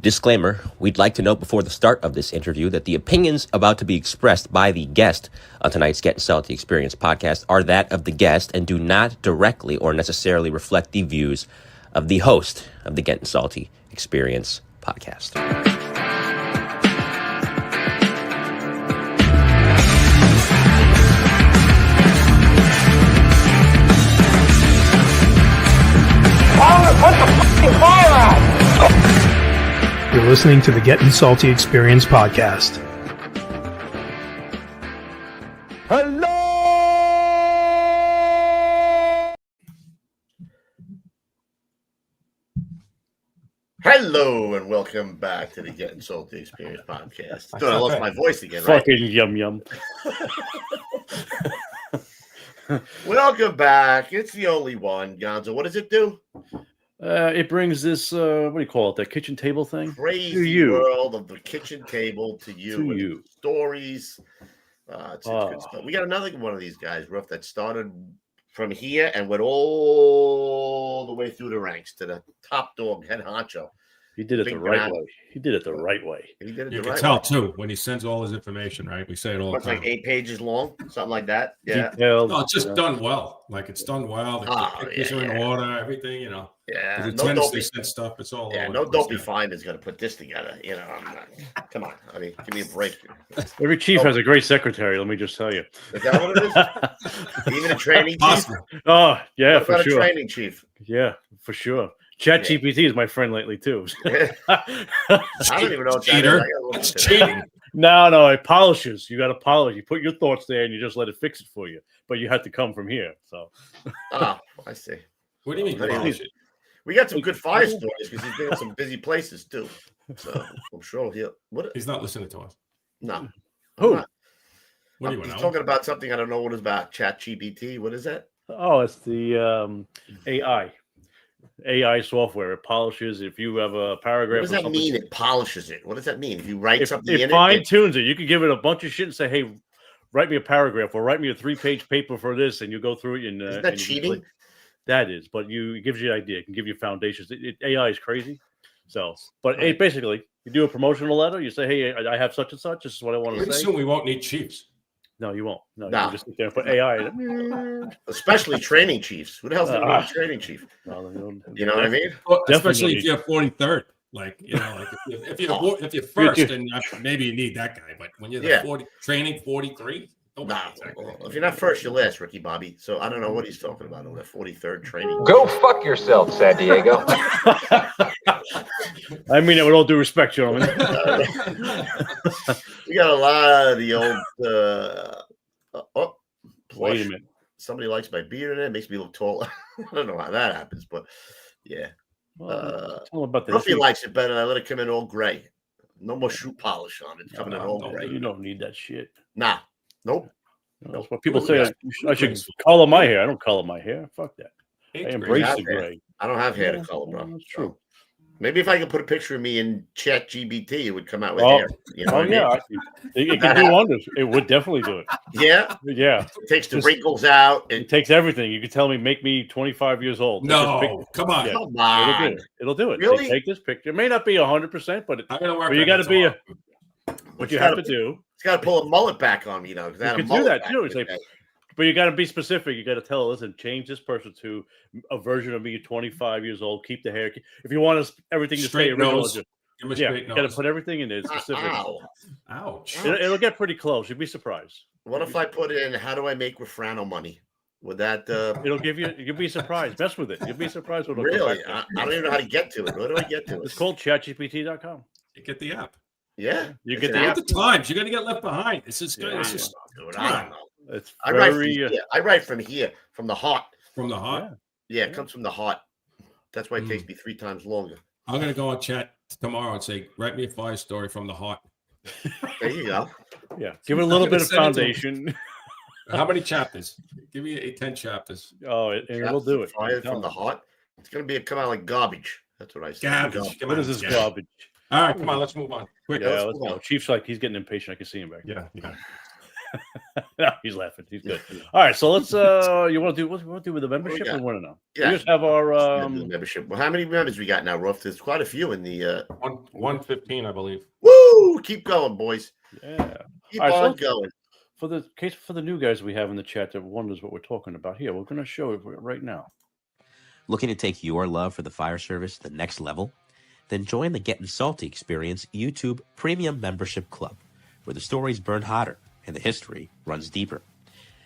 Disclaimer, we'd like to note before the start of this interview that the opinions about to be expressed by the guest on tonight's Gettin Salty Experience podcast are that of the guest and do not directly or necessarily reflect the views of the host of the Gettin Salty Experience podcast. Put the fucking fire out! You're listening to the Gettin Salty Experience podcast. Hello! Hello and welcome back to the Gettin Salty Experience podcast. I lost my voice again, right? Fucking yum yum. Welcome back. It's the only one, Gonzo. What does it do? It brings this, what do you call it, that kitchen table thing? Crazy world of the kitchen table to you. Stories. It's good stuff. We got another one of these guys, Ruff, that started from here and went all the way through the ranks to the top dog, head honcho. He did it the right way. He did it the right way. He did it you the can right tell, way. too, when he sends all his information, right? We say it all the It's time. like 8 pages long, something like that. Yeah. Detailed, No, it's just done well. Like, it's done well. The pictures are in order, everything, you know. Yeah. The attendants, they send stuff. It's all over. No dopey finder's going to put this together. You know, I'm not. Come on. I mean, give me a break. Every chief has a great secretary, let me just tell you. Is that what it is? Even a training chief? Oh, yeah, What for about sure. a training chief? Yeah, for sure. ChatGPT is my friend lately, too. I don't even know what that is. Cheater. I gotta look That's into that. cheating. No, it polishes. You got to polish. You put your thoughts there and you just let it fix it for you. But you had to come from here, so. Oh, I see. What do you mean? What do you polish it? We got some good fire stories because he's been in some busy places too. So I'm sure he'll. What? He's not listening to us. No. Who? What do you He's want? talking about something I don't know what it's about. ChatGPT. What is that? Oh, it's the AI software. It polishes. If you have a paragraph, What does that mean? It polishes it. What does that mean? If you write something it in fine it, tunes it. You can give it a bunch of shit and say, "Hey, write me a paragraph or write me a 3-page paper for this," and you go through it. And isn't that and you cheating? click. That is, but it gives you an idea. It can give you foundations. AI is crazy. So, but basically, you do a promotional letter. You say, "Hey, I have such and such. This is what I want to Pretty say." soon we won't need chiefs. No, you won't. No, you No. can just sit there and put AI in it. Especially training chiefs. Who the hell's going to be a training chief? No, You know what I mean? Well, Definitely especially need- if you're 43rd. Like, you know, like if you're first, then maybe you need that guy. But when you're the 40, training 43, Nah, if you're not first, you're last, Ricky Bobby. So I don't know what he's talking about on that 43rd training. Go fuck yourself, San Diego. I mean it with all due respect, gentlemen. We got a lot of the old. Wait a minute. Somebody likes my beard in it. Makes me look tall. I don't know how that happens, but yeah. Well, tell them about the Ruffy likes it better. I let it come in all gray. No more shoe polish on it. It's coming in all gray. You don't need that shit. Nah. Nope. That's what people say. I should color my hair. I don't color my hair. Fuck that. I embrace the hair. gray. I don't have hair to color, bro. That's true. So, maybe if I could put a picture of me in ChatGPT, it would come out with hair. You know what I mean? It can do wonders. It would definitely do it. Yeah. Yeah. It takes the wrinkles out. It takes everything. You can tell me, make me 25 years old. No, come on. Yeah. Come on. It'll do it. Really? Take this picture. It may not be 100%, but I'm gonna work. you got to be a. What you have to do. do. It's got to pull a mullet back on me, you know. You can do that too. It's like, but you got to be specific. You got to tell, listen, change this person to a version of me 25 years old. Keep the hair. If you want everything to stay original, you got to put everything in there. Specific. Ouch. It'll get pretty close. You'd be surprised. What if I put in, how do I make Refrano money? Would that? It'll give you. You'll be surprised. Mess with it. You'll be surprised what it'll really. I don't even know how to get to it. Where do I get to it? It's called ChatGPT.com. You get the app. Yeah, you get the times. You're gonna get left behind. This is good. I don't know. It's I write from here, from the heart. From the heart. Yeah, it comes from the heart. That's why it takes me 3 times longer. I'm gonna go on chat tomorrow and say, write me a fire story from the heart. There you go. Yeah, give it a little bit of foundation. How many chapters? Give me 10 chapters. Oh, it'll do it. Fire from the heart. It's gonna come out like garbage. That's what I say. Garbage. What is this garbage? All right, come on, let's move on. Quick, yeah, let's go. Chief's like he's getting impatient. I can see him back. Yeah. No, he's laughing. He's good. All right, so let's. You want to do what you want to do with the membership? We want to know. Yeah, we just have our membership. Well, how many members we got now, Ruff? There's quite a few in the 115, I believe. Woo! Keep going, boys. Yeah, keep on going. For the new guys we have in the chat that wonders what we're talking about here, we're going to show it right now. Looking to take your love for the fire service to the next level? Then join the Gettin Salty Experience YouTube Premium Membership Club, where the stories burn hotter and the history runs deeper.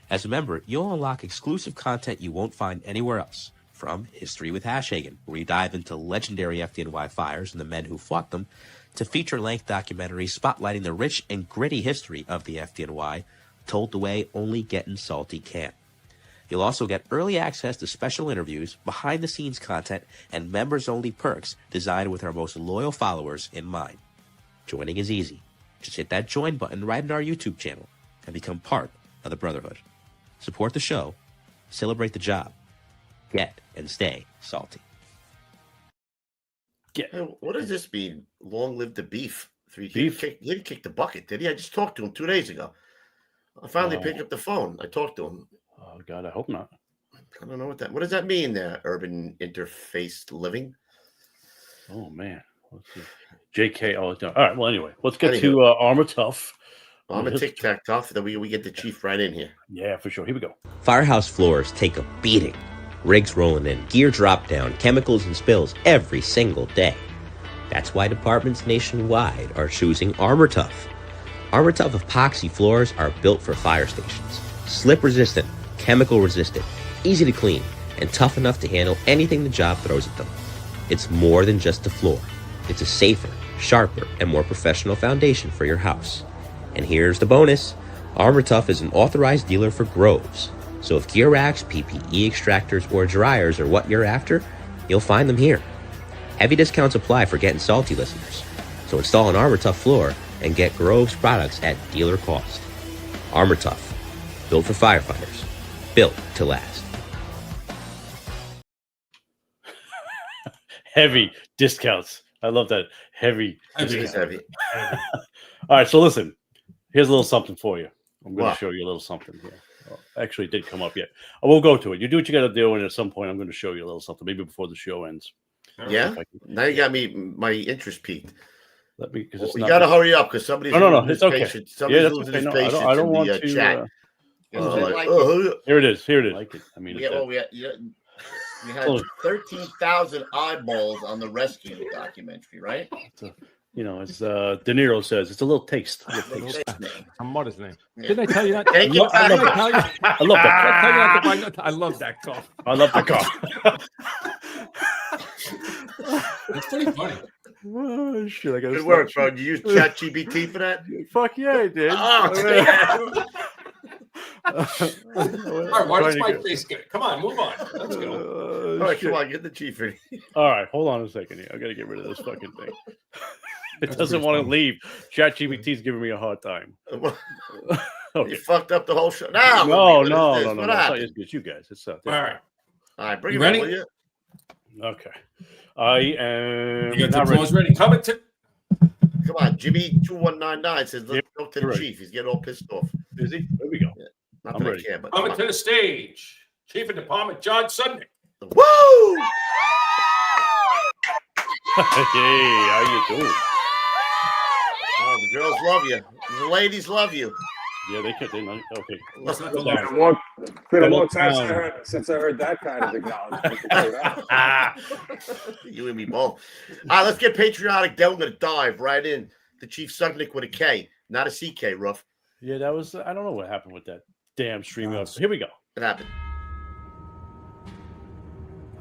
As a member, you'll unlock exclusive content you won't find anywhere else, from History with Hashhagen, where you dive into legendary FDNY fires and the men who fought them, to feature-length documentaries spotlighting the rich and gritty history of the FDNY, told the way only Gettin Salty can. You'll also get early access to special interviews, behind-the-scenes content, and members-only perks designed with our most loyal followers in mind. Joining is easy. Just hit that join button right in our YouTube channel and become part of the Brotherhood. Support the show, celebrate the job, get and stay salty. What does this mean? Long live the beef. He didn't kick the bucket, did he? I just talked to him 2 days ago. I finally picked up the phone. I talked to him. Oh God, I hope not. I don't know what does that mean there? Urban interface living. Oh man, let's see. JK. Oh, all right. Well, anyway, let's get to Armor Tough. Armor Tic Tac Tough. Then we get the chief right in here. Yeah, for sure. Here we go. Firehouse floors take a beating. Rigs rolling in, gear drop down, chemicals and spills every single day. That's why departments nationwide are choosing Armor Tough. Armor Tough epoxy floors are built for fire stations. Slip resistant, chemical resistant, easy to clean, and tough enough to handle anything the job throws at them. It's more than just a floor. It's a safer, sharper, and more professional foundation for your house. And here's the bonus. Armor Tough is an authorized dealer for Groves. So if gear racks, PPE extractors, or dryers are what you're after, you'll find them here. Heavy discounts apply for Gettin Salty listeners. So install an Armor Tough floor and get Groves products at dealer cost. Armor Tough. Built for firefighters. Built to last. Heavy discounts. I love that. Heavy. It is heavy. All right, so listen. Here's a little something for you. I'm going to show you a little something here. Actually, it didn't come up yet. I will go to it. You do what you got to do, and at some point, I'm going to show you a little something, maybe before the show ends. Yeah? Now you got my interest peaked. You got to hurry up because somebody's losing his patience. Okay. Somebody's losing his patience I don't want in the to, chat. Here it is. Here it is. I like it. I mean, we had 13,000 eyeballs on the rescue documentary, right? As De Niro says, it's a little taste. I'm Mother's name. Didn't I tell you that? I love that. I love that cough. I love the cough. It's pretty funny. Oh, shit, good work, bro. Did you use ChatGPT for that? Fuck yeah, I did. All right, why does my face get? Come on, move on. Let's go. All right, come on, get the chief in. All right, hold on a second here. I got to get rid of this fucking thing. It doesn't want to leave. ChatGPT's giving me a hard time. Okay. You fucked up the whole show. No. What happened? It's you guys. It's all right. All right, bring it ready? in, will you? Okay. I am. You got the applause ready. Come on, Jimmy 2199 says let's go to the chief. He's getting all pissed off. Is he? There we go. Yeah. Not that I care, but coming to the stage, Chief of Department John Sudnik. Woo! Hey, how you doing? Oh, the girls love you. The ladies love you. Yeah, they can't. Okay. Let's not been a long time since I heard that kind of acknowledgement. You and me both. All right, let's get patriotic. Then we're going to dive right in to Chief Sudnik with a K, not a CK, Ruff. Yeah, that was. I don't know what happened with that damn stream. Here we go. What happened?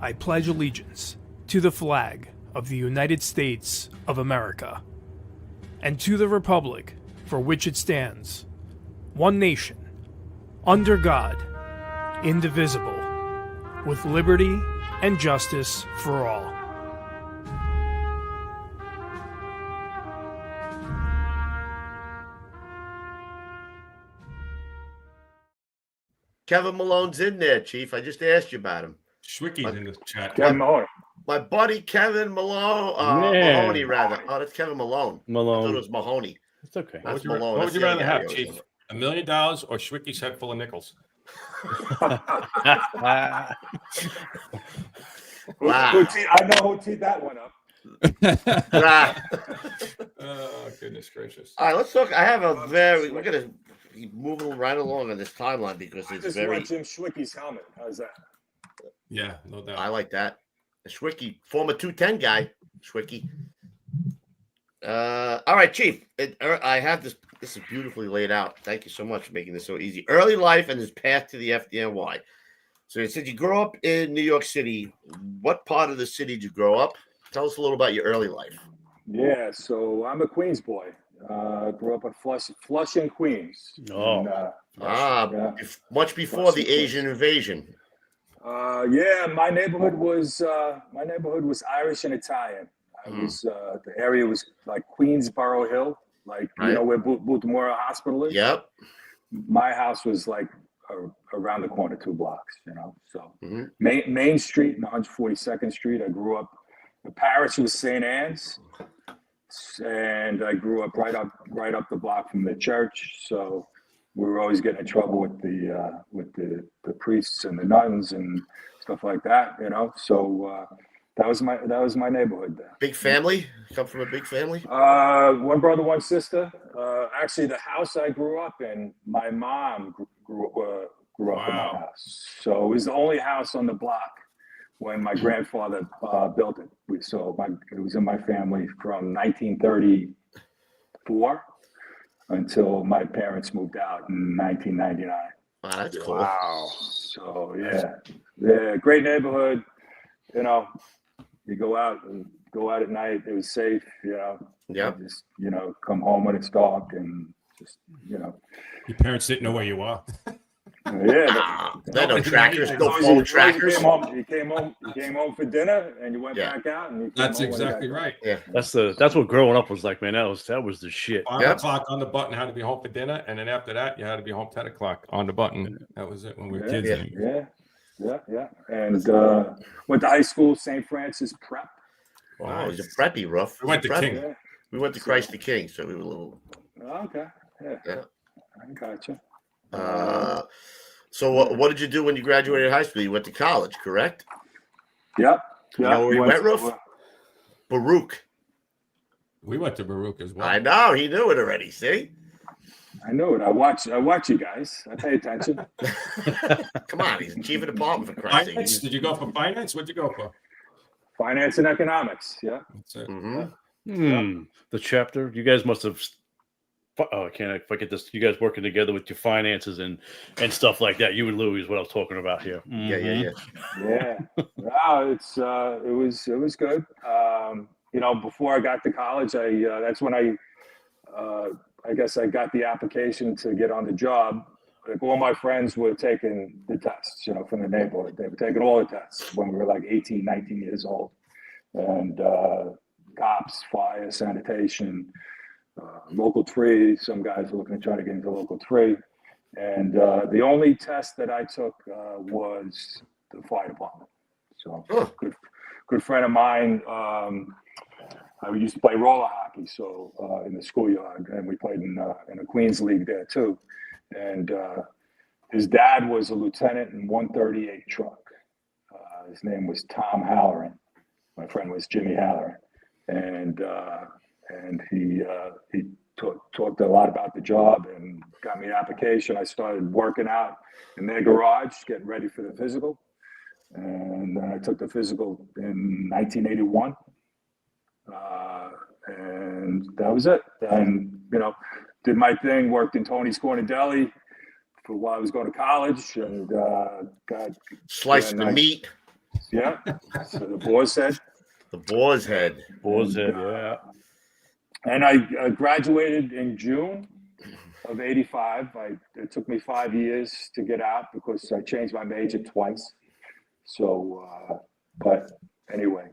I pledge allegiance to the flag of the United States of America and to the republic for which it stands, one nation, under God, indivisible, with liberty and justice for all. Kevin Malone's in there, Chief. I just asked you about him. Schwicky's in the chat. Kevin Malone. My buddy Kevin Malone, Mahoney, rather. Oh, that's Kevin Malone. Malone. I thought it was Mahoney. It's okay. What would you rather have, Chief? $1 million or Schwicky's head full of nickels. Wow. I know who teed that one up. Oh, goodness gracious. All right, let's talk. I have a very. We're gonna be moving right along on this timeline because I it's just very. want Jim Schwicky's helmet. How's that? Yeah, no doubt. I like that. Schwicky, former 210 guy, Schwicky. All right, Chief. I have this. This is beautifully laid out. Thank you so much for making this so easy. Early life and his path to the FDNY. So you said you grew up in New York City. What part of the city did you grow up? Tell us a little about your early life. Yeah, so I'm a Queens boy. Grew up in Flushing, Queens. Oh. And, much before the Asian invasion. Yeah, my neighborhood was Irish and Italian. The area was like Queensboro Hill, like Right. you know where Baltimore Hospital is. Yep. My house was like around the corner, 2 blocks. You know, so Mhm. Main Street and 142nd Street. I grew up. The parish was St. Anne's, and I grew up right up the block from the church. So we were always getting in trouble with the priests and the nuns and stuff like that. You know, so that was my neighborhood there. Big family? Come from a big family? 1 brother, 1 sister. Actually, the house I grew up in, my mom grew up in that house. So it was the only house on the block when my grandfather built it. It was in my family from 1934 until my parents moved out in 1999. Wow, that's cool. Wow. So yeah, great neighborhood. You know, you go out at night. It was safe. You know. Yeah. Just come home when it's dark and just Your parents didn't know where you were. Yeah. There no trackers, no phone trackers. You came home for dinner and you went back out. And That's exactly right. Yeah. That's what growing up was like, man. That was the shit. 5 o'clock on the button, had to be home for dinner, and then after that, you had to be home 10 o'clock on the button. That was it when we were kids. Yeah. And went to high school, St. Francis Prep. Wow, he's a preppy, rough. We went to King. Yeah. We went to Christ the King, so we were a little. Okay. Yeah. I gotcha. So what did you do when you graduated high school? You went to college, correct? Yep. You know where you went, Roof? Baruch. We went to Baruch as well. I know. He knew it already. See? I know it. I watch you guys. I pay attention. Come on. He's chief of department, for Christ's sake. Finance? Did you go for finance? What'd you go for? Finance and economics. Yeah. That's it. Mm-hmm. The chapter. You guys must have. Oh, I can't forget this. You guys working together with your finances and stuff like that. You and Louie is what I was talking about here. Mm-hmm. Yeah. No, it was good. Before I got to college, that's when I guess I got the application to get on the job. Like all my friends were taking the tests, from the neighborhood. They were taking all the tests when we were like 18, 19 years old. And cops, fire, sanitation, local 3. Some guys were looking to try to get into local 3. And the only test that I took was the fire department. So good friend of mine, I used to play roller hockey, so in the schoolyard, and we played in a Queens league there too. And his dad was a lieutenant in 138 truck. His name was Tom Halloran. My friend was Jimmy Halloran, and he talked a lot about the job and got me an application. I started working out in their garage, getting ready for the physical, and then I took the physical in 1981. And that was it. And, did my thing, worked in Tony's Corner Deli for while I was going to college, and Sliced the meat. Yeah. So the boar's head. The boar's head. Yeah. And I graduated in June of 85. It took me 5 years to get out because I changed my major twice. So, but anyway.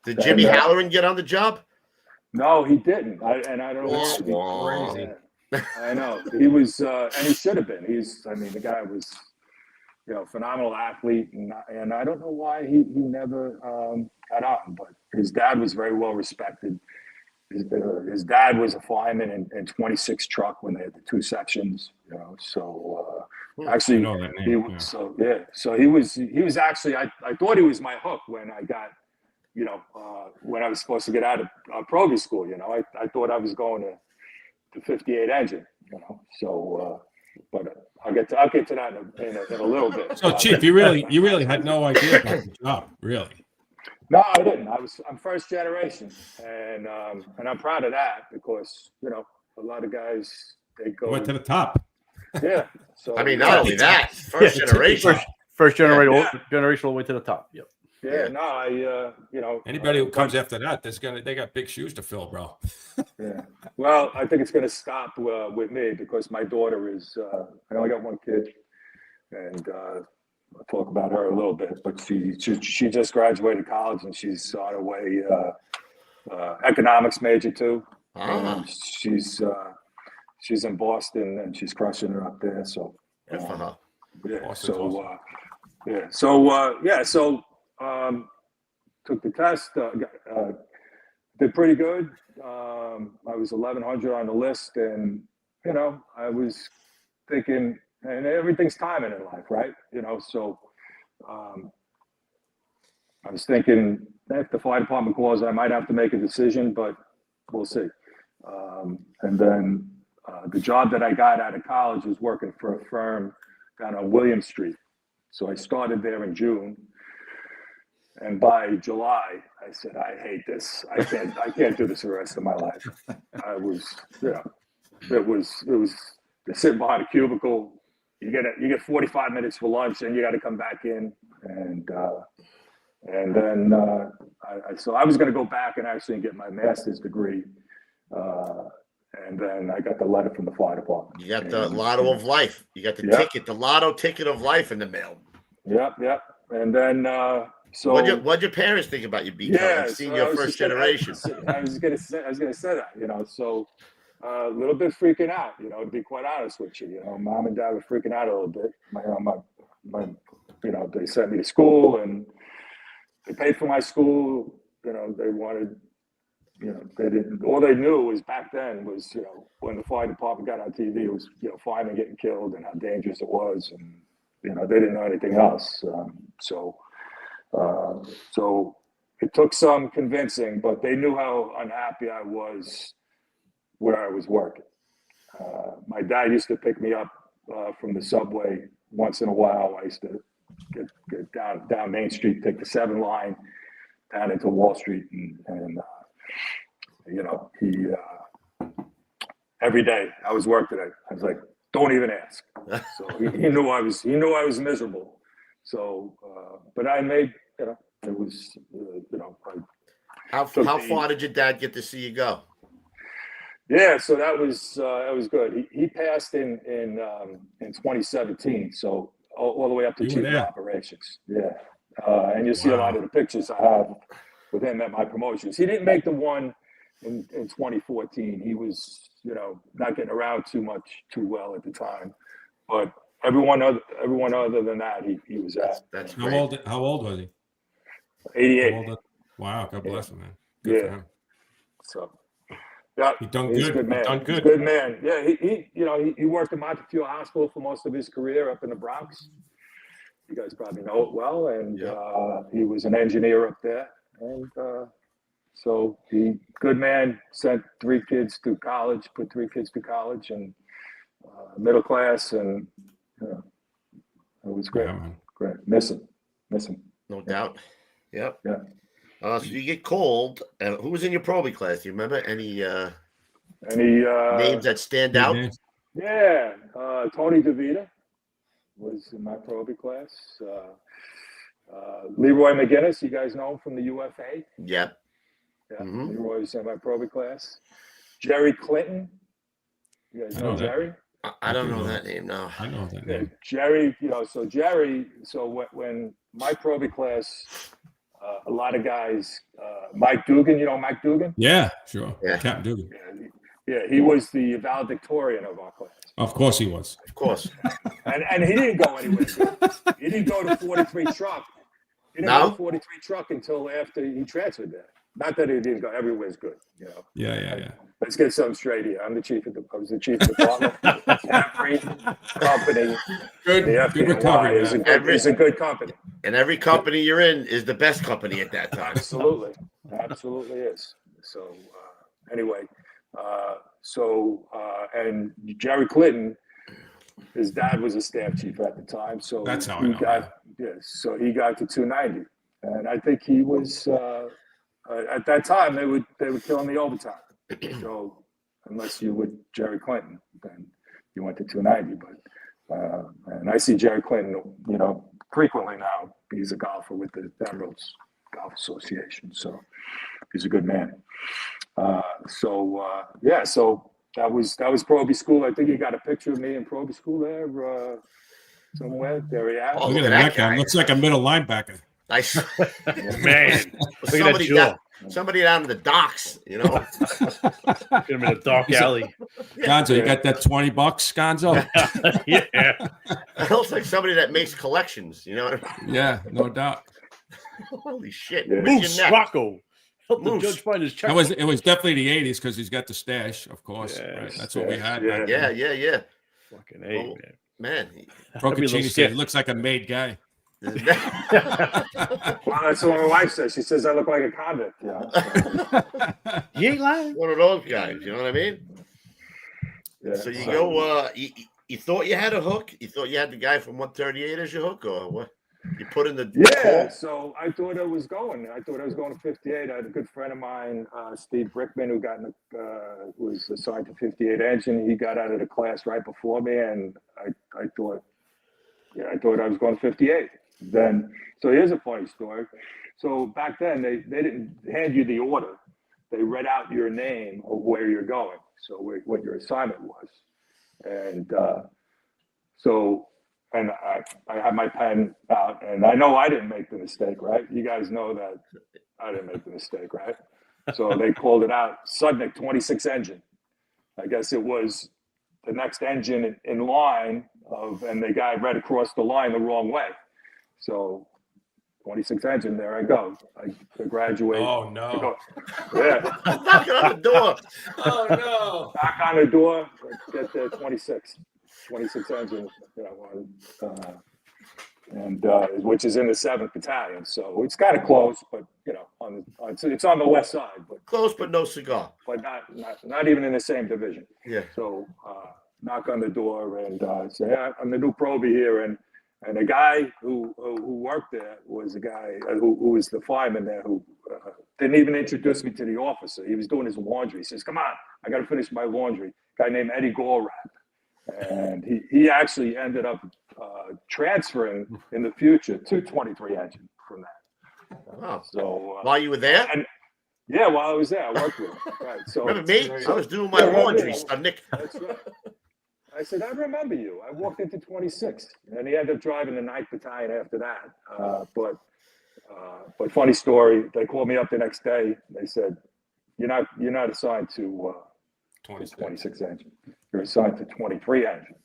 Did Jimmy Halloran get on the job? No, he didn't. I don't know. Crazy. I know. He was, and he should have been. The guy was, phenomenal athlete. And I don't know why he never got on, but his dad was very well respected. his dad was a fireman in 26 truck when they had the 2 sections, so actually I know that name. so he was actually, I thought he was my hook when I got, when I was supposed to get out of Proby school, I thought I was going to 58 engine, so but I'll get to that in a little bit. So Chief, you really had no idea about the job, really? No, I didn't. I'm first generation, and I'm proud of that because a lot of guys they go Went to the top. Yeah. So I mean, not only that, first generation, first generation all the way to the top. Yep. Yeah. No, anybody who comes after that, they got big shoes to fill, bro. Yeah. Well, I think it's going to stop with me because my daughter is. I only got one kid, and I'll talk about her a little bit. But she just graduated college and she's on her way economics major too. And she's in Boston and she's crushing it up there. So took the test. Did pretty good. I was 1100 on the list, and I was thinking, and everything's timing in life, right? So I was thinking if the fire department calls, I might have to make a decision, but we'll see. And then the job that I got out of college was working for a firm down on William Street. So I started there in June. And by July, I said, I hate this. I can't do this the rest of my life. I was, it was sitting behind a cubicle. You get 45 minutes for lunch, and you got to come back in. And then so I was going to go back and actually get my master's degree. And then I got the letter from the fire department. You got the lotto of life. You got the ticket, the lotto ticket of life in the mail. Yep. And then so what'd your parents think about you becoming senior first generation? I was gonna say that, so a little bit freaking out, to be quite honest with you. Mom and dad were freaking out a little bit. My they sent me to school and they paid for my school. They wanted, they didn't. All they knew was back then was, when the fire department got on TV, it was, firemen getting killed and how dangerous it was, and they didn't know anything else. So it took some convincing, but they knew how unhappy I was where I was working. My dad used to pick me up from the subway once in a while. I used to get down Main Street, take the 7 line down into Wall Street, and he every day I was working it. I was like, don't even ask. So he knew I was miserable. So, but I made, it was, How far did your dad get to see you go? Yeah, so that was good. He passed in 2017, so all the way up to chief of operations. Yeah, and you'll see a lot of the pictures I have with him at my promotions. He didn't make the one in 2014. He was, not getting around too well at the time, but everyone other than that, he was at. That's great. How old was he? 88. Wow, God bless him, man. Good for him. So, yeah, he's done he's good. a good man. He's done good. He's a good man. Yeah, he worked at Montefiore Hospital for most of his career up in the Bronx. You guys probably know it well, and he was an engineer up there, and so good man, sent 3 kids to college, put 3 kids to college, and middle class, and it was great. Yeah, great. Miss him. No doubt. Yep. Yeah. So you get called. Who was in your probie class? Do you remember any names that stand out? Yeah, Tony DeVita was in my probie class. Leroy McGinnis, you guys know him from the UFA. Yep. Yeah, Leroy was in my probie class. Jerry Clinton. You guys know Jerry? I don't know that name, no. I know that name. Jerry, so when my probie class, a lot of guys, Mike Dugan, Mike Dugan? Yeah, sure. Yeah. Captain Dugan. Yeah, he was the valedictorian of our class. Of course he was. Of course. and he didn't go anywhere. He didn't go to 43 truck. He didn't go to 43 truck until after he transferred there. Not that it didn't go. Everywhere's good, Yeah. Let's get something straight here. I was the chief of department. Every company, Good recovery. is a good company. And every company you're in is the best company at that time. Absolutely is. So anyway, and Jerry Clinton, his dad was a staff chief at the time, so that's how he got so he got to 290, and I think he was at that time they would kill him the overtime. So unless you were Jerry Clinton, then you went to 290. But and I see Jerry Clinton, frequently now. He's a golfer with the Emeralds Golf Association, so he's a good man. So that was Proby School. I think you got a picture of me in Proby School there somewhere. There he is. Oh, look at that guy. Looks like a middle linebacker. Nice. Man. Somebody down in the docks, Could have been a dark alley. Gonzo, you got that $20, Gonzo? Yeah. It looks like somebody that makes collections, Yeah, no doubt. Holy shit. Yeah. Moose Rocco. Help the judge find his check. It was definitely the 80s because he's got the stash, of course. Yes, right? That's what we had. Yeah. Fucking A, man. Procaccini said he looks like a made guy. Well, that's what my wife says. She says I look like a convict. Yeah. You ain't lying. One of those guys, you know what I mean? Yeah, so you go, you thought you had a hook? You thought you had the guy from 138 as your hook, or what? You put in the so I thought I was going. I thought I was going to 58. I had a good friend of mine, Steve Brickman, who was assigned to 58 engine. He got out of the class right before me, and I thought I was going to 58. Then, so here's a funny story. So back then, they didn't hand you the order. They read out your name of where you're going, so what your assignment was. And and I had my pen out, and I know I didn't make the mistake, right? You guys know that I didn't make the mistake, right? So they called it out, Sudnik 26 engine. I guess it was the next engine in line and the guy read across the line the wrong way. So 26 engine, there I go. I graduate. Oh, no. Knocking on the door. Oh, no. Knock on the door, get there, 26 engine, which is in the 7th Battalion. So it's kind of close, but, it's on the west side. But close, but no cigar. But not even in the same division. Yeah. So knock on the door and say, hey, I'm the new Proby here. And the guy who worked there was a guy who was the fireman there who didn't even introduce me to the officer. He was doing his laundry. He says, come on, I got to finish my laundry. A guy named Eddie Gorrap. And he actually ended up transferring in the future to 23 engine from that. Wow. So while you were there? While I was there, I worked with him. Right. So remember me? I was doing my laundry, Sudnik. That's right. I said, I remember you. I walked into 26, and he ended up driving the 9th Battalion after that. But funny story, they called me up the next day. They said, you're not assigned to 26 engine. You're assigned to 23 engine.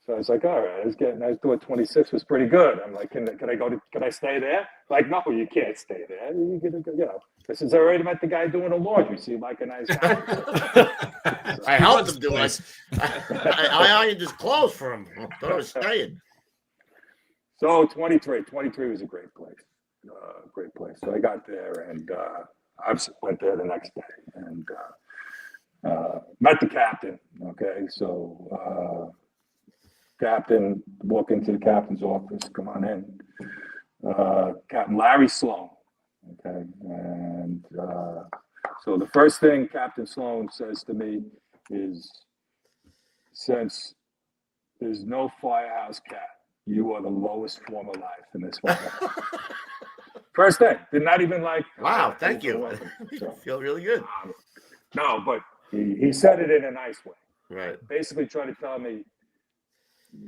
So I was like, all right, I thought 26 was pretty good. I'm like, can I stay there? Like, no, you can't stay there. I said, I already met the guy doing the laundry. Seemed like a nice guy. I helped him do it. I ironed his clothes for him. I thought I was staying. So 23 was a great place. So I got there and I went there the next day and met the captain. Okay, so captain, walk into the captain's office, come on in. Captain Larry Sloan. Okay, and so the first thing Captain Sloan says to me is, since there's no firehouse cat, you are the lowest form of life in this firehouse. First thing, did not even like. Wow, thank you. So, feel really good. No, but he said it in a nice way. Right. Basically trying to tell me,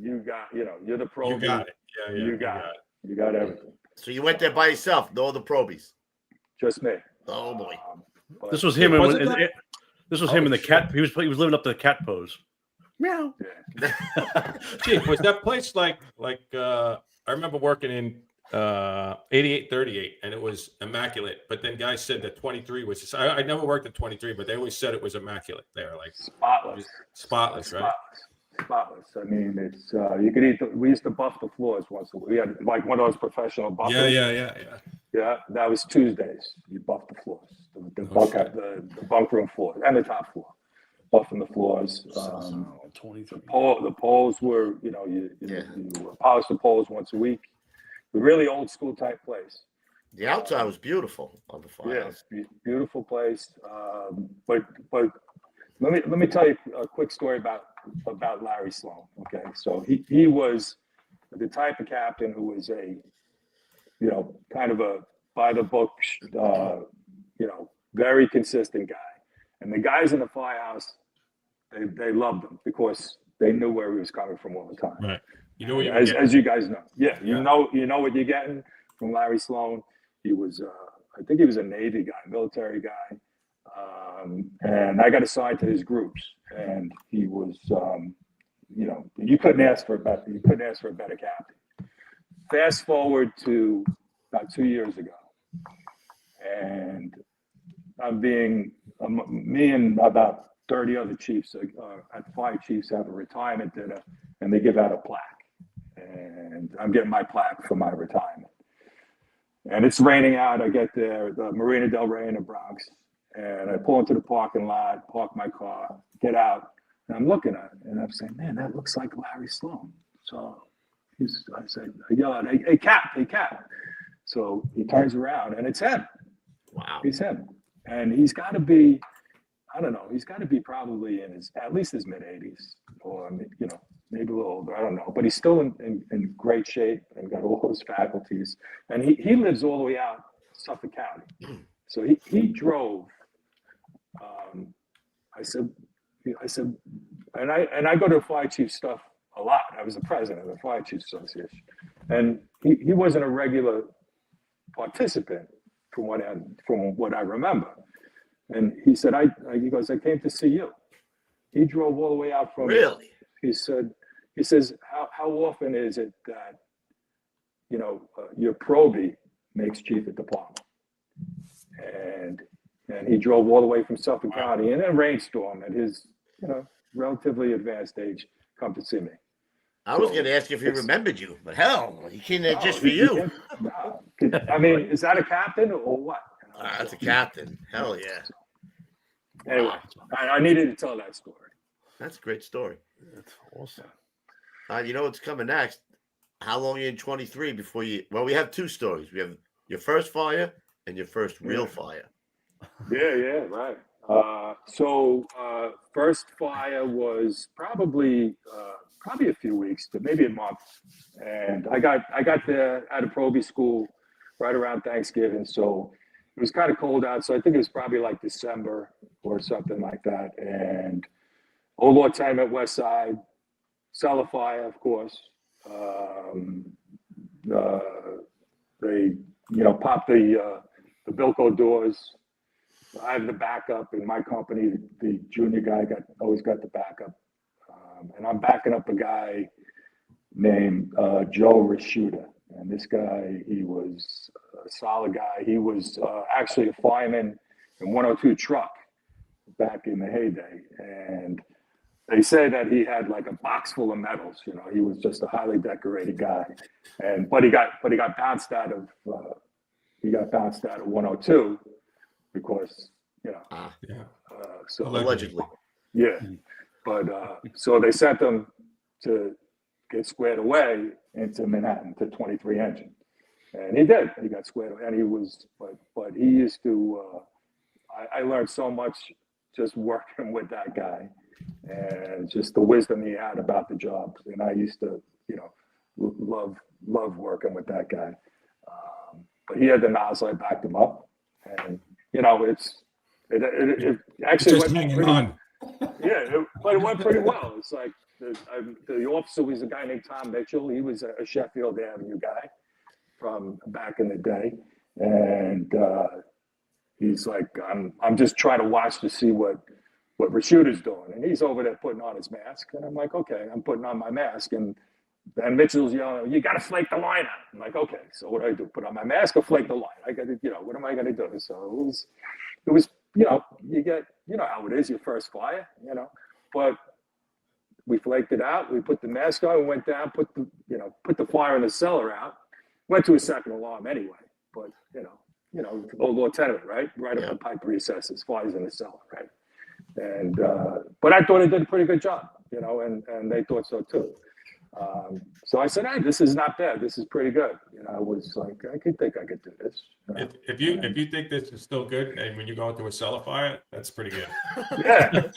you're the pro. You got it. Yeah, you got it. You got everything. So you went there by yourself, no other probies. Just me. Oh boy. This was him. This was him in the cat. He was living up to the cat pose. Meow. Gee, was that place like I remember working in 88-38, and it was immaculate. But then guys said that 23 was just, I never worked at 23, but they always said it was immaculate there, like spotless, right? Spotless. I mean, it's you could eat. We used to buff the floors once a week. We had like one of those professional buffers. Yeah. That was Tuesdays. You buff the floors, the bunk room floor and the top floor, buffing the floors. 23. The poles were, you polish the poles once a week. A really old school type place. The outside was beautiful on the firehouse. Yeah, beautiful place. But let me tell you a quick story about Larry Sloan. Okay, so he was the type of captain who was a, kind of a by the book, very consistent guy. And the guys in the firehouse, they loved him because they knew where he was coming from all the time. Right. You know what as you guys know. Yeah, you know what you're getting from Larry Sloan. He was, I think he was a Navy guy, military guy. And I got assigned to his groups, and he was, you couldn't ask for a better captain. Fast forward to about 2 years ago, and me and about 30 other chiefs at fire chiefs have a retirement dinner, and they give out a plaque, and I'm getting my plaque for my retirement. And it's raining out. I get there, the Marina Del Rey in the Bronx, and I pull into the parking lot, park my car, get out, and I'm looking at it, and I'm saying, man, that looks like Larry Sloan. So I yell out, hey, Cap. So he turns around, and it's him. Wow. He's him. And he's got to be, I don't know, he's got to be probably in at least his mid-80s, or, maybe a little older, I don't know. But he's still in great shape and got all his faculties. And he lives all the way out Suffolk County. So he drove. I said, and I go to fire chief stuff a lot. I was the president of the Fire Chiefs Association, and he wasn't a regular participant from what I remember. And he said, he goes, I came to see you. He drove all the way out from. Really? He says, how often is it that your probie makes chief at department? And he drove all the way from Suffolk County in a rainstorm at his, relatively advanced age, come to see me. I was going to ask if he remembered you, but hell, he came there just for you. I mean, is that a captain or what? That's a captain. Hell yeah. Anyway, I needed to tell that story. That's a great story. That's awesome. You know what's coming next? How long are you in 23 before you? Well, we have two stories. We have your first fire and your first real fire. Yeah, right. So first fire was probably a few weeks, to maybe a month, and I got there at a probie school right around Thanksgiving, so it was kind of cold out. So I think it was probably like December or something like that. And Old Lord Tenement, West Side, cellar fire, of course. They popped the Bilko doors. I have the backup in my company. The junior guy always got the backup, and I'm backing up a guy named Joe Rishuda. And this guy, he was a solid guy. He was actually a fireman in 102 truck back in the heyday, and they say that he had like a box full of medals. He was just a highly decorated guy, but he got bounced out of 102 because so allegedly. Yeah, but so they sent him to get squared away into Manhattan to 23 engine, and he did. He got squared away, and he was, but he used to. I learned so much just working with that guy, and just the wisdom he had about the job. And I used to, love working with that guy. But he had the nozzle. I backed him up, and it actually just went hanging on. But it went pretty well. It's like the officer was a guy named Tom Mitchell. He was a Sheffield Avenue guy from back in the day, and he's like, I'm just trying to watch to see what Rishuda's doing, and he's over there putting on his mask, and I'm like, okay, I'm putting on my mask, and and Mitchell's yelling, "You got to flake the line out." I'm like, "Okay." So what do I do? Put on my mask or flake the line? I got to, what am I going to do? So it was, you get, how it is, your first flyer, but we flaked it out. We put the mask on. We went down, put the flyer in the cellar out. Went to a second alarm anyway, but old lieutenant, right? Right up the pipe recesses, flies in the cellar, right? And but I thought I did a pretty good job, and they thought so too. So I said, "Hey, this is not bad. This is pretty good." I was like, I could do this. If you think this is still good, and when you go into a cellar fire, that's pretty good. Yeah.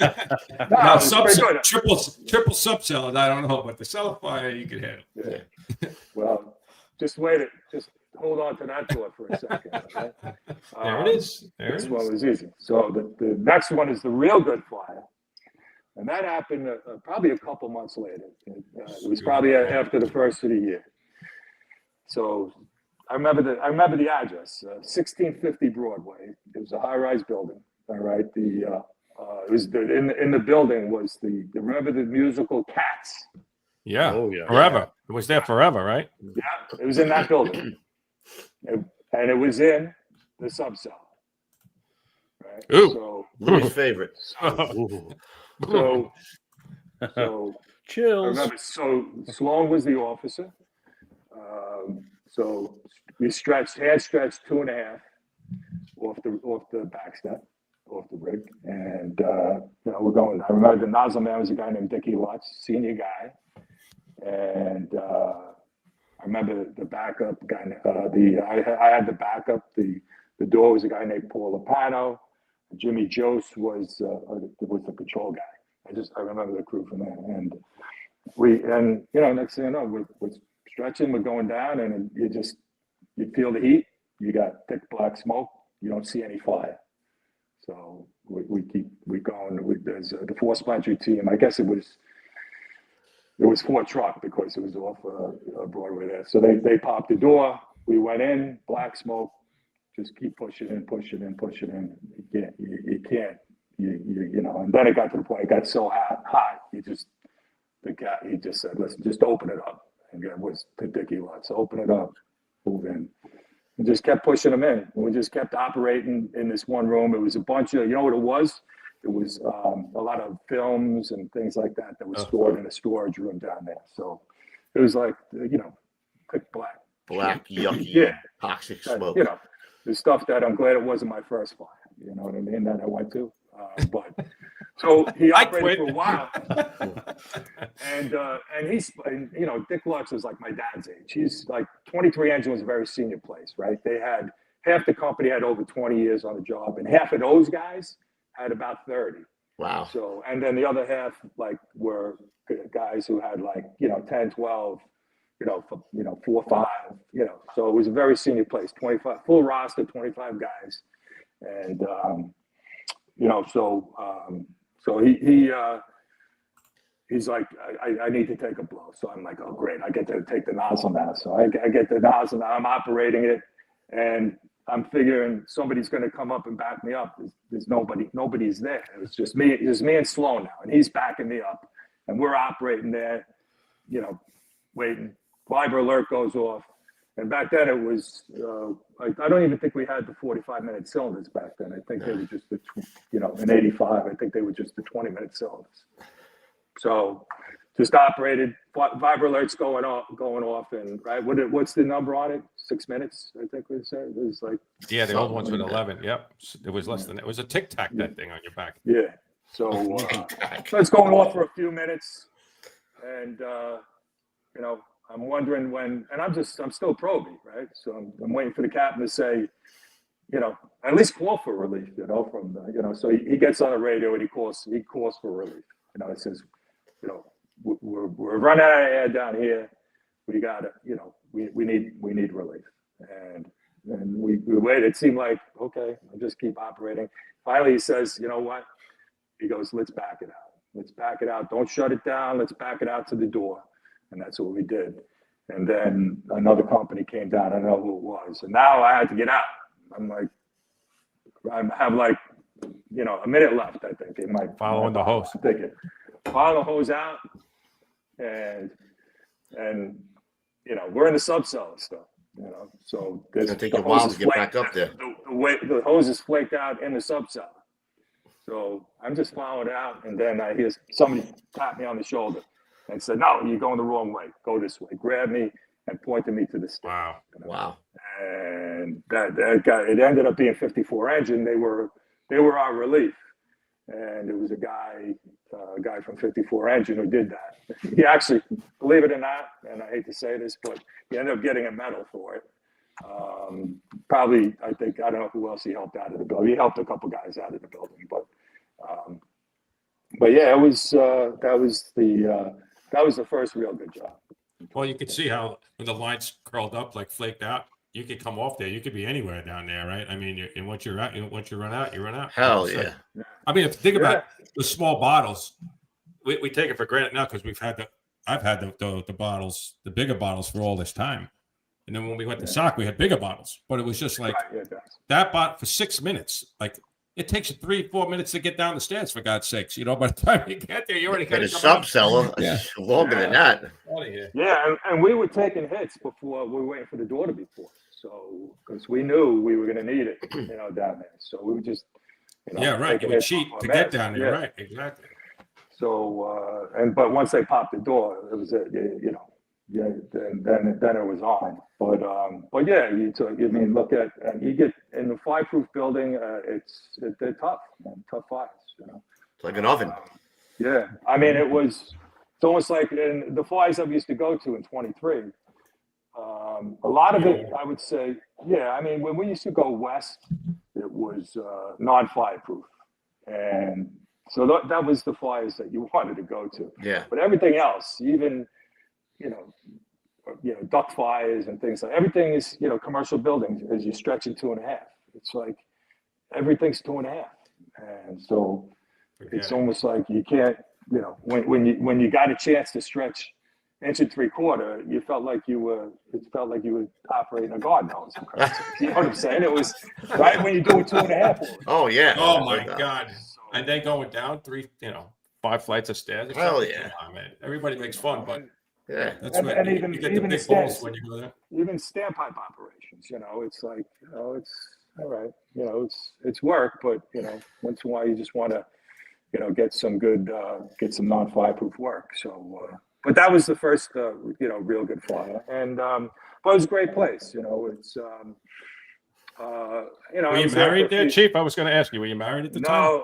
Now, triple sub cellar, I don't know, but the cellar fire you can handle. Yeah. Well, just wait it. Just hold on to that thought for a second. Right? There it is. This one was easy. So the next one is the real good flyer. And that happened probably a couple months later. It was probably after the first of the year. So I remember the address, 1650 Broadway. It was a high-rise building. All right. It was in the building was remember the musical Cats? Yeah. Oh yeah. Forever. It was there forever, right? Yeah. It was in that building, and it was in the subcell. Right. Ooh. So Louis' favorite. So chills. I remember, so Sloan was the officer. So we hand stretched 2.5 off the back step, off the rig, and we're going. I remember the nozzle man was a guy named Dickie Lutz, senior guy, and I remember the backup guy. I had the backup. The door was a guy named Paul Lopano. Jimmy Jose was the control guy. I remember the crew from there, and next thing you know, we're stretching, we're going down, and you feel the heat. You got thick black smoke. You don't see any fire. So we going. There's the 4th Infantry team. I guess it was 4 truck because it was off Broadway there. So they popped the door. We went in, black smoke. Just keep pushing in. You can't. And then it got to the point. It got so hot. He just said, "Listen, just open it up." And it was the Dickie lot. So open it up, move in. And just kept pushing them in. And we just kept operating in this one room. It was a bunch of, what it was? It was a lot of films and things like that was stored in a storage room down there. So it was like, thick black. Black, yucky, toxic smoke. The stuff that I'm glad it wasn't my first fire. You know what I mean? That I went to. But so he operated for a while. And Dick Lutz was like my dad's age. He's like 23 Engine was a very senior place, right? They had half the company had over 20 years on the job, and half of those guys had about 30. Wow. So, and then the other half were guys who had 10, 12, 4, 5, so it was a very senior place, 25 full roster, 25 guys. And, so he's like, I need to take a blow. So I'm like, oh, great. I get to take the nozzle now. So I get the nozzle now. I'm operating it, and I'm figuring somebody's going to come up and back me up. There's nobody's there. It's just me and Sloan now, and he's backing me up, and we're operating there, waiting. Fiber alert goes off. And back then it was, I don't even think we had the 45-minute cylinders back then. I think they were just in 85, I think they were just the 20-minute cylinders. So just operated, fiber alerts going off, and right, what's the number on it? 6 minutes, I think we said. It was like, yeah, the old ones with 11. Yep, it was less than it was a tic tac that thing on your back. Yeah. So it's going off for a few minutes, and I'm wondering when, and I'm still probing, right? So I'm waiting for the captain to say, at least call for relief, from so he gets on the radio and he calls for relief. It says, we're running out of air down here. We got to, we need relief. And we waited. It seemed like, okay, I'll just keep operating. Finally, he says, you know what? He goes, let's back it out. Let's back it out. Don't shut it down. Let's back it out to the door. And that's what we did. And then another company came down. I don't know who it was. And now I had to get out. I'm like, I have a minute left, I think. Following the hose. Follow the hose out. And and we're in the subcellar still. So it's gonna take a while to get back up there. The hose is flaked out in the subcellar. So I'm just following it out, and then I hear somebody tap me on the shoulder and said, "No, you're going the wrong way. Go this way." Grabbed me and pointed me to the stick. Wow. And that guy, it ended up being 54 engine. They were our relief, and it was a guy from 54 engine who did that. He actually, believe it or not, and I hate to say this, but he ended up getting a medal for it. Probably, I don't know who else he helped out of the building. He helped a couple guys out of the building, but yeah, it was that was the first real good job. Well, you could see how when the line's curled up, like flaked out, you could come off there. You could be anywhere down there, right? I mean, and once you're out, once you run out, you run out. Hell yeah. I mean, if you think about the small bottles, we take it for granted now because I've had the bottles, the bigger bottles for all this time. And then when we went to SOC, we had bigger bottles, but it was just like that bottle for 6 minutes. Like it takes you 3-4 minutes to get down the stairs, for God's sakes. By the time you get there, you already got a subcellar. Longer than that. Yeah, and we were taking hits before we were waiting for the door to be forced. So because we knew we were going to need it, down there. So we were just, right. You would cheat to get down there, right? Exactly. So but once they popped the door, it was then it was on. But yeah, look at, and you get in the fireproof building, they're tough, man, tough fires. It's like an oven. Yeah, I mean it's almost like in the fires that we used to go to in 23. A lot of it, I would say, I mean, when we used to go west, it was non-fireproof, and so that was the fires that you wanted to go to. Yeah. But everything else, even duct fires and things like everything is commercial buildings as you stretch in 2.5. It's like everything's 2.5, and so it's almost like you can't. When you got a chance to stretch 1 3/4, you felt like you were operating a garden hose. You know what I'm saying? It was right when you do it 2.5. Oh yeah. Oh my God. And then going down 5 flights of stairs. Hell yeah. Man. Everybody makes fun, but that's and, what and you even, get even the big balls when you go there. Even standpipe operations, it's like, it's all right. It's work, but once in a while you just want to, get some good, get some non-fireproof work. So, but that was the first, real good fire, and but it was a great place. It's. Were you married there, Chief? I was going to ask you. Were you married at the time? No,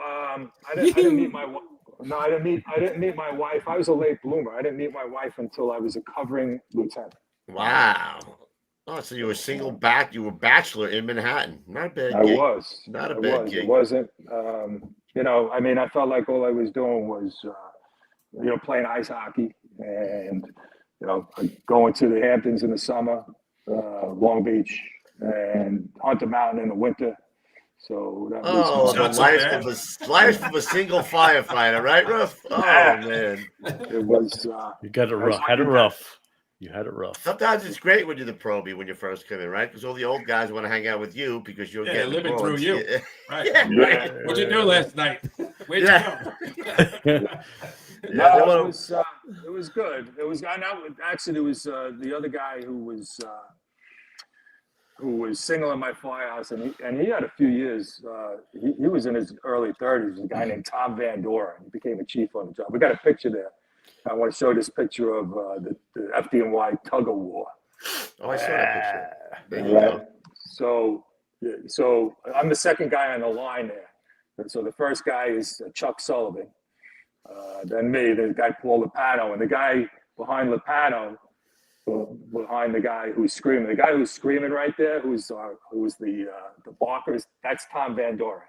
I didn't meet my wife. No, I didn't meet my wife. I was a late bloomer. I didn't meet my wife until I was a covering lieutenant. Wow. Oh, so you were you were bachelor in Manhattan. Not a bad gig. I was. Not a bad gig. It wasn't. I mean, I felt like all I was doing was, playing ice hockey and, going to the Hamptons in the summer, Long Beach, and Hunter Mountain in the winter. So that was the life of a single firefighter, right, Ruff? Oh man, it was. You got it rough. Had it rough. You had it rough. Sometimes it's great when you're the probie when you first come in, right? Because all the old guys want to hang out with you because you're getting living through you. Right. Yeah. Right. What'd you do last night? Where'd you go? It was good. It was actually it was the other guy who was single in my firehouse, and he had a few years. He was in his early 30s. A guy named Tom Van Doren. He became a chief on the job. We got a picture there. I want to show this picture of the FDNY tug of war. Oh, I saw that picture. Right. So I'm the second guy on the line there. And so the first guy is Chuck Sullivan. Then me, the guy Paul Lopano, and the guy behind Lopano, behind the guy who's screaming. The guy who's screaming right there, who's the Barkers, that's Tom Van Doren.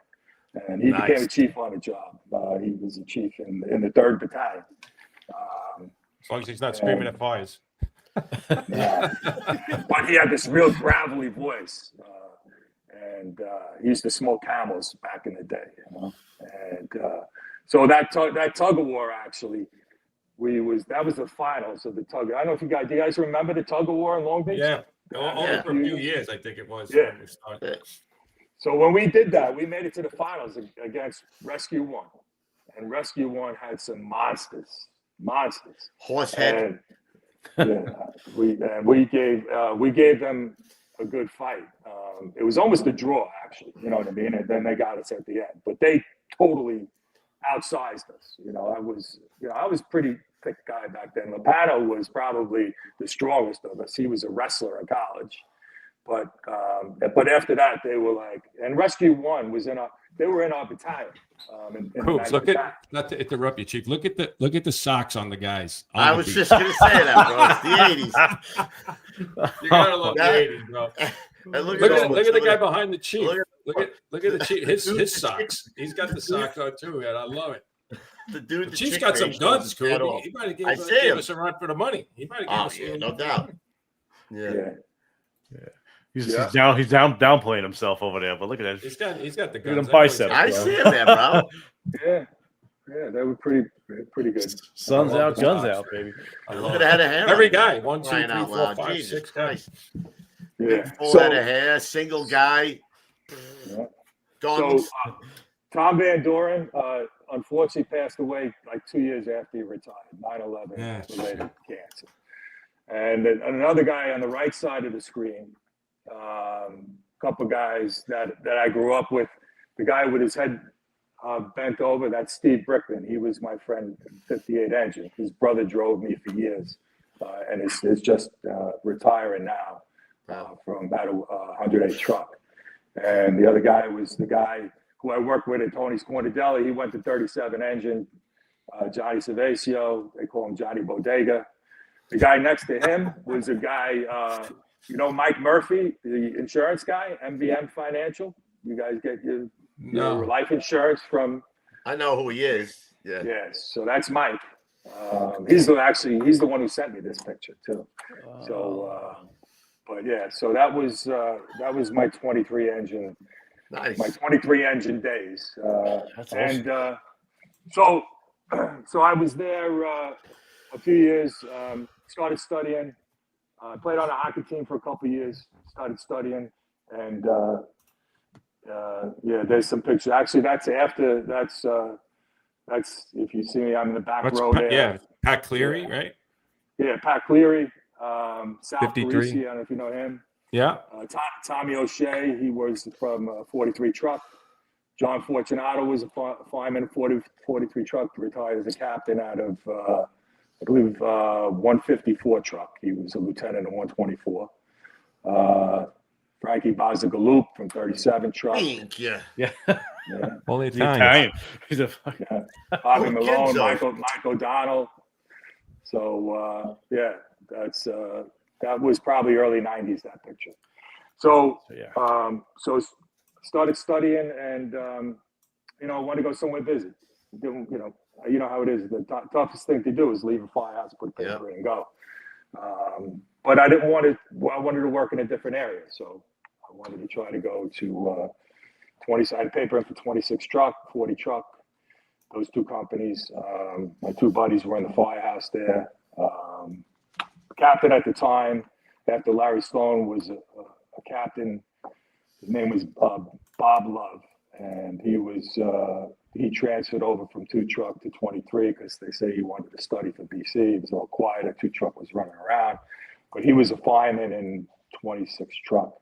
And he became a chief on the job. He was a chief in the 3rd Battalion. As long as he's not screaming at fires. Yeah. But he had this real gravelly voice. And he used to smoke camels back in the day, And so that tug of war actually, that was the finals of the tug. I don't know if do you guys remember the tug of war in Long Beach? Yeah, only for a few years, I think it was. Yeah. So when we did that, we made it to the finals against Rescue 1, and Rescue 1 had some monsters. Horsehead. we gave them a good fight. It was almost a draw, actually. You know what I mean? And then they got us at the end, but they totally outsized us. I was pretty thick guy back then. Lopano was probably the strongest of us. He was a wrestler in college, but after that they were like, and Rescue 1 was they were in our battalion. Look at, not to interrupt you, Chief. Look at the socks on the guys. I was just gonna say that, bro. It's the 80s. You gotta love the 80s, bro. Look at the guy behind the Chief. Look at the Chief. His socks. He's got the socks on too, man. I love it. The Chief's got some guns, cool. He might have gave us a run for the money. He might have given us no doubt. Yeah. He's downplaying himself over there, but look at that. He's got the guns. Biceps. I see him there, bro. Yeah, they were pretty good. Sun's out, guns out, baby. Look at that hair. Every guy, 1, 2, 3, 4, 5, 6 guys. Yeah, full head of hair, single guy. Yeah. So Tom Van Doren, unfortunately, passed away like 2 years after he retired. 9/11 related cancer. And another guy on the right side of the screen. Couple guys that I grew up with. The guy with his head bent over, that's Steve Brickman. He was my friend in 58 Engine. His brother drove me for years, and is just retiring now from about 108 truck. And the other guy was the guy who I worked with at Tony's Corner Deli. He went to 37 Engine. Johnny Savasio, they call him Johnny Bodega. The guy next to him was a guy, Mike Murphy, the insurance guy, MVM Financial. You guys get your life insurance from. I know who he is. Yeah. Yes. So that's Mike. He's the one who sent me this picture too. So, but yeah. So that was my 23 engine. Nice. My 23 engine days. That's awesome. So I was there a few years. Started studying. Played on a hockey team for a couple of years. Started studying, and there's some pictures. Actually, that's if you see me, I'm in the back row there. Yeah, Pat Cleary, right? Yeah, Pat Cleary. Sal 53. Parisi, I don't know if you know him. Yeah. Tommy O'Shea, he was from 43 truck. John Fortunato was a fireman, 43 truck, retired as a captain out of, I believe, 154 truck. He was a lieutenant in 124. Frankie Bazzagaloop from 37 truck. Thank you. Yeah. Only Italian. He's a fucking. Bobby Malone, Mike O'Donnell. So, that was probably early 90s, that picture. So started studying and, I wanted to go somewhere busy. You know how it is. The toughest thing to do is leave a firehouse, put a paper in and go. But I didn't want to, I wanted to work in a different area. So I wanted to try to go to 20-side paper in for 26 truck, 40 truck, those two companies. My two buddies were in the firehouse there. Captain at the time, after Larry Sloan was a captain, his name was Bob Love. And he transferred over from 2 truck to 23 because they say he wanted to study for BC. He was all quiet. A 2 truck was running around, but he was a fireman in 26 truck,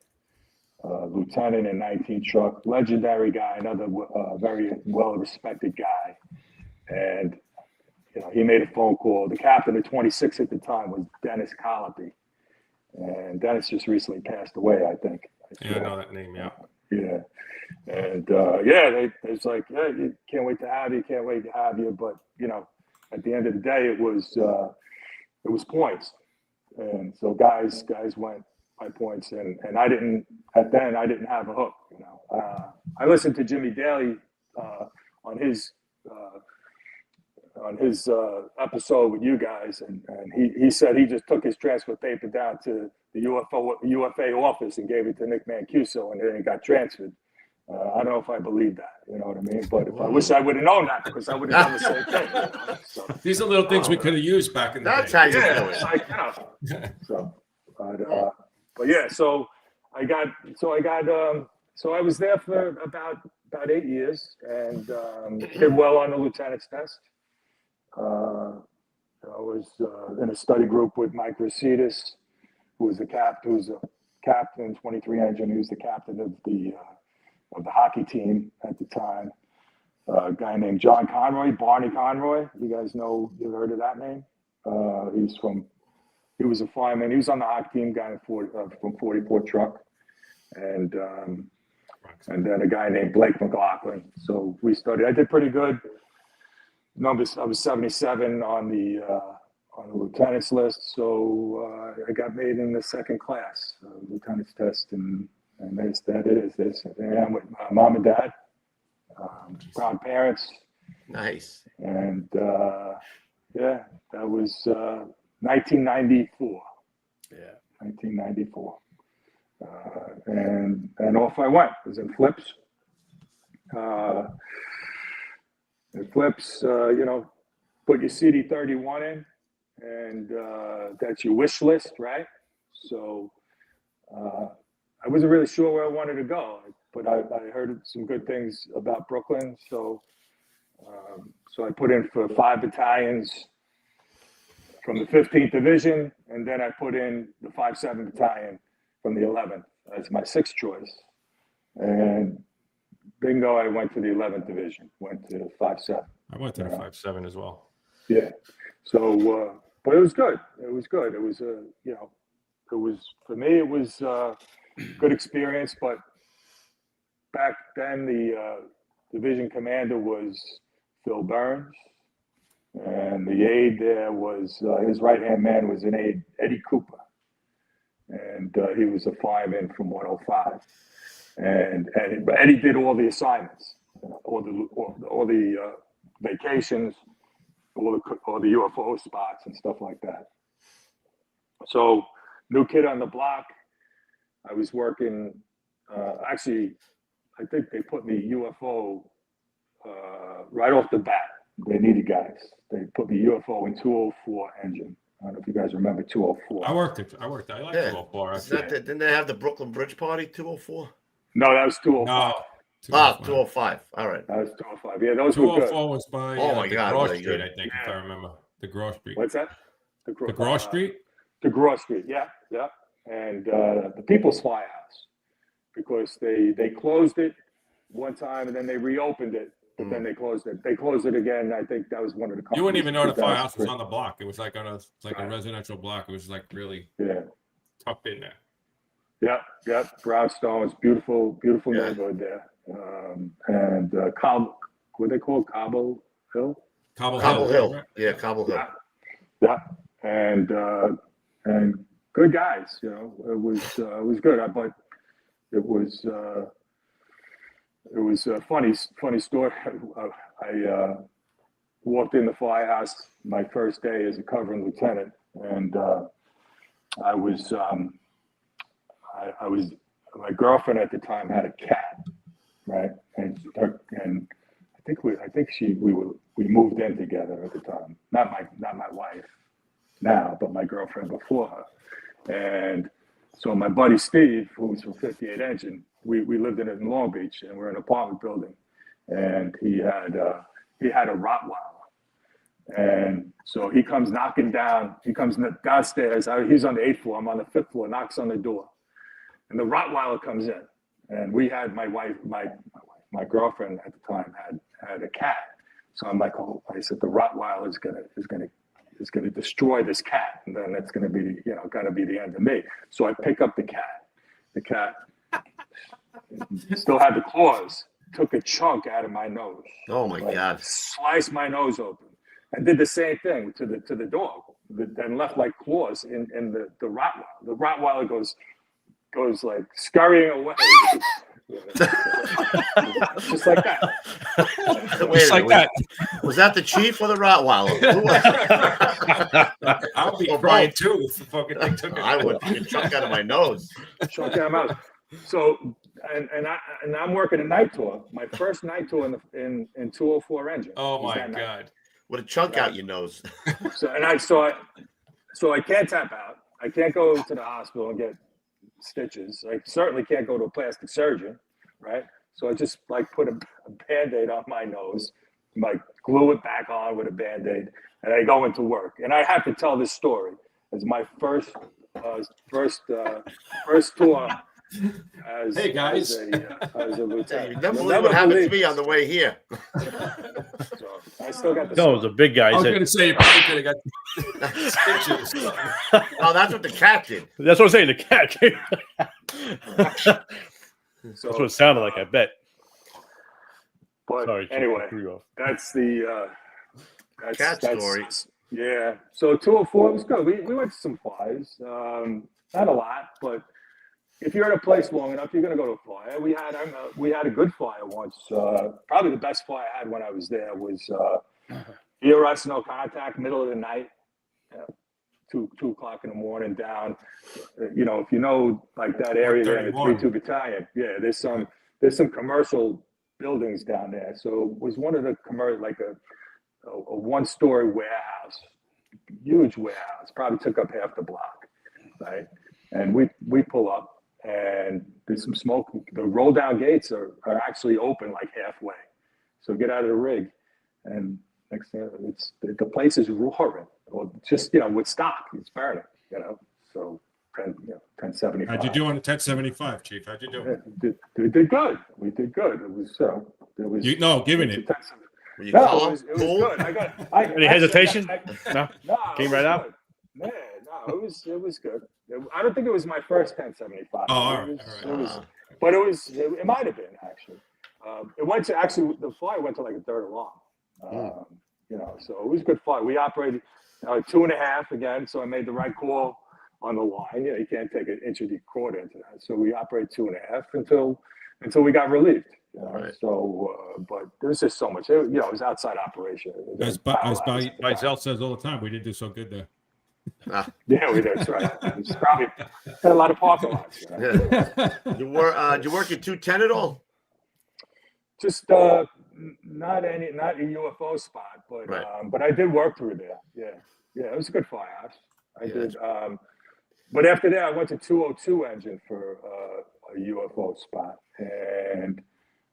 lieutenant in 19 truck, legendary guy, another very well-respected guy. And, he made a phone call. The captain of 26 at the time was Dennis Colopy. And Dennis just recently passed away, I think. I know that name, yeah. Yeah. And it's like, you can't wait to have you. But, at the end of the day, it was points. And so guys went by points. And I didn't have a hook, I listened to Jimmy Daly on his episode with you guys. And he said he just took his transfer paper down to the UFA office and gave it to Nick Mancuso, and then it got transferred. I don't know if I believe that, you know what I mean? But I wish I would have known that because I would have done the same thing. So, these are little things we could have used back in the day. That's how you do it. So I was there for about 8 years and did well on the lieutenant's test. I was in a study group with Mike Rositas, who was a captain, 23 engine. He was the captain of the hockey team at the time. A guy named John Conroy, Barney Conroy. You guys know, you've heard of that name? He was a fireman. He was on the hockey team, guy from 44 Truck. And then a guy named Blake McLaughlin. So we studied. I did pretty good. Numbers. I was 77 on the lieutenant's list. So I got made in the second class, lieutenant's test, and that is this. And I'm with my mom and dad, proud parents. Nice. And that was 1994. Yeah, 1994. And off I went. It was in flips. Put your CD31 in, and that's your wish list, right? So I wasn't really sure where I wanted to go, but I heard some good things about Brooklyn. So I put in for 5 battalions from the 15th Division, and then I put in the 5-7 Battalion from the 11th as my 6th choice. And bingo, I went to the 11th Division, went to 5-7. I went to the 5-7 as well. Yeah. So, but it was good. It was good. It was for me, it was a good experience. But back then, the division commander was Phil Burns. And the aide there was, his right-hand man was an aide, Eddie Cooper. And he was a fireman from 105. And Eddie did all the assignments, all the vacations, all the UFO spots and stuff like that. So, new kid on the block. I was working, actually, I think they put me UFO right off the bat. They needed guys. They put me UFO in 204 engine. I don't know if you guys remember 204. I worked. I like 204. Didn't they have the Brooklyn Bridge Party 204? No, that was 205. No. 205. All right. That was 205. Yeah, those 204 were good. was by Grove Street, I think, if I remember. The Grove Street. What's that? The Grove Street? The Grove Street, yeah. And the People's Firehouse, because they closed it one time and then they reopened it. But then they closed it. They closed it again. I think that was one of the companies. You wouldn't even know the firehouse was on the block. It was like a residential block. It was like really tucked in there. Yeah. Brownstone. It's beautiful neighborhood there. And what they call Cobble Hill? Cobble Hill. Yeah, Cobble Hill. Yeah. And good guys. You know, it was good. But it was a funny story. I walked in the firehouse my first day as a covering lieutenant, and I was my girlfriend at the time had a cat, right? And I think we moved in together at the time. Not my wife now, but my girlfriend before her. And so my buddy Steve, who was from 58 Engine, we lived in Long Beach, and we're in an apartment building, and he had a Rottweiler, and so he comes knocking down. He comes downstairs. He's on the 8th floor. I'm on the 5th floor. Knocks on the door, and the Rottweiler comes in. And we had my girlfriend at the time had a cat. So I'm like, I said the Rottweiler is gonna destroy this cat, and then that's gonna be the end of me. So I pick up the cat. The cat still had the claws. Took a chunk out of my nose. Oh my God! Sliced my nose open, and did the same thing to the dog, and left like claws in the Rottweiler. The Rottweiler goes like scurrying away. Just like that. Just like that. Was that the chief or the Rottweiler? I'll be crying too if the fucking thing took it. I would get a chunk out of my nose. Chunk out of my mouth. So and I'm working a night tour. My first night tour in 204 engine. Oh my God! With a chunk out your nose. So I can't tap out. I can't go to the hospital and get stitches. I certainly can't go to a plastic surgeon, right? So I just like put a Band-Aid on my nose, like glue it back on with a Band-Aid, and I go into work. And I have to tell this story. It's my first tour as, hey guys, as a lieutenant. You never believe what happened to me on the way here. So I still got the. No, it was a big guy. I was going to say you probably could have got stitches. Oh, that's what the cat did. That's what I'm saying. The cat came. So, That's what it sounded like. I bet. But Sorry, anyway, Chief, that's the Cat story. Yeah. So 204 was good. We went to some fires. Not a lot, but if you're in a place long enough, you're going to go to a fire. We had a good fire once. Probably the best fire I had when I was there was ERS no contact, middle of the night, 2 o'clock in the morning down. If you know like that area there in the 3-2 Battalion, there's some commercial buildings down there. So it was one of the commercial, like a 1-story warehouse, huge warehouse, probably took up half the block, right? And we pull up and there's some smoke. The roll down gates are actually open like halfway. So get out of the rig, and next thing the place is roaring. Well, just with stock, it's burning. So 1075. How'd you do on the 1075, Chief? How'd you do? We did good. We did good. It was giving it. It was good. Any hesitation? No. Came right out. Man, no, it was good. I don't think it was my first 1075. Oh, all right. But it might have been actually. It went to the flight went to like a third alarm. So it was a good flight. We operated 2.5 again, so I made the right call on the line. You can't take an inch of the quarter into that. So we operated 2.5 until we got relieved. Right. So, but there's just so much. It was outside operation. As Bizel says all the time, we didn't do so good there. Yeah, we did. That's right. It's probably had a lot of parking lots. Yeah. Did you work at 210 at all? Just not a UFO spot, but right. But I did work through there. Yeah, it was a good firehouse. I did. But after that, I went to 202 engine for a UFO spot, and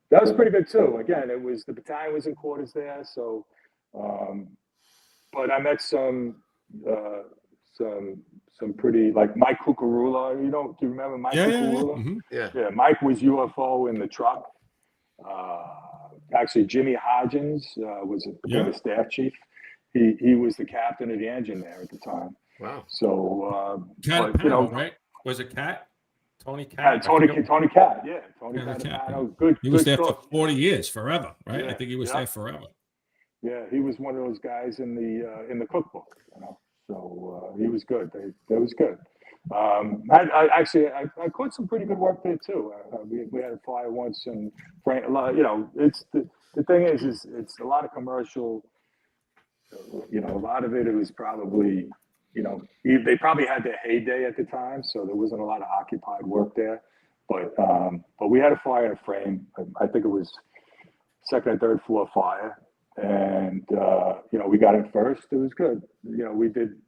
that was pretty good too. Again, the battalion was in quarters there, so. But I met some pretty, like Mike Cucurula. Do you remember Mike Cucurula? Mm-hmm. Yeah. Mike was UFO in the truck. Actually, Jimmy Hodgins was the staff chief. He was the captain of the engine there at the time. Wow. So, right? Was it Cat? Tony Cat? Tony Cat, yeah. Tony Cat. Good. He was good there cook. for 40 years, forever, right? Yeah, I think he was there forever. Yeah, he was one of those guys in the cookbook, So he was good. That was good. I caught some pretty good work there too. We had a fire once, and it's the thing is it's a lot of commercial. A lot of it was probably, they probably had their heyday at the time, so there wasn't a lot of occupied work there. But we had a fire in a frame. I think it was second and third floor fire, and we got in first. It was good. We did.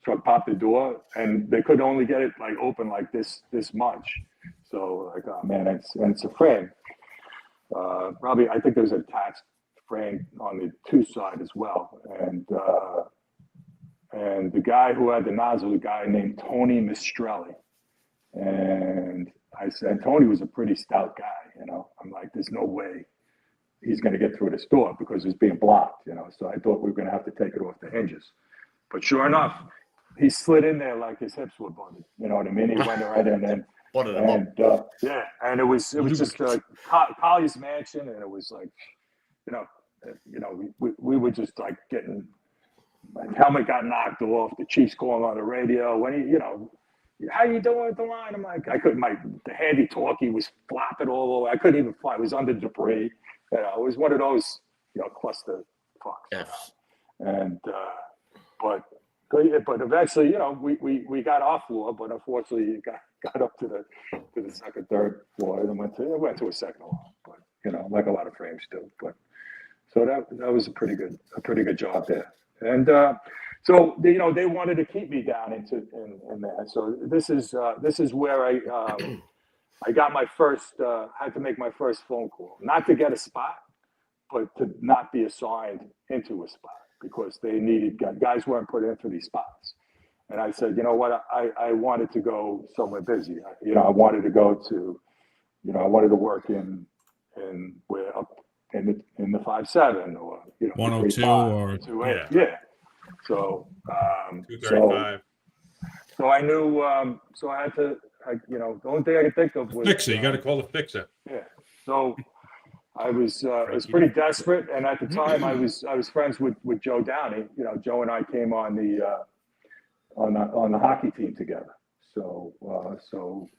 Truck popped the door, and they could only get it like open like this much. So like, oh man, it's a frame. Probably, I think there's an attached frame on the 2 side as well, and the guy who had the nozzle was a guy named Tony Mistrelli, and I said Tony was a pretty stout guy. I'm like, there's no way he's going to get through this door because it's being blocked. So I thought we were going to have to take it off the hinges, but sure enough, he slid in there like his hips were butted. You know what I mean? He went right in and and it was just Collier's mansion, and it was like, we were just like getting, my helmet got knocked off. The chief's calling on the radio. When how you doing with the line? I'm like, I couldn't. The handy talkie was flopping all over. I couldn't even fly. It was under debris. It was one of those cluster fucks. Yes. And but eventually, we got off floor, but unfortunately, it got up to the second, third floor, and went to a second floor. But like a lot of frames do. But so that was a pretty good job there. And so they wanted to keep me down in there. So this is where I got my first had to make my first phone call, not to get a spot, but to not be assigned into a spot because they needed guys weren't put in for these spots. And I said, you know what, I wanted to go somewhere busy. I wanted to go to, I wanted to work in where up in the 5-7 or 102 or 28. Yeah. So 235. So I knew. So I had to. The only thing I could think of was fixer. You got to call the fixer. Yeah. So I was pretty desperate, and at the time I was friends with Joe Downey. Joe and I came on the hockey team together. So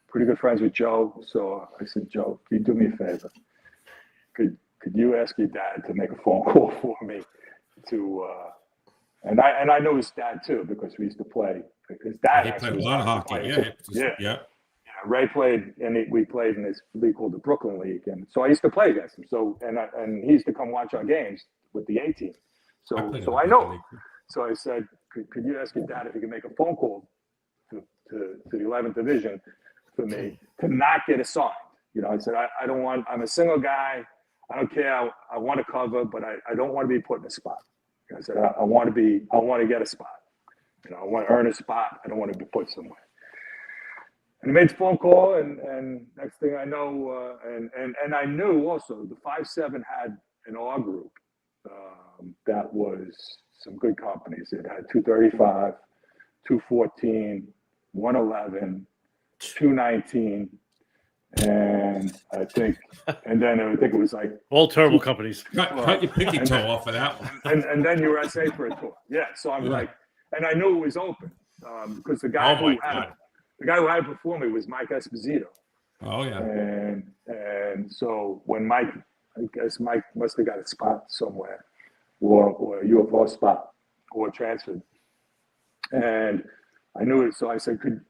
pretty good friends with Joe. So I said, Joe, can you do me a favor? Could you ask your dad to make a phone call for me to and I know his dad too because we used to play. His dad played a lot of hockey. Yeah. Ray played, and we played in this league called the Brooklyn League, and so I used to play against him. So and he used to come watch our games with the A team. So I know him. So I said, could you ask your dad if he could make a phone call to the 11th Division for me to not get assigned? I said I don't want. I'm a single guy. I don't care. I want to cover, but I don't want to be put in a spot. I said I want to get a spot. I want to earn a spot. I don't want to be put somewhere. And he made the phone call, and next thing I know, and I knew also the 5-7 had an R group that was some good companies. It had 235, 214, 111, 219, and I think it was like all terrible companies. Cut your pinky toe off of that one. And then you were SA for a tour. Yeah, so I'm like, and I knew it was open because the guy who had it before me was Mike Esposito. Oh yeah. And so when Mike must have got a spot somewhere, or a UFO spot, or transferred, and I knew it. So I said, could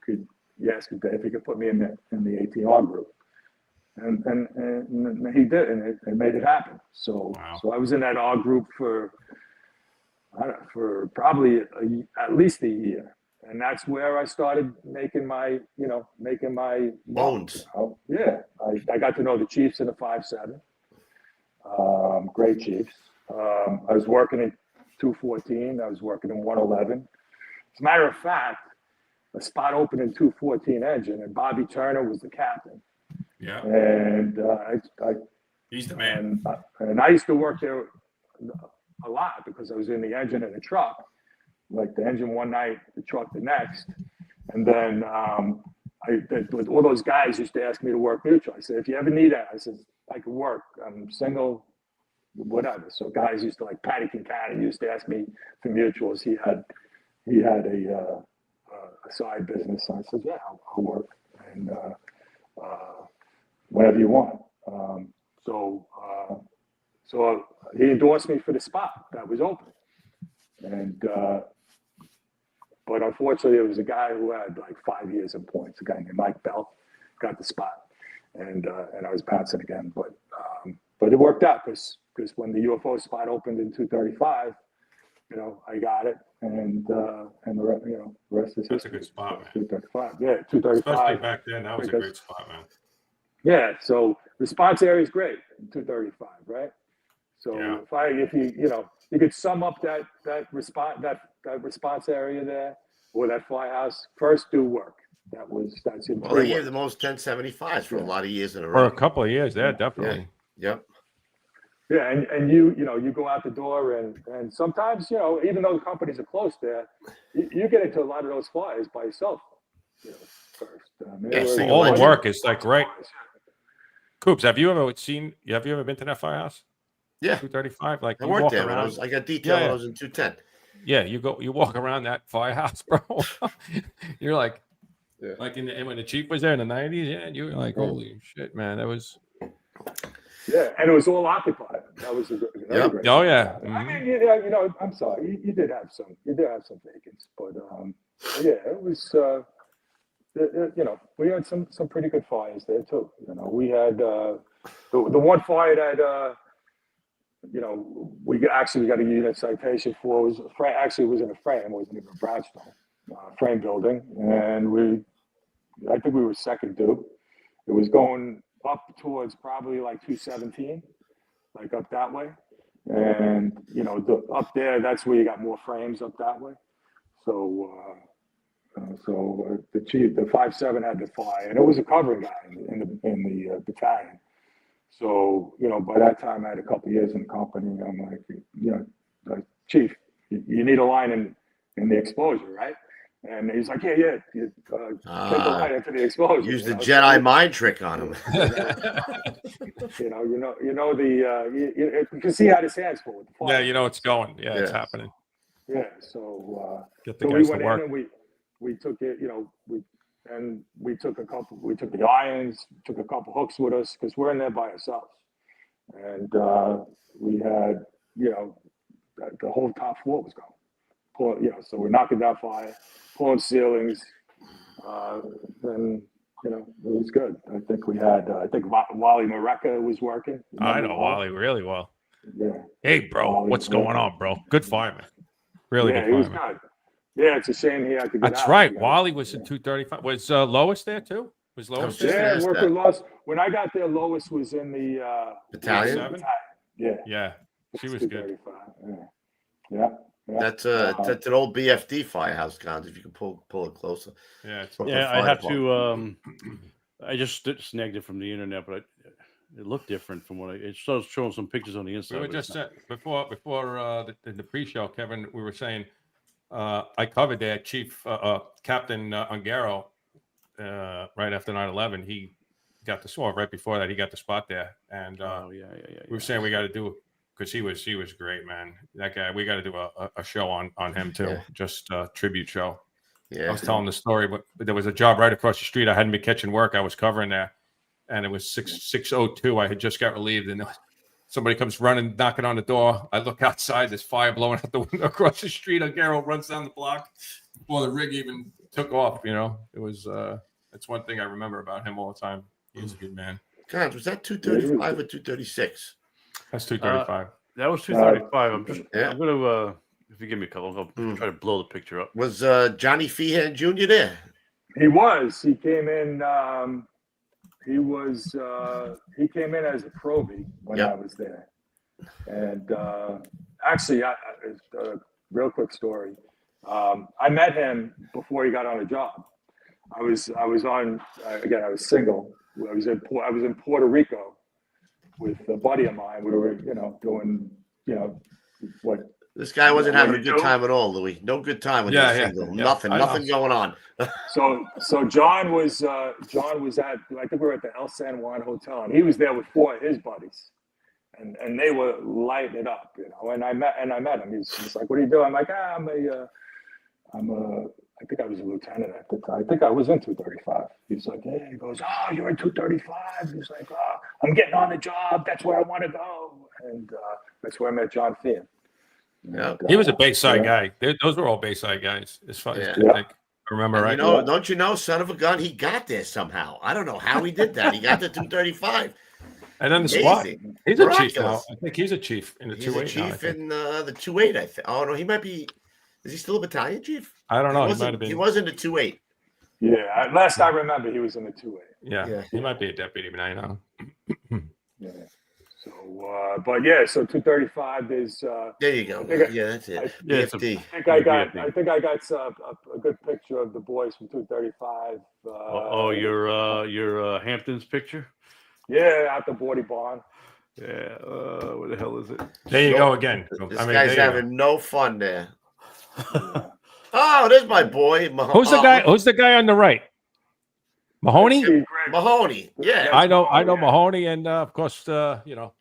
you ask him if he could put me in the ATR group, and he did, and it made it happen. So I was in that R group for probably at least a year. And that's where I started making my bones. Yeah, I got to know the Chiefs in the 5-7. Great Chiefs. I was working in 214. I was working in 111. As a matter of fact, a spot opened in 214 engine, and Bobby Turner was the captain. Yeah. And he's the man. And I used to work there a lot because I was in the engine and the truck. Like the engine one night, the truck the next, and then all those guys used to ask me to work mutual. I said, if you ever need that, I said I can work. I'm single, whatever. So guys used to like Patty Kincannon used to ask me for mutuals. He had a side business. So I said, yeah, I'll work and whatever you want. So he endorsed me for the spot that was open, and. But unfortunately, there was a guy who had like 5 years in points. A guy named Mike Bell got the spot, and I was bouncing again. But it worked out because when the UFO spot opened in 235, I got it, and the rest is history. That's a good spot, man. 235, yeah, 235. Especially back then, that was a great spot, man. Yeah, so response area is great in 235, right? So if you could sum up that response area there or that firehouse, first do work. That's well, they gave the most 1075s for a lot of years in a row. For a couple of years, definitely. Yep. Yeah, and you go out the door and sometimes even though the companies are close there, you get into a lot of those flyers by yourself. First, all the work is like right. Coops, have you ever been to that firehouse? Yeah, 235. Like I worked there. I got detail when I was in 210. Yeah, you walk around that firehouse, bro. You're like, like when the Chief was there in the 90s, and you were like, holy shit, man, that was. Yeah, and it was all occupied. That was great. Oh yeah. Mm-hmm. I mean, I'm sorry, you did have some vacants, but yeah, it was. We had some pretty good fires there too. We had the one fire that. We actually got a unit citation for. It was in a frame. It wasn't even a brownstone frame building, and I think we were second due. It was going up towards probably like 217, like up that way. And, you know, up there, that's where you got more frames up that way. So, the chief, the 5-7 had to fly, and it was a covering guy in the battalion. So, you know, by that time I had a couple of years in the company. I'm like, you know, Chief, you need a line in the exposure, right? And he's like, yeah, take the line into the exposure. Use the Jedi mind trick on him. You can see how this hands forward. Yeah, you know it's going. Yeah, it's happening. Yeah, so get the so guys we went to work. in and we took it, you know, we took the irons, took a couple hooks with us because we're in there by ourselves, and we had, you know, the whole top floor was going. You know, so we're knocking down fire, pulling ceilings, and you know, it was good. I think we had, Wally Mareka was working. I know Wally really well. Yeah. Hey, bro, Wally what's going on, bro? Good fireman. Really good he was fireman. good. Yeah, it's a shame he had to get That's out. right. Wally was in 235. Was Lois there too? Was Lois there? Yeah, worked with Lois. When I got there, Lois was in the Battalion. Yeah, she was good. Yeah. That's an old BFD firehouse, Cons. If you can pull it closer. Yeah, I have to. I just snagged it from the internet, but it looked different from what it started showing some pictures on the inside. We were just before the pre-show, Kevin. We were saying I covered that Chief Captain Ungaro right after 9/11. He got the spot right before that. He got the spot there, and we were saying we got to do. Because he was great, man. That guy, we got to do a show on him too, just a tribute show. Yeah, I was telling the story, but there was a job right across the street. I hadn't been catching work. I was covering there, and it was 6:02. I had just got relieved, and somebody comes running, knocking on the door. I look outside. There's fire blowing out the window across the street. Garrow runs down the block before the rig even took off. You know, it was. That's one thing I remember about him all the time. He was a good man. God, was that 235 or 236? That's 235. That was 235. I'm gonna if you give me a couple, I'll try to blow the picture up. Was Johnny Feehan Jr. there? He was. He came in. He came in as a probie when I was there, and actually, a real quick story. I met him before he got on the job. I was on again. I was single. I was in Puerto Rico with a buddy of mine. We were, you know, doing, you know, what. This guy wasn't having a good time at all, Louis. No good time when he was single. Nothing going on. So John was at, I think we were at the El San Juan Hotel, and he was there with 4 of his buddies, and they were lighting it up, you know. And I met him. He's like, "What are you doing?" I'm like, I think I was a lieutenant at the time. I think I was in 235. He's like, hey, he goes, "Oh, you're in 235." He's like, "Oh, I'm getting on the job. That's where I want to go." And that's where I met John Feehan. Yeah, he was a Bayside guy. Those were all Bayside guys. As far as I remember, right? You know, don't you know, son of a gun, he got there somehow. I don't know how he did that. He got to 235. And then the SWAT. He's a chief now. I think he's a chief in the 2-8. He's a chief in the 2-8, I think. Oh, no, he might be. Is he still a battalion chief? I don't know. He might have been. He was in the 2-8. Yeah, last I remember, he was in the 2-8. Yeah, he might be a deputy, but I know. Yeah. So, so 235 is. There you go. That's it. I think I got a good picture of the boys from 235. Your Hamptons picture. Yeah, at the Bordy Barn. Yeah, where the hell is it? There you go again. This guy's having no fun there. Oh, there's my boy. Who's the guy on the right? Mahoney? Mahoney. Yeah. I know Mahoney, and of course, you know.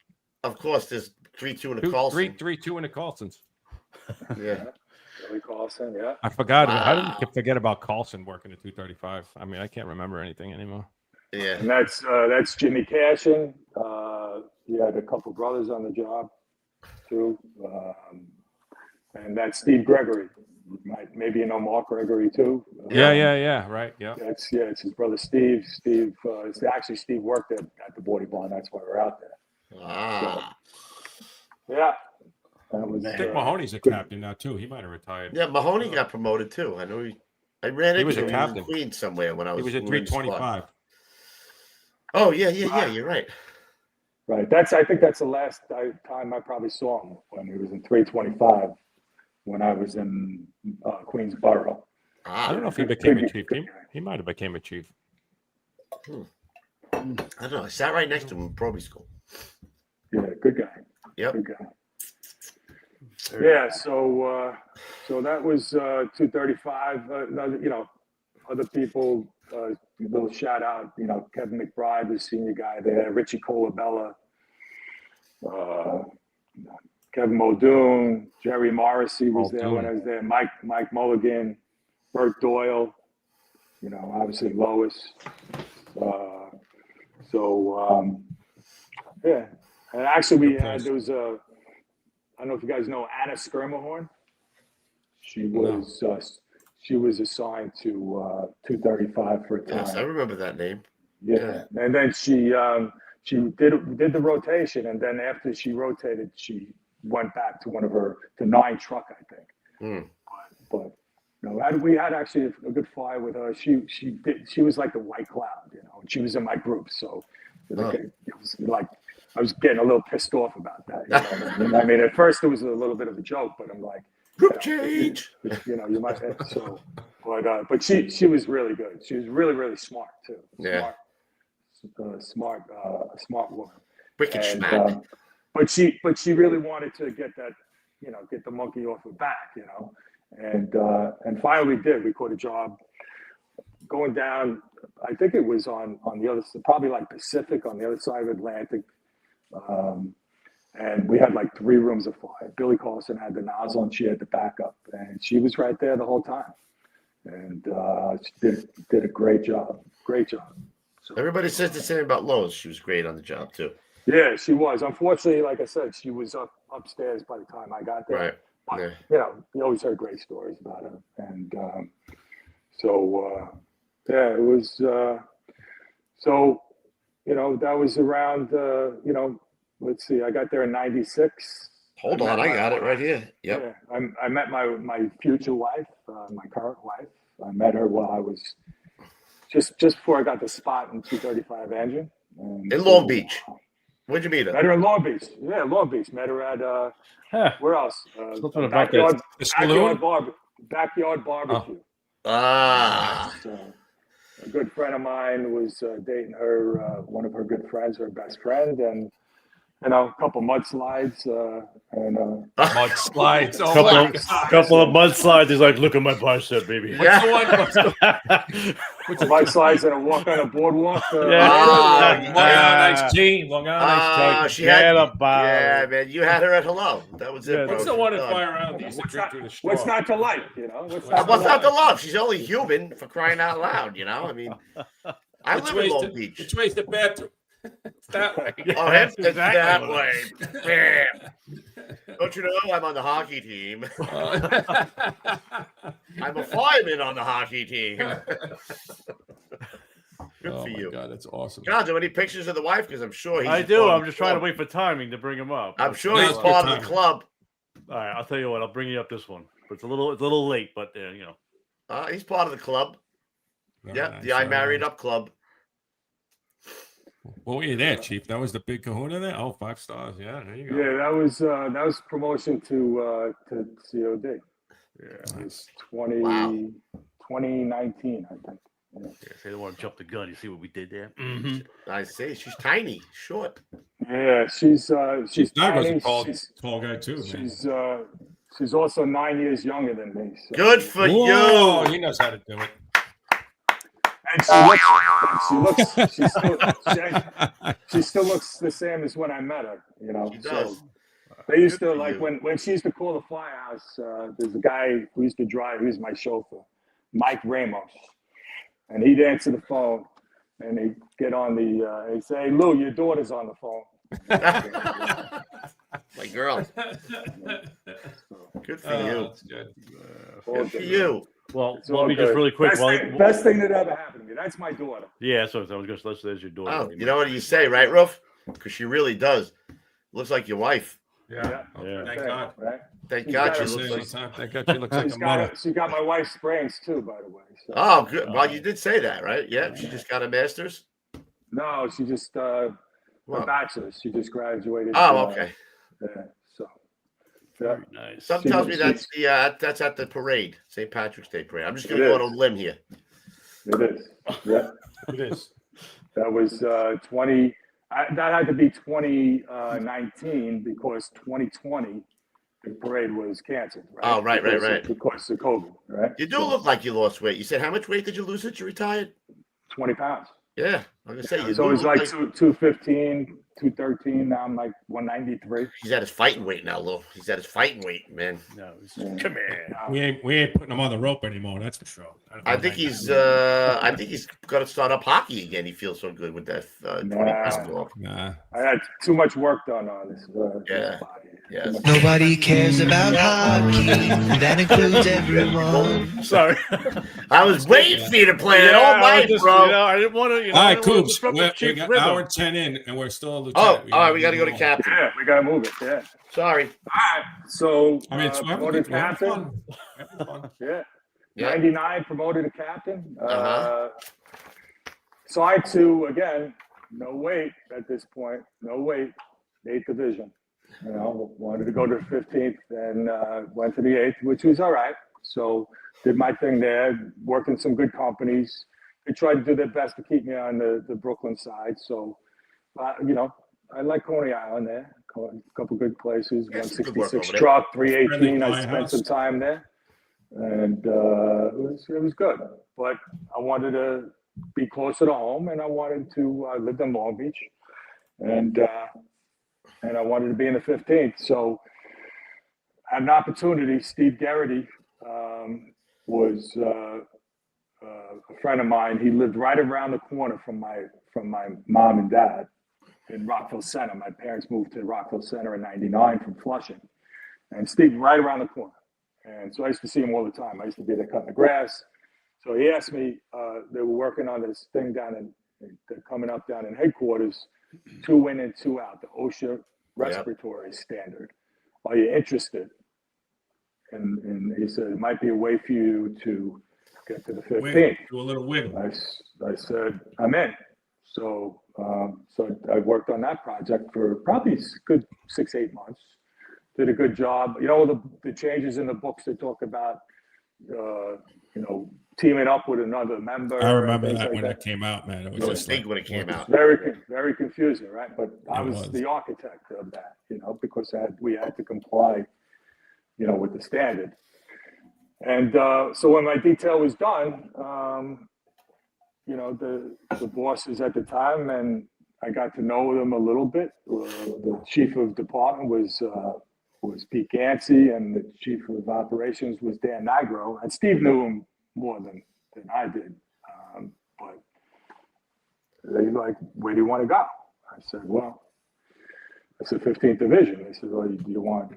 Of course, there's 3-2 in the Carlson. 3-2 in the Carlsons. Yeah. Billy Carlson, yeah. I forgot. How did you forget about Carlson working at 235? I mean, I can't remember anything anymore. Yeah. And that's Jimmy Cashin. He had a couple brothers on the job too. And that's Steve Gregory. Maybe you know Mark Gregory too. Yeah. Right. Yeah. It's his brother Steve. Steve worked at the Bordy Barn. That's why we're out there. Ah. So, yeah. I think Mahoney's a captain now too. He might have retired. Yeah, Mahoney got promoted too. I know I ran into him in Queens somewhere when I was. He was at 325. Oh yeah. You're right. Right. I think that's the last time I probably saw him, when he was in 325, when I was in Queensboro. I don't know if he became a chief. He might have became a chief. I don't know. I sat right next to him in probie school. Yeah, good guy. Yep. Good guy. Yeah. So that was 235. Other people. A little shout out. Kevin McBride, the senior guy there. Richie Colabella. Kevin Muldoon, Jerry Morrissey was there when I was there. Mike Mulligan, Bert Doyle. Obviously Lois. Yeah. And actually, there was I don't know if you guys know Anna Skirmahorn. She was assigned to 235 for a time. Yes, I remember that name. Yeah. And then she did the rotation, and then after she rotated, she went back to to 9 truck, I think. But we had actually a good fly with her. She was like the white cloud, and she was in my group, so it was like I was getting a little pissed off about that. I mean, at first it was a little bit of a joke, but I'm like, group change. You might have so. But she was really good. She was really, really smart too. Smart woman. Wicked smart. But she really wanted to get that, get the monkey off her back, and finally did. We caught a job going down. I think it was on the other, probably like Pacific, on the other side of Atlantic. And we had like 3 rooms of fire. Billy Carlson had the nozzle and she had the backup, and she was right there the whole time. And she did a great job. Great job. So, everybody says the same about Lois. She was great on the job too. Yeah, she was. Unfortunately, like I said, she was upstairs by the time I got there. Right. But, we always heard great stories about her. And it was. That was around. Let's see. I got there in '96. Hold on, I got it right here. Yep. Yeah, I met my future wife, my current wife. I met her while I was just before I got the spot in 235 engine. In Long Beach. Where'd you meet her? Met her in Long Beach. Yeah, Long Beach. Met her at where else? Backyard barbecue. A good friend of mine was dating her, one of her good friends, her best friend, and a couple mudslides. Mudslides. Couple of mudslides. He's like, look at my bicep, baby. Mudslides and a walk on a boardwalk. Long Island Ice Tea. Long Island Ice Tea. Yeah, man. You had her at hello. That was it. What's the one at Fire Island? What's not to like? What's not to love? She's only human, for crying out loud. I mean, I live in Long Beach. Which way's the bathroom? It's that way. Oh, it's that way. Bam. Don't you know I'm on the hockey team? I'm a fireman on the hockey team. Good for you. God, that's awesome. John, do any pictures of the wife? Because I'm sure he's. I do. I'm just trying to wait for timing to bring him up. I'm sure he's part of the club. All right, I'll tell you what. I'll bring you up this one. But it's a little late, but he's part of the club. Yep, the I Married Up Club. Well, were you there, Chief? That was the big kahuna there? Oh, 5 stars. Yeah, there you go. Yeah, that was promotion to COD. Yeah, it was 2019, I think. Yeah, they don't want to jump the gun. You see what we did there? Mm-hmm. I see. She's tiny, short. Yeah, she's tiny. Tall guy too. She's also 9 years younger than me. So. Good for you. He knows how to do it. And she still looks the same as when I met her. She does. So they used to when she used to call the firehouse. There's a guy who used to drive. He was my chauffeur, Mike Ramos, and he'd answer the phone, and he'd get on he'd say, "Hey, Lou, your daughter's on the phone." My girl. Good for you. Good for you. Well, let me just really quick. Best thing that ever happened to me. That's my daughter. Yeah, so I was going to say there's your daughter. Oh, you know what you say, right, Roof? Because she really does. Looks like your wife. Yeah. Thank God. Right? Thank God she looks like a mother. She got my wife's brains too, by the way. So. Oh, good. Well, you did say that, right? Yeah. She just got a master's. No, she just A bachelor's. She just graduated. Oh, okay. So. Very nice. Some tells me that's that's at the parade, St. Patrick's Day parade. I'm just going to go on a limb here. It is. Yeah, it is. That was 20. That had to be 2019 because 2020 the parade was canceled. Right? Oh, right. Because of COVID, right? You do look like you lost weight. You said how much weight did you lose since you retired? 20 pounds. Yeah, I'm gonna say. So it was like 215, 213. Now I'm like 193. He's at his fighting weight now, Lou. He's at his fighting weight, man. No, come here. We ain't putting him on the rope anymore. That's for sure. I think he's gonna start up hockey again. He feels so good with that 20 basketball. Nah. I had too much work done on this. Yeah. Yes. Nobody cares about hockey. That includes everyone. Sorry. I was waiting for you to play it all night, bro. I didn't want to. All right, Coops. We got hour 10 in, and we're still. All right. We got to go to captain. Yeah, we got to move it. Yeah. Sorry. All right. So, I mean, promoted captain. Yeah. 99 promoted to captain. Side 2 again. No weight at this point. No weight. 8th division. Wanted to go to the 15th and went to the 8th, which was all right. So did my thing there, worked in some good companies. They tried to do their best to keep me on the Brooklyn side. So, I like Coney Island there. A couple good places. 166 truck, 318. I spent some time there. And it was good. But I wanted to be closer to home, and I wanted to live in Long Beach. And I wanted to be in the 15th. So I had an opportunity. Steve Garrity was a friend of mine. He lived right around the corner from my mom and dad in Rockville Center. My parents moved to Rockville Center in '99 from Flushing. And Steve right around the corner. And so I used to see him all the time. I used to be there cutting the grass. So he asked me, they were working on this thing they're coming up down in headquarters, 2 in and 2 out, the OSHA respiratory standard. Are you interested? And he said, it might be a way for you to get to the 15th. Do a little wiggle. I said, I'm in. So I worked on that project for probably a good 6-8 months. Did a good job. The changes in the books that talk about, teaming up with another member. I remember that when that came out, man. It was big when it came out. Very, very confusing, right? But I was the architect of that, because we had to comply, with the standard. And so when my detail was done, the bosses at the time, and I got to know them a little bit. The chief of department was Pete Gansey, and the chief of operations was Dan Nigro. And Steve knew him more than I did. But they like, where do you want to go? I said, well, it's the 15th division. They said, well, do you want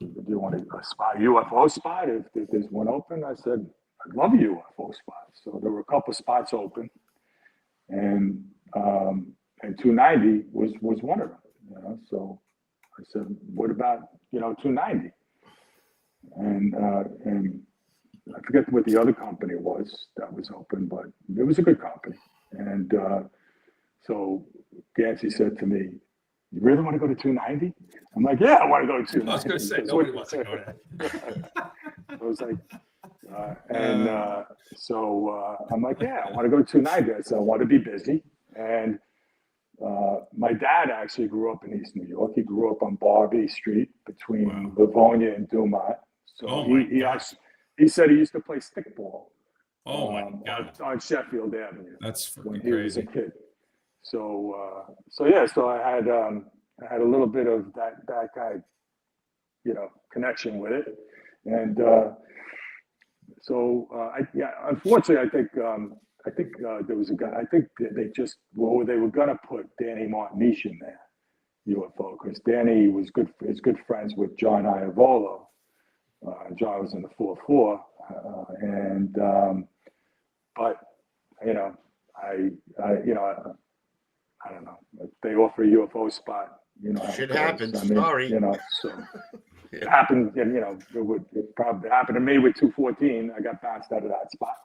a spot, UFO spot? If there's one open, I said, I'd love a UFO spot. So there were a couple spots open, and 290 was one of them. So I said, what about 290? And I forget what the other company was that was open, but it was a good company. And so Gansey said to me, you really want to go to 290? I'm like, yeah, I want to go to 290. I was going to say, nobody wants to go there. I was like, so I'm like, yeah, I want to go to 290. I said, I want to be busy. And my dad actually grew up in East New York. He grew up on Barbie Street between Livonia and Dumont. So he said he used to play stickball. Oh my God! On Sheffield Avenue. That's when he crazy. Was a kid. So I had a little bit of that kind of, connection with it, and unfortunately, I think there was a guy. I think they were gonna put Danny Martiniche in there, UFO, because Danny was good friends with John Iavolo. John was in the 4-4, but I don't know. If they offer a UFO spot, shit happens. Sorry, so it happened. And it probably happened to me with 214. I got bounced out of that spot,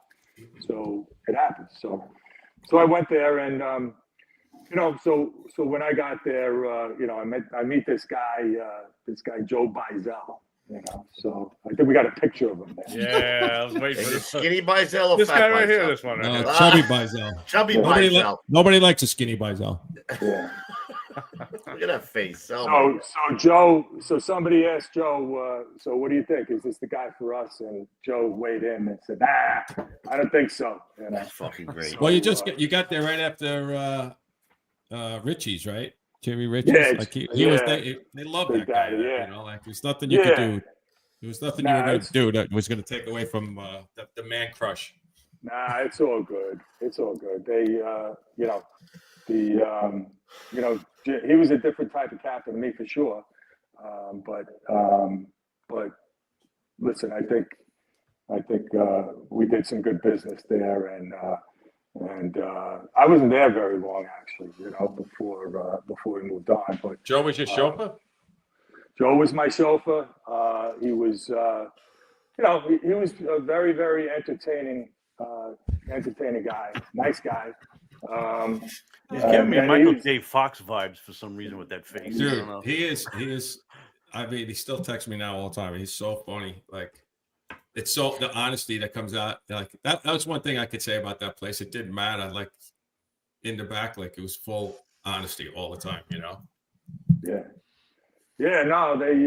so it happens. So I went there, and So when I got there, I meet this guy Joe Bizell. So I think we got a picture of him there. Yeah, I was waiting for this. Skinny Bizell or This fat guy right Bizell? here, this one. Right here. Chubby Bizell. Chubby Bizell. Nobody likes a skinny Bizell. Yeah. Look at that face. Oh, So somebody asked Joe, so what do you think? Is this the guy for us? And Joe weighed in and said, nah, I don't think so. That's fucking great. Well, you got there right after Richie's, right? Jimmy Richie's. Yeah, they love that guy. There's nothing you could do. There was nothing you were going to do that was going to take away from the man crush. Nah, it's all good. It's all good. They, he was a different type of captain than me for sure. But listen, I think we did some good business there, and I wasn't there very long actually, before we moved on. But Joe was your chauffeur? Joe was my chauffeur. He was, he was a very, very entertaining guy, nice guy. He's giving me Michael J. Fox vibes for some reason with that face. Dude, he is. I mean, he still texts me now all the time. He's so funny. Like, it's so the honesty that comes out. Like that was one thing I could say about that place. It didn't matter. Like in the back, like it was full honesty all the time. Yeah. Yeah. No, they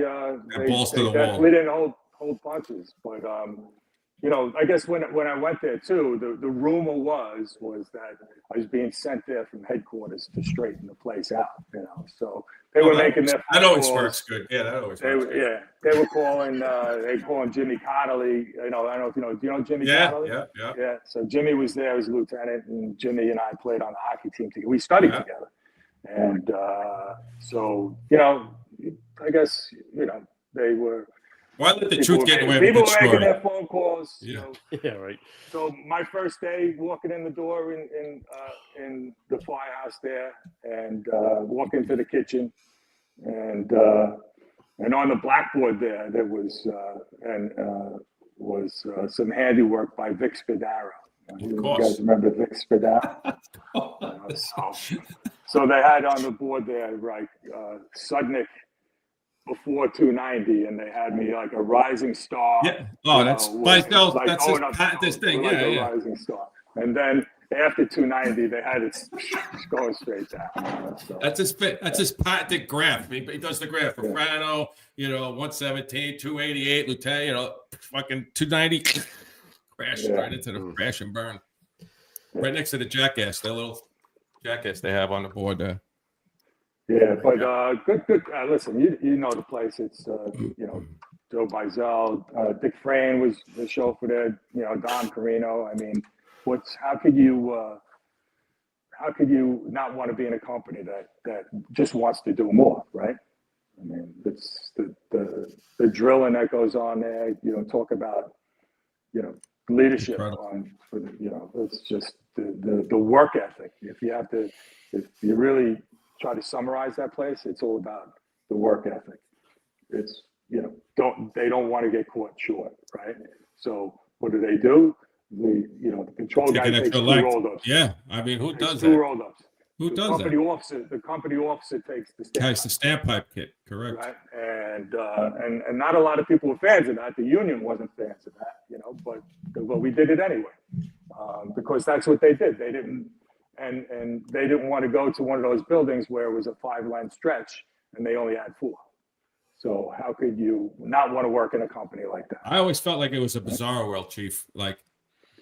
definitely didn't hold punches, but I guess when I went there too, the rumor was that I was being sent there from headquarters to straighten the place out. So they were making their that always works good. Yeah, that always works good. Yeah, they were calling. They called Jimmy Connolly. I don't know if you know. Do you know Jimmy Connolly? Yeah. So Jimmy was there as a lieutenant, and Jimmy and I played on the hockey team together. We studied together, and so I guess they were. Why let the truth get away with people the were making story? their phone calls. Yeah, right. So my first day walking in the door in the firehouse there, and walk into the kitchen, and on the blackboard there was some handiwork by Vic Spadaro. Of course. You guys remember Vic Spadaro? So they had on the board there like Sudnik before 290, and they had me like a rising star. Yeah. Oh, that's Bizell. Like, that's his patent thing. Like a rising star. And then after 290, they had it going straight down. So. That's his patented graph. He does the graph. Frano, 117, 288, Lieutenant, fucking 290. Crash right into the crash and burn. Right next to the jackass, that little jackass they have on the board there. Yeah, but good. Listen, you know the place. It's Joe Bizell, Dick Frayne was the chauffeur there. Don Carino. I mean, how could you not want to be in a company that just wants to do more, right? I mean, it's the drilling that goes on there. Talk about leadership it's just the work ethic. If you really try to summarize that place, it's all about the work ethic. It's they don't want to get caught short, right? So what do? The control guy takes 2 roll-ups. Yeah, I mean, who does that? 2 that? roll-ups. Who does that? The company officer takes the standpipe. Takes the standpipe kit, correct? Right, and not a lot of people were fans of that. The union wasn't fans of that, but we did it anyway because that's what they did. They didn't. And they didn't want to go to one of those buildings where it was a 5-lane stretch and they only had 4. So how could you not want to work in a company like that? I always felt like it was a bizarre world, Chief. Like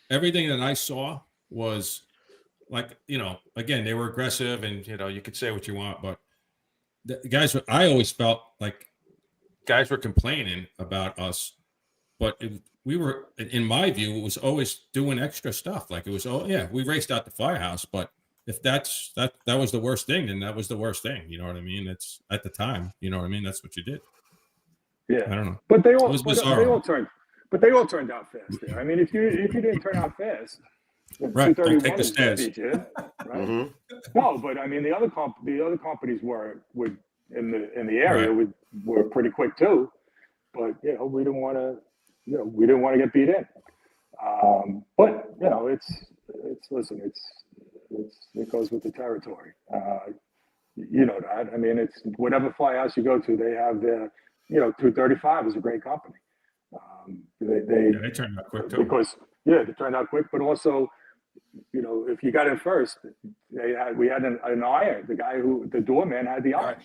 everything that I saw was like, again, they were aggressive and, you could say what you want, but the guys, I always felt like guys were complaining about us, but we were, in my view, it was always doing extra stuff. Like it was, we raced out the firehouse, but if that was the worst thing, then that was the worst thing. You know what I mean? It's at the time, you know what I mean? That's what you did. Yeah. I don't know. But they all turned out fast there. I mean, if you didn't turn out fast, right, don't take the stairs. Right? Mm-hmm. No, but I mean, the other companies were in the area were pretty quick too. But we didn't want to get beat in. But it's it goes with the territory. You know that. I mean, it's whatever firehouse you go to, they have their, 235 is a great company. They turned out quick too. Because they turned out quick, but also, if you got in first, we had an iron. The doorman had the iron,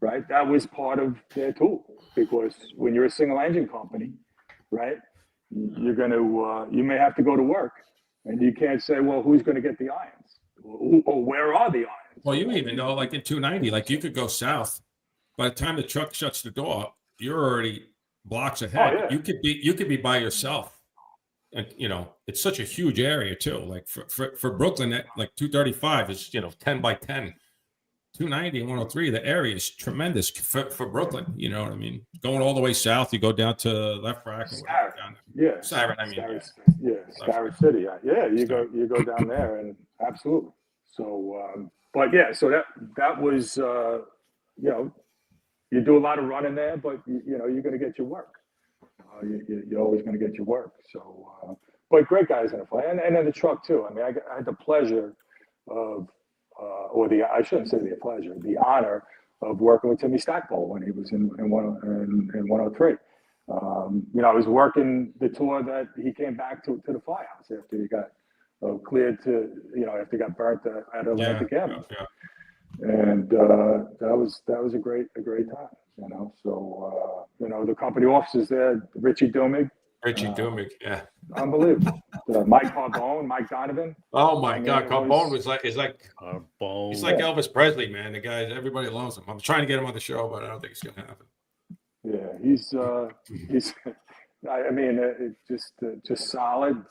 right? That was part of their tool, because when you're a single engine company, right, you're going to, you may have to go to work, and you can't say, well, who's going to get the irons? Or where are the irons? Well, you even know, like in 290, like you could go south. By the time the truck shuts the door, you're already blocks ahead. Oh, yeah. You could be by yourself, and it's such a huge area too. Like for Brooklyn, that like 235 is 10 by 10. 290 and 103, the area is tremendous for Brooklyn. You know what I mean? Going all the way south, you go down to Left Rack. Starrett, Starrett City. Yeah, you go down there, and absolutely. So, so that was, you do a lot of running there, but you're going to get your work. You're always going to get your work. So, but great guys in the fire, and then the truck too. I mean, I had the pleasure of, I shouldn't say the pleasure, the honor of working with Timmy Stackpole when he was in 103. I was working the tour that he came back to the firehouse after he got cleared to, after he got burnt at Atlantic Avenue. And that was a great time, So the company officers there, Richie Dumig, unbelievable. Mike Carbone, Mike Donovan. Oh my God, Carbone is like he's like Elvis Presley, man. The guy, everybody loves him. I'm trying to get him on the show, but I don't think it's gonna happen. Yeah, he's I mean, just solid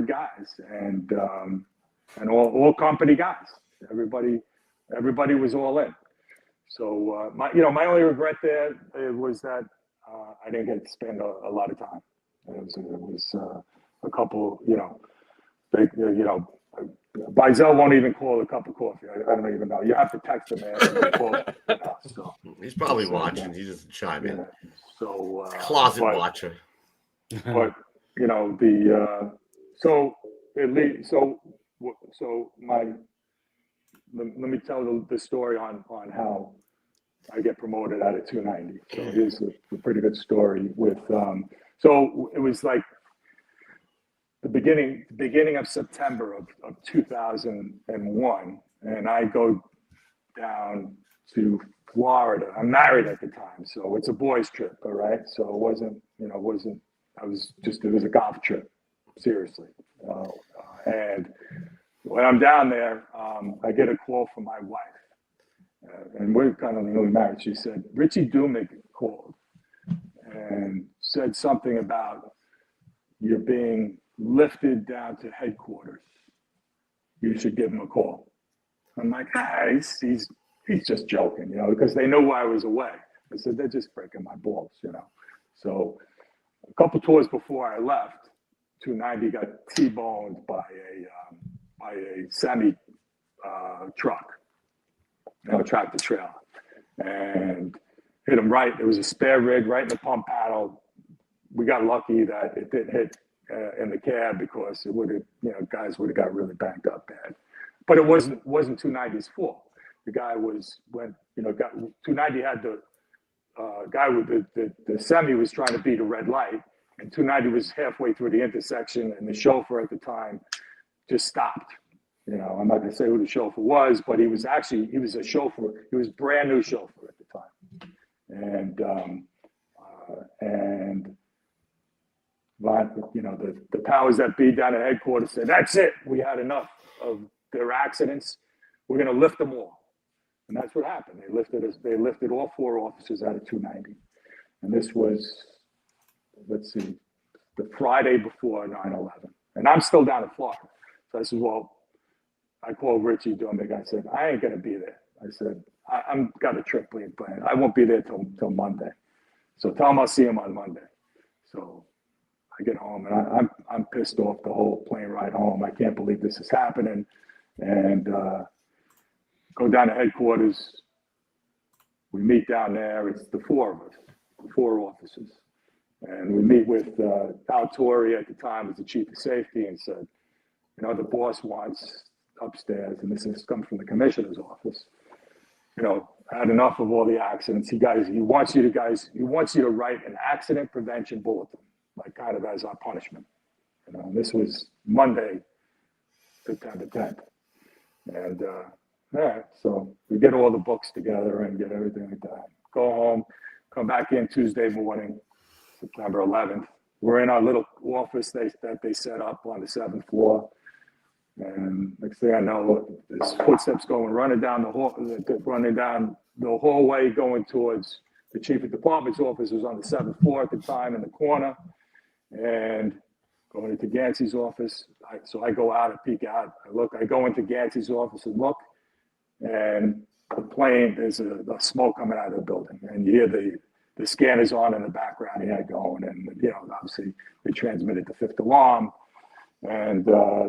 guys, and all company guys. Everybody was all in. So my only regret there was that I didn't get to spend a lot of time. It was a couple, Bizel won't even call a cup of coffee. I don't even know. You have to text him, man. So he's probably watching. He doesn't chime in. So closet watcher. But let me tell the story on how I get promoted out of 290. So here's a pretty good story with. So it was like the beginning of September of 2001, and I go down to Florida. I'm married at the time, so it's a boys' trip, all right? So it wasn't, it was a golf trip, seriously. And when I'm down there, I get a call from my wife, and we're kind of newly married. She said, Richie Dumig called and said something about you're being lifted down to headquarters. You should give him a call. I'm like, he's just joking, because they know I was away. I said, they're just breaking my balls, So a couple tours before I left, 290 got T-boned by a semi truck, tractor trailer, and hit him right. There was a spare rig right in the pump paddle. We got lucky that it didn't hit in the cab, because it would have, guys would have got really banged up bad. But it wasn't 290's fault. The guy 290 had the guy with the semi was trying to beat a red light, and 290 was halfway through the intersection, and the chauffeur at the time just stopped. I'm not going to say who the chauffeur was, but he was a chauffeur. He was brand new chauffeur at the time, and the powers that be down at headquarters said, that's it. We had enough of their accidents. We're going to lift them all. And that's what happened. They lifted all 4 officers out of 290. And this was, the Friday before 9/11. And I'm still down in Florida. So I said, well, I called Richie Dumig. I said, I ain't going to be there. I said, I'm got a trip planned. I won't be there till Monday. So tell him I'll see him on Monday. So I get home, and I'm pissed off the whole plane ride home. I can't believe this is happening. And go down to headquarters. We meet down there. It's the 4 of us, the 4 officers. And we meet with Al Torrey at the time, was the chief of safety, and said, the boss wants upstairs, and this is comes from the commissioner's office. You know, had enough of all the accidents. He wants you to write an accident prevention bulletin, like kind of as our punishment. You know, and this was Monday, September 10th. And so we get all the books together and get everything like that. Go home, come back in Tuesday morning, September 11th. We're in our little office that they set up on the 7th floor. And next thing I know, there's footsteps running down the hallway, going towards the chief of department's office, who's on the 7th floor at the time in the corner, and going into Gansey's office. So I go out and peek out. I go into Gansey's office and look, and there's a smoke coming out of the building, and you hear the scanners on in the background. He had going, and obviously they transmitted the 5th alarm. And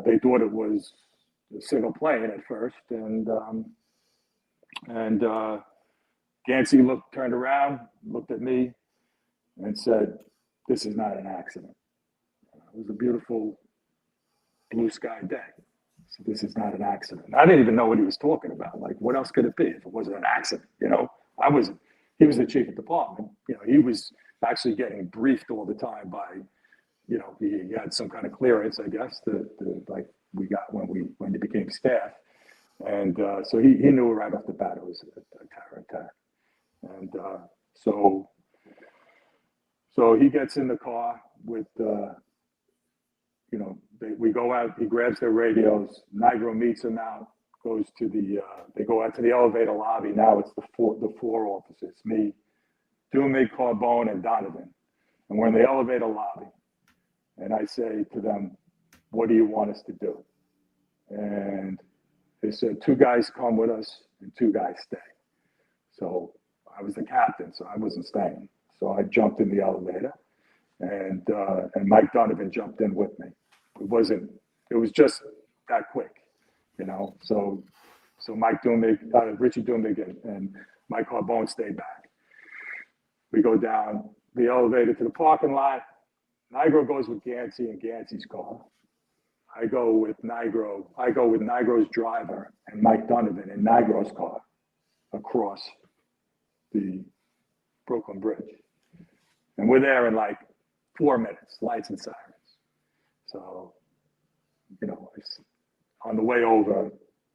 they thought it was a single plane at first, and Gansey turned around, looked at me, and said, "This is not an accident." It was a beautiful blue sky day. So this is not an accident. I didn't even know what he was talking about. Like, what else could it be if it wasn't an accident? You know, he was the chief of department. You know, he was actually getting briefed all the time by. You know, he had some kind of clearance, I guess, like we got when he became staff, and so he knew right off the bat it was a terror attack, and so he gets in the car with, we go out. He grabs their radios. Nigro meets him out. Goes to they go out to the elevator lobby. Now it's the four officers, me, Dumig, Carbone, and Donovan, and we're in the elevator lobby. And I say to them, "What do you want us to do?" And they said, 2 guys come with us and 2 guys stay. So I was the captain, so I wasn't staying. So I jumped in the elevator, and Mike Donovan jumped in with me. It was just that quick, you know. So Mike Dumig, Richie Dumig, and Mike Carbone stayed back. We go down the elevator to the parking lot. Nigro goes with Gansey in Gansey's car. I go with Nigro's driver and Mike Donovan in Nigro's car across the Brooklyn Bridge. And we're there in like 4 minutes, lights and sirens. So, you know, on the way over,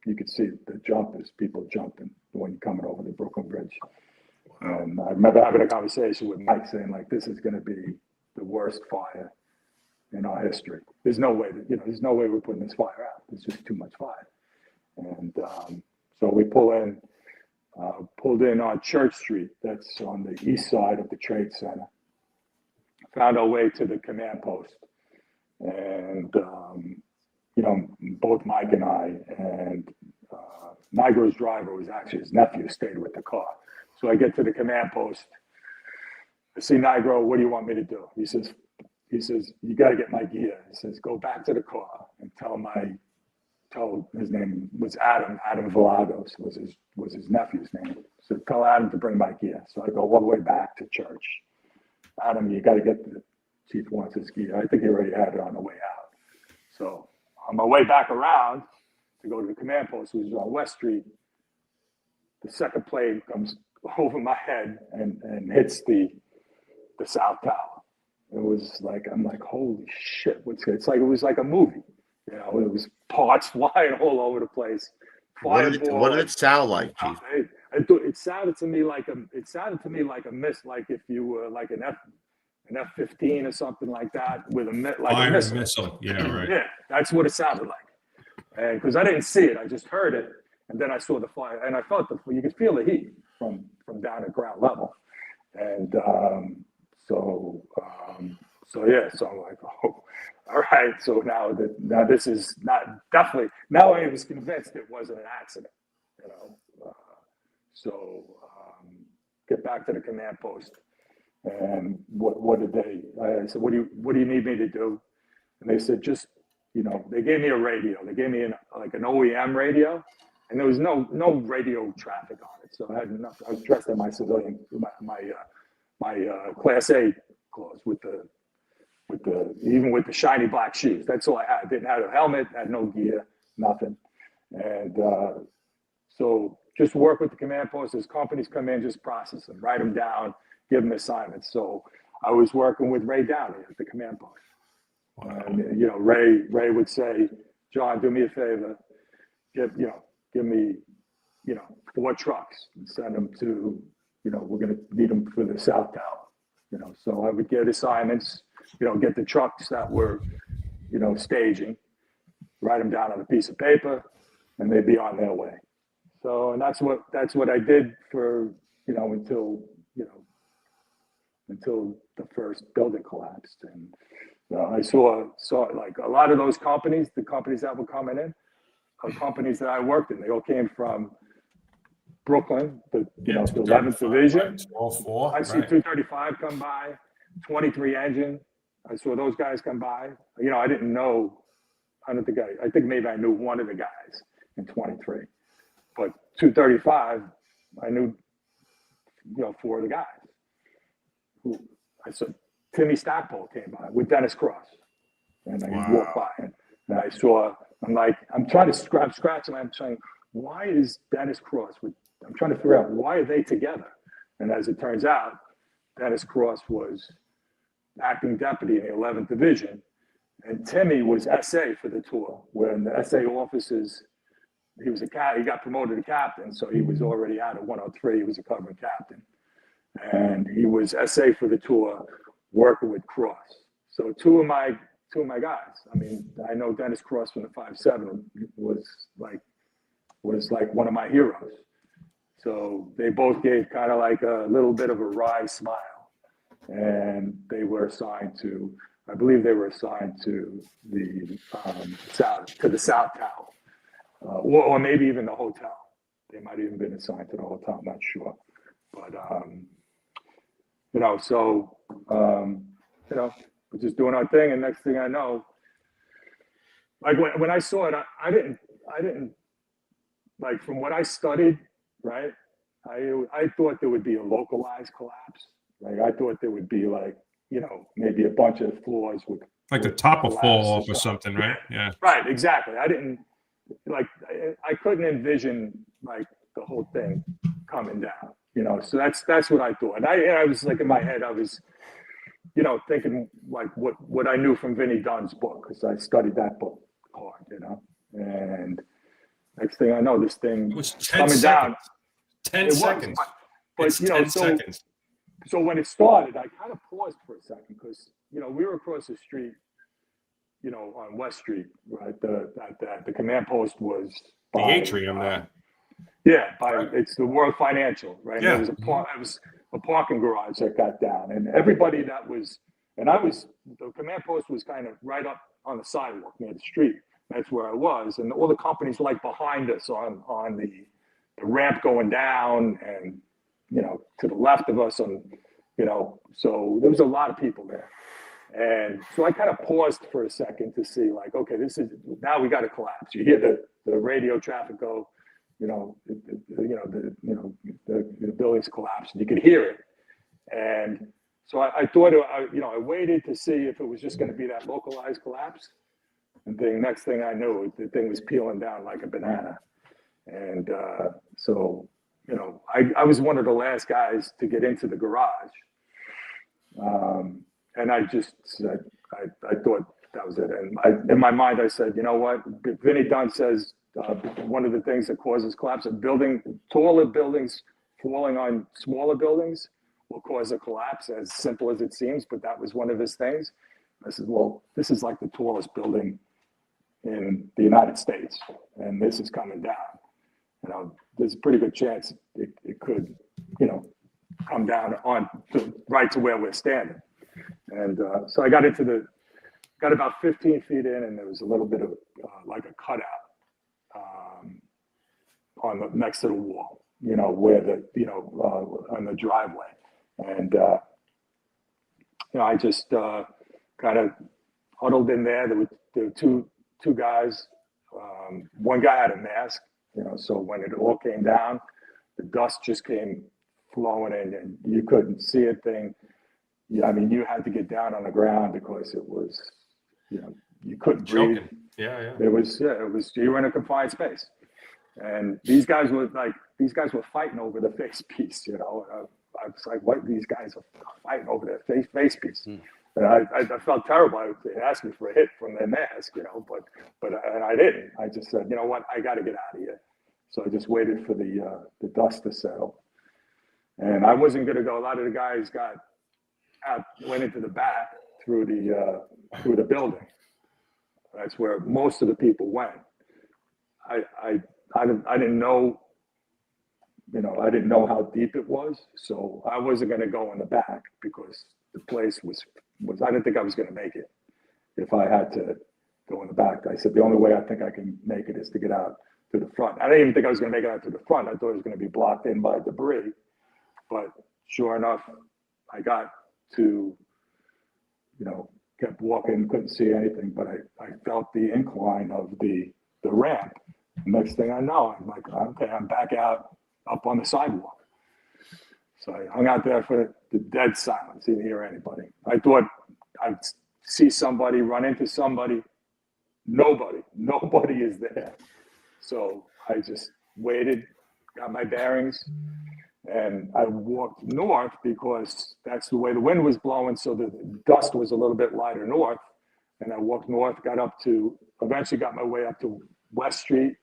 you could see the jumpers, people jumping when you're coming over the Brooklyn Bridge. And I remember having a conversation with Mike saying, like, this is going to be the worst fire in our history. There's no way we're putting this fire out. There's just too much fire. And so we pulled in on Church Street. That's on the east side of the Trade Center. Found our way to the command post. And, both Mike and I and Nigro's driver was actually his nephew, stayed with the car. So I get to the command post. I see Nigro, "What do you want me to do?" He says, "You got to get my gear." He says, "Go back to the car and tell his name was Adam Vilagos was his nephew's name. So tell Adam to bring my gear." So I go all the way back to church. "Adam, you got to get the chief wants his gear." I think he already had it on the way out. So on my way back around to go to the command post, which was on West Street, the second plane comes over my head and hits the South Tower. It was like, I'm like, holy shit! It was like a movie. You know, it was parts flying all over the place. What did it sound like, Chief? It sounded to me like a miss, like if you were like an F-15 or something like that with a missile. Yeah, right. Yeah, that's what it sounded like. And because I didn't see it, I just heard it, and then I saw the fire, and I felt you could feel the heat from down at ground level, and so I'm like, oh, all right. So now this is not definitely. Now I was convinced it wasn't an accident, you know. So get back to the command post, and what did they? I said, what do you need me to do? And they said, just, you know, they gave me a radio. They gave me an OEM radio, and there was no radio traffic on it. So I had enough. I was dressed in my civilian, my Class A clothes with the shiny black shoes. That's all I had. Didn't have a helmet, had no gear, nothing. And so just work with the command post. As companies come in, just process them, write them down, give them assignments. So I was working with Ray Downey at the command post. And, you know, Ray would say, John, do me a favor, give me, 4 trucks and send them to, we're going to need them for the South Tower. So I would get assignments, get the trucks that were, staging, write them down on a piece of paper, and they'd be on their way. So, and that's what I did for, until the first building collapsed. And I saw like a lot of those companies, the companies that were coming in, are companies that I worked in. They all came from Brooklyn, the 11th Division. All 4. I see 235 come by, 23 engine. I saw those guys come by. I didn't know. I think maybe I knew one of the guys in 23, but 235, I knew, 4 of the guys. Who I saw. Timmy Stackpole came by with Dennis Cross, and I walked by and I saw. I'm trying to scratch, and I'm saying, why is Dennis Cross with? I'm trying to figure out why are they together. And as it turns out, Dennis Cross was acting deputy in the 11th Division, and Timmy was SA for the tour. When the SA officers, he got promoted to captain, so he was already out at 103. He was a covering captain, and he was SA for the tour, working with Cross. So two of my guys. I mean, I know Dennis Cross from the 5.7 was like one of my heroes. So they both gave kind of like a little bit of a wry smile, and they were assigned to, I believe they were assigned to the South Tower, or maybe even the hotel. They might have even been assigned to the hotel. I'm not sure, but we're just doing our thing, and next thing I know, like when I saw it, I didn't like, from what I studied, right? I thought there would be a localized collapse. Like I thought there would be like, maybe a bunch of floors with like the top will fall off or something, right? Yeah. Right, exactly. I couldn't envision like the whole thing coming down, so that's what I thought. And I was like, in my head, I was, thinking like what I knew from Vinnie Dunn's book, because I studied that book hard, and next thing I know, this thing was 10 coming seconds. down. 10 seconds. But it's 10 seconds. So when it started, I kind of paused for a second because, we were across the street, on West Street, right? The command post was the atrium there. Yeah, it's the World Financial, right? Yeah. It was a parking garage that got down, and everybody that was, the command post was kind of right up on the sidewalk near the street. That's where I was, and all the companies were like behind us on the ramp going down, and to the left of us, so there was a lot of people there. And so I kind of paused for a second to see, like, okay, now we got to collapse. You hear the radio traffic go, the buildings collapsed, and you could hear it. And so I thought, I waited to see if it was just going to be that localized collapse. And next thing I knew, the thing was peeling down like a banana. And so, I was one of the last guys to get into the garage. And I just said, I thought that was it. And in my mind, I said, you know what? Vinnie Dunn says one of the things that causes collapse of taller buildings falling on smaller buildings will cause a collapse, as simple as it seems. But that was one of his things. I said, well, this is like the tallest building in the United States, and this is coming down. There's a pretty good chance it could, come down right to where we're standing. And so I got about 15 feet in, and there was a little bit of like a cutout next to the wall, where on the driveway. And, I just kind of huddled in there. There were two guys. One guy had a mask, so when it all came down, the dust just came flowing in, and you couldn't see a thing. I mean, you had to get down on the ground because it was, you couldn't breathe. Yeah. It was, you were in a confined space. And these guys were fighting over the face piece, you know. I was like, what? These guys are fighting over their face piece. And I felt terrible. They asked me for a hit from their mask, you know, but I didn't. I just said, you know what? I got to get out of here. So I just waited for the dust to settle. And I wasn't going to go. A lot of the guys went into the back through the building. That's where most of the people went. I didn't know, you know, I didn't know how deep it was, so I wasn't going to go in the back because the place was I didn't think I was going to make it if I had to go in the back. I said the only way I think I can make it is to get out to the front. I didn't even think I was going to make it out to the front. I thought it was going to be blocked in by debris, but sure enough, I got to, you know, kept walking, couldn't see anything, but I felt the incline of the ramp. Next thing I know, I'm like, okay, I'm back out up on the sidewalk. So I hung out there for the dead silence, didn't hear anybody. I thought I'd see somebody, run into somebody. Nobody is there. So I just waited, got my bearings, and I walked north because that's the way the wind was blowing. So the dust was a little bit lighter north. And I walked north, eventually got my way up to West Street.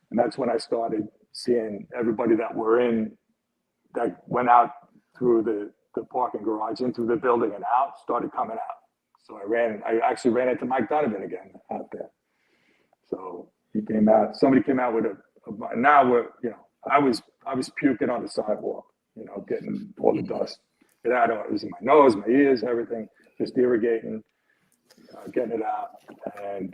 And that's when I started seeing everybody that went out through the parking garage into the building and out, started coming out. So I actually ran into Mike Donovan again out there. So he came out, somebody came out with now we're, you know, I was puking on the sidewalk, you know, getting all the dust. It was in my nose, my ears, everything, just irrigating, getting it out. And,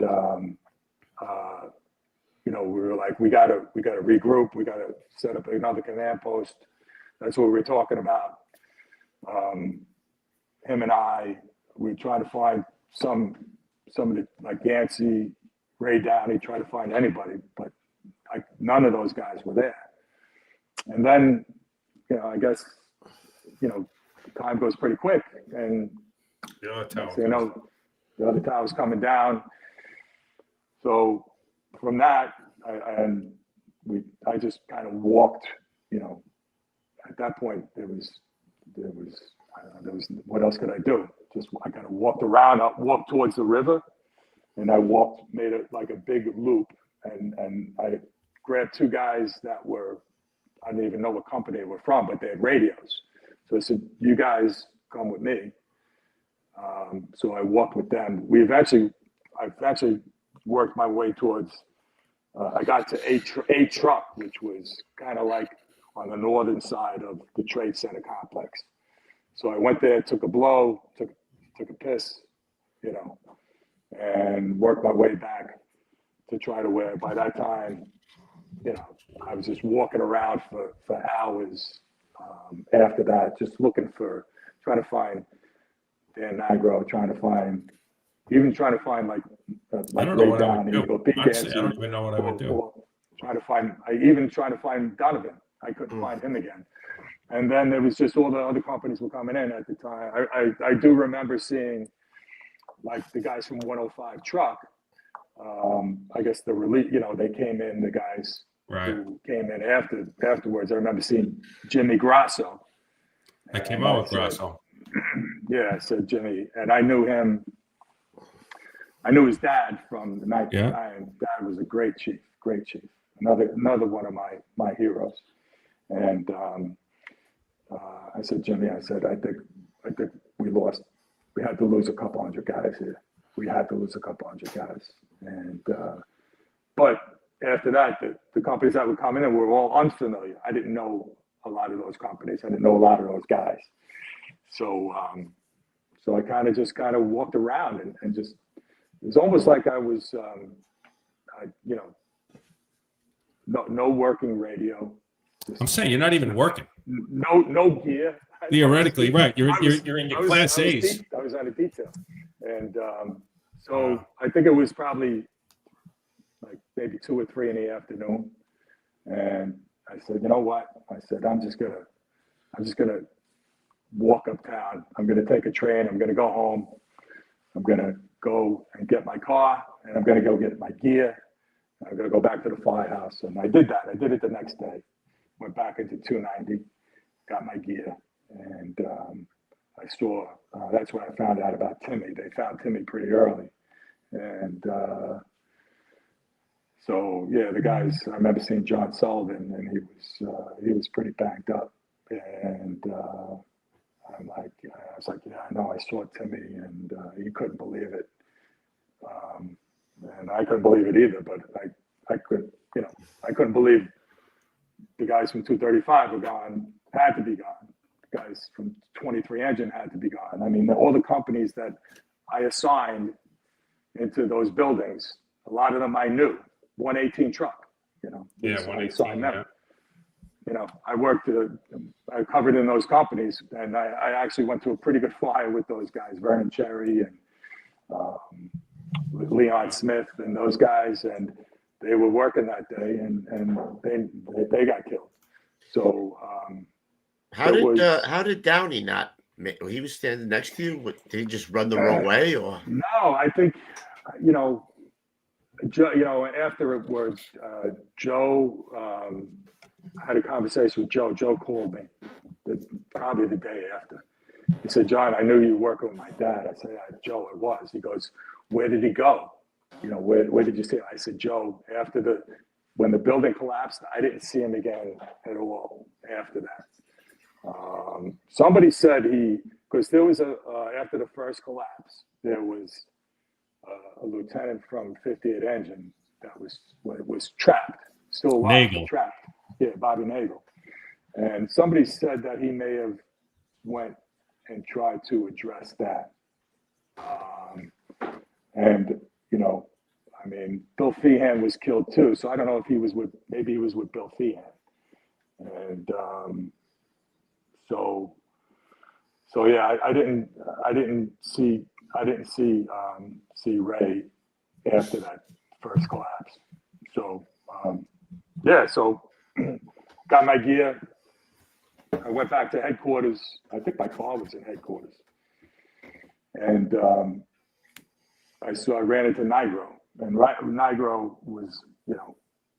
you know, we were like, we gotta regroup. We gotta set up another command post. That's what we were talking about. Him and I, we were trying to find some of the, like Yancey, Ray Downey, try to find anybody, but none of those guys were there. And then, you know, I guess, you know, time goes pretty quick, and The other tower. you know, the other tower's coming down. So from that, I just kind of walked, you know, at that point there was what else could I do? I kind of walked around, walked towards the river, and I made it like a big loop, and I grabbed two guys that I didn't even know what company they were from, but they had radios. So I said, you guys come with me. So I walked with them. I eventually worked my way towards, I got to a truck, which was kind of like on the northern side of the Trade Center complex. So I went there, took a blow, took a piss, you know, and worked my way back to try to where by that time, you know, I was just walking around for hours after that, just trying to find Dan Nigro, trying to find like I don't know what I would Downey, do. Honestly, I don't even know what I would do. Trying to find Donovan. I couldn't find him again. And then there was just all the other companies were coming in at the time. I do remember seeing like the guys from 105 Truck. I guess the relief, you know, they came in, the guys who came in afterwards. I remember seeing Jimmy Grasso. I came out with Grasso. Yeah, I said Jimmy, and I knew him. I knew his dad from the 1990s. Dad was a great chief. Another one of my heroes. And I said, Jimmy, I think we lost. We had to lose a couple hundred guys here. And but after that, the companies that were coming in were all unfamiliar. I didn't know a lot of those companies. I didn't know a lot of those guys. So I kind of walked around and just, it was almost like I was, you know, no working radio. I'm saying you're not even working. No gear. Theoretically, right? You're in your Class A's. I was on a detail, and so I think it was probably like maybe 2 or 3 in the afternoon, and I said, you know what? I said, I'm just gonna walk uptown. I'm gonna take a train. I'm gonna go home. I'm gonna go and get my car, and I'm gonna go get my gear. I got to go back to the firehouse. And I did that. I did it the next day. Went back into 290, got my gear, and I saw, that's when I found out about Timmy. They found Timmy pretty early. And so, yeah, the guys, I remember seeing John Sullivan, and he was pretty banged up. And I was like, yeah, I know, I saw Timmy, and he couldn't believe it. And I couldn't believe it either, but I couldn't believe the guys from 235 were gone, had to be gone. The guys from 23 Engine had to be gone. I mean, all the companies that I assigned into those buildings, a lot of them I knew. 118 truck, Yeah, I 118. assigned them. I covered in those companies, and I actually went to a pretty good flyer with those guys, Vernon Cherry and Leon Smith and those guys, and they were working that day, and they got killed. So how did Downey not? He was standing next to you. Did he just run the wrong way, or no? I think Joe. Afterwards, Joe. I had a conversation with Joe. Joe called me probably the day after. He said, John, I knew you were working with my dad. I said, yeah, Joe, it was. He goes, where did he go? Where did you see him? I said, Joe, when the building collapsed, I didn't see him again at all after that. Somebody said because there was after the first collapse, there was a lieutenant from 58 Engine that was trapped, still alive, trapped. Yeah, Bobby Nagel. And somebody said that he may have went and tried to address that. Bill Feehan was killed too, so I don't know if maybe he was with Bill Feehan. And so yeah, I didn't see Ray after that first collapse. So yeah, so got my gear. I went back to headquarters. I think my car was in headquarters. And I ran into Nigro. And Nigro was,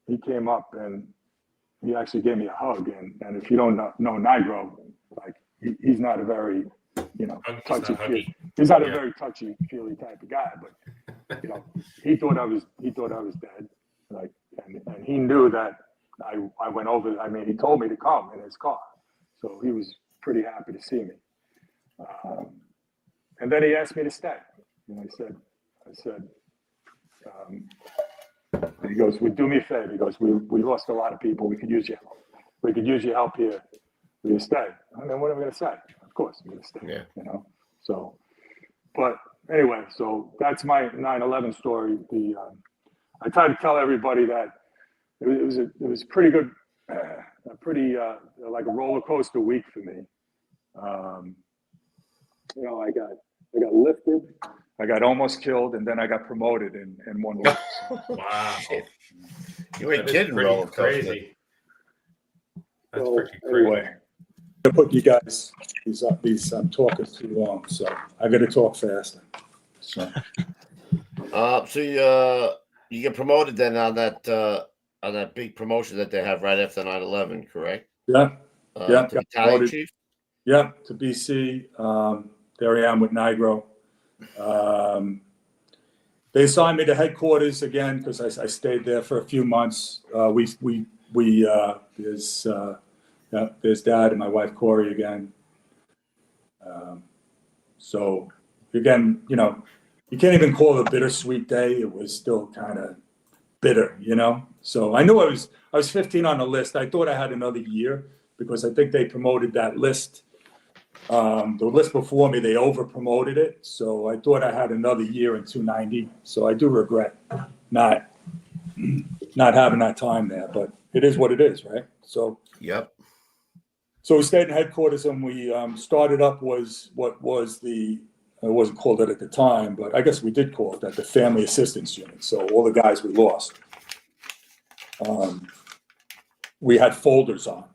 he came up and he actually gave me a hug. And if you don't know Nigro, like he's not a very, touchy-feely. He's not a very touchy-feely type of guy. But he thought I was dead. Like, and he knew that I went over. I mean, he told me to come in his car, so he was pretty happy to see me. And then he asked me to stay. And I said, he goes, "Well, do me a favor." He goes, "We lost a lot of people. We could use your help. We could use your help here. Will you stay?" I mean, what am I going to say? Of course, I'm going to stay. Yeah. So, but anyway, so that's my 9/11 story. I try to tell everybody that it was pretty good, like a roller coaster week for me. I got lifted, I got almost killed, and then I got promoted in 1 week. Wow! You ain't kidding, roller coaster. Crazy. That's freaking crazy. Anyway, I put you guys these I'm talking too long, so I got to talk faster. So you get promoted then on that big promotion that they have right after 9/11, correct? Yeah. To battalion chief? Yeah, to BC. There I am with Nigro. They assigned me to headquarters again because I stayed there for a few months. There's Dad and my wife Corey again. So again, you can't even call it a bittersweet day. It was still kind of bitter, So I knew I was 15 on the list. I thought I had another year because I think they promoted that list. The list before me, they over promoted it. So I thought I had another year in 290. So I do regret not having that time there, but it is what it is, right? So yep. So we stayed in headquarters, and we started up was what was I wasn't called it at the time, but I guess we did call it that, the Family Assistance Unit. So all the guys we lost, we had folders on.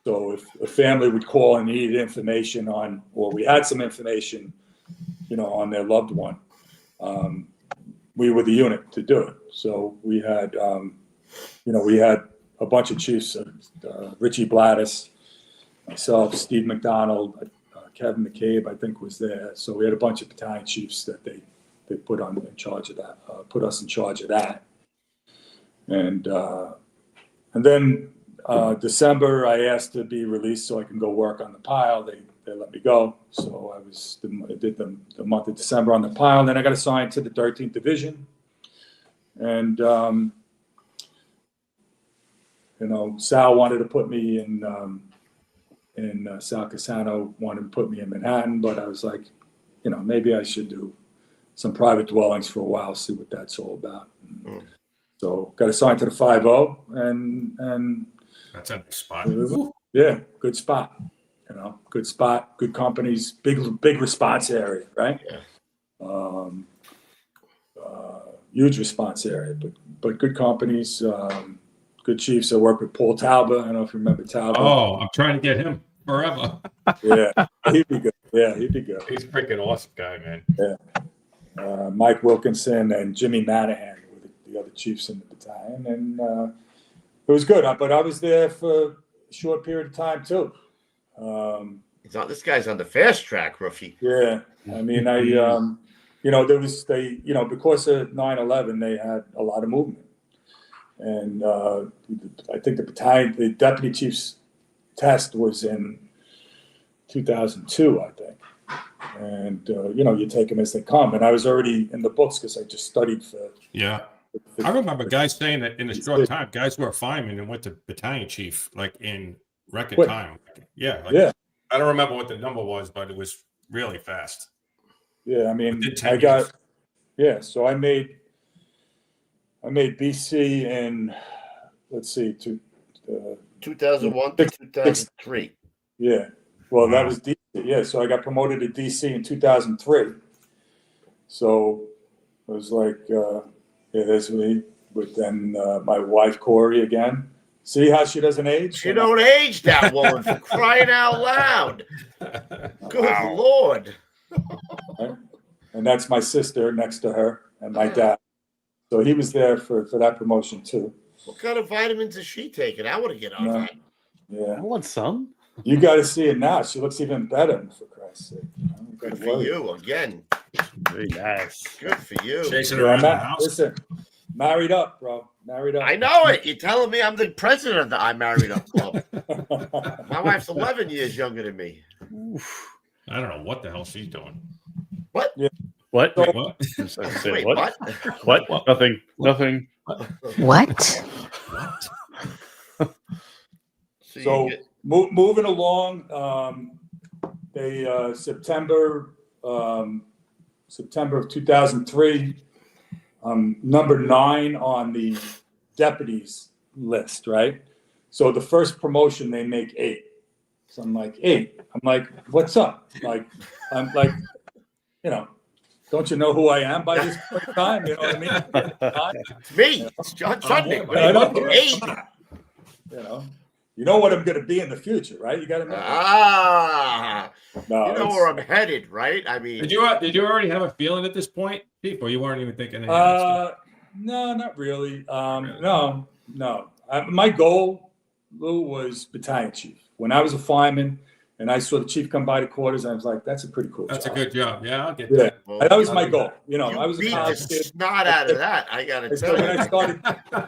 So if a family would call and needed information on, or we had some information, on their loved one, we were the unit to do it. So we had, we had a bunch of chiefs, Richie Blattis, myself, Steve McDonald, Kevin McCabe, I think was there. So we had a bunch of battalion chiefs that they put in charge of that, put us in charge of that. And then December, I asked to be released so I can go work on the pile. They let me go. So I did the month of December on the pile. Then I got assigned to the 13th Division. And, Sal wanted to put me in Sal Casano wanted to put me in Manhattan, but I was like, maybe I should do some private dwellings for a while, see what that's all about. So got assigned to the 5-0, and that's a spot. Yeah, good spot. Good spot, good companies, big response area, right? Yeah. Huge response area, but good companies, good chiefs. I work with Paul Talbot. I don't know if you remember Talbot. Oh, I'm trying to get him forever. Yeah, he'd be good. Yeah, he'd be good. He's a freaking awesome guy, man. Yeah. Mike Wilkinson and Jimmy Manahan were the other chiefs in the battalion, and it was good. But I was there for a short period of time too. This guy's on the fast track, Ruffy. Yeah, I mean, because of 9/11, they had a lot of movement. And I think the deputy chief's test was in 2002, I think. And, you take them as they come. And I was already in the books because I just studied for. Yeah. I remember guys saying that in a short time, guys were firemen and went to battalion chief, like in record time. Yeah. Yeah. I don't remember what the number was, but it was really fast. Yeah. I mean, so I made BC in, let's see, 2001 to 2003. Yeah. Well, that was DC. Yeah. So I got promoted to DC in 2003. So it was like, there's me. But then my wife, Corey, again. See how she doesn't age? She don't age, that woman, for crying out loud. Good Lord. And that's my sister next to her and my dad. So he was there for that promotion too. What kind of vitamins is she taking? I want to get on that. Yeah. I want some. You got to see it now. She looks even better, for Christ's sake. Good for you again. Very nice. Good for you. Chasing around the house. Listen, married up, bro. Married up. I know it. You're telling me I'm the president of the I Married Up Club. My wife's 11 years younger than me. I don't know what the hell she's doing. What? Yeah. What? Wait, what? Wait, what? What? Nothing. What? So moving along, September of 2003, number 9 on the deputies list, right? So the first promotion they make 8. So I'm like 8. I'm like, what's up? I'm like, don't you know who I am by this point in time? You know what I mean? It's me. It's John Sudnik. You know what I'm going to be in the future, right? You got to know. You know where I'm headed, right? I mean, did you already have a feeling at this point, Pete, or you weren't even thinking? No, not really. No. My goal, Lou, was battalion chief. When I was a fireman and I saw the chief come by the quarters, I was like, "That's a pretty cool job." That's a good job. Yeah, I'll get that. Yeah, well, that was my goal. I was a beat college the kid. snot out of that. I got to tell you. When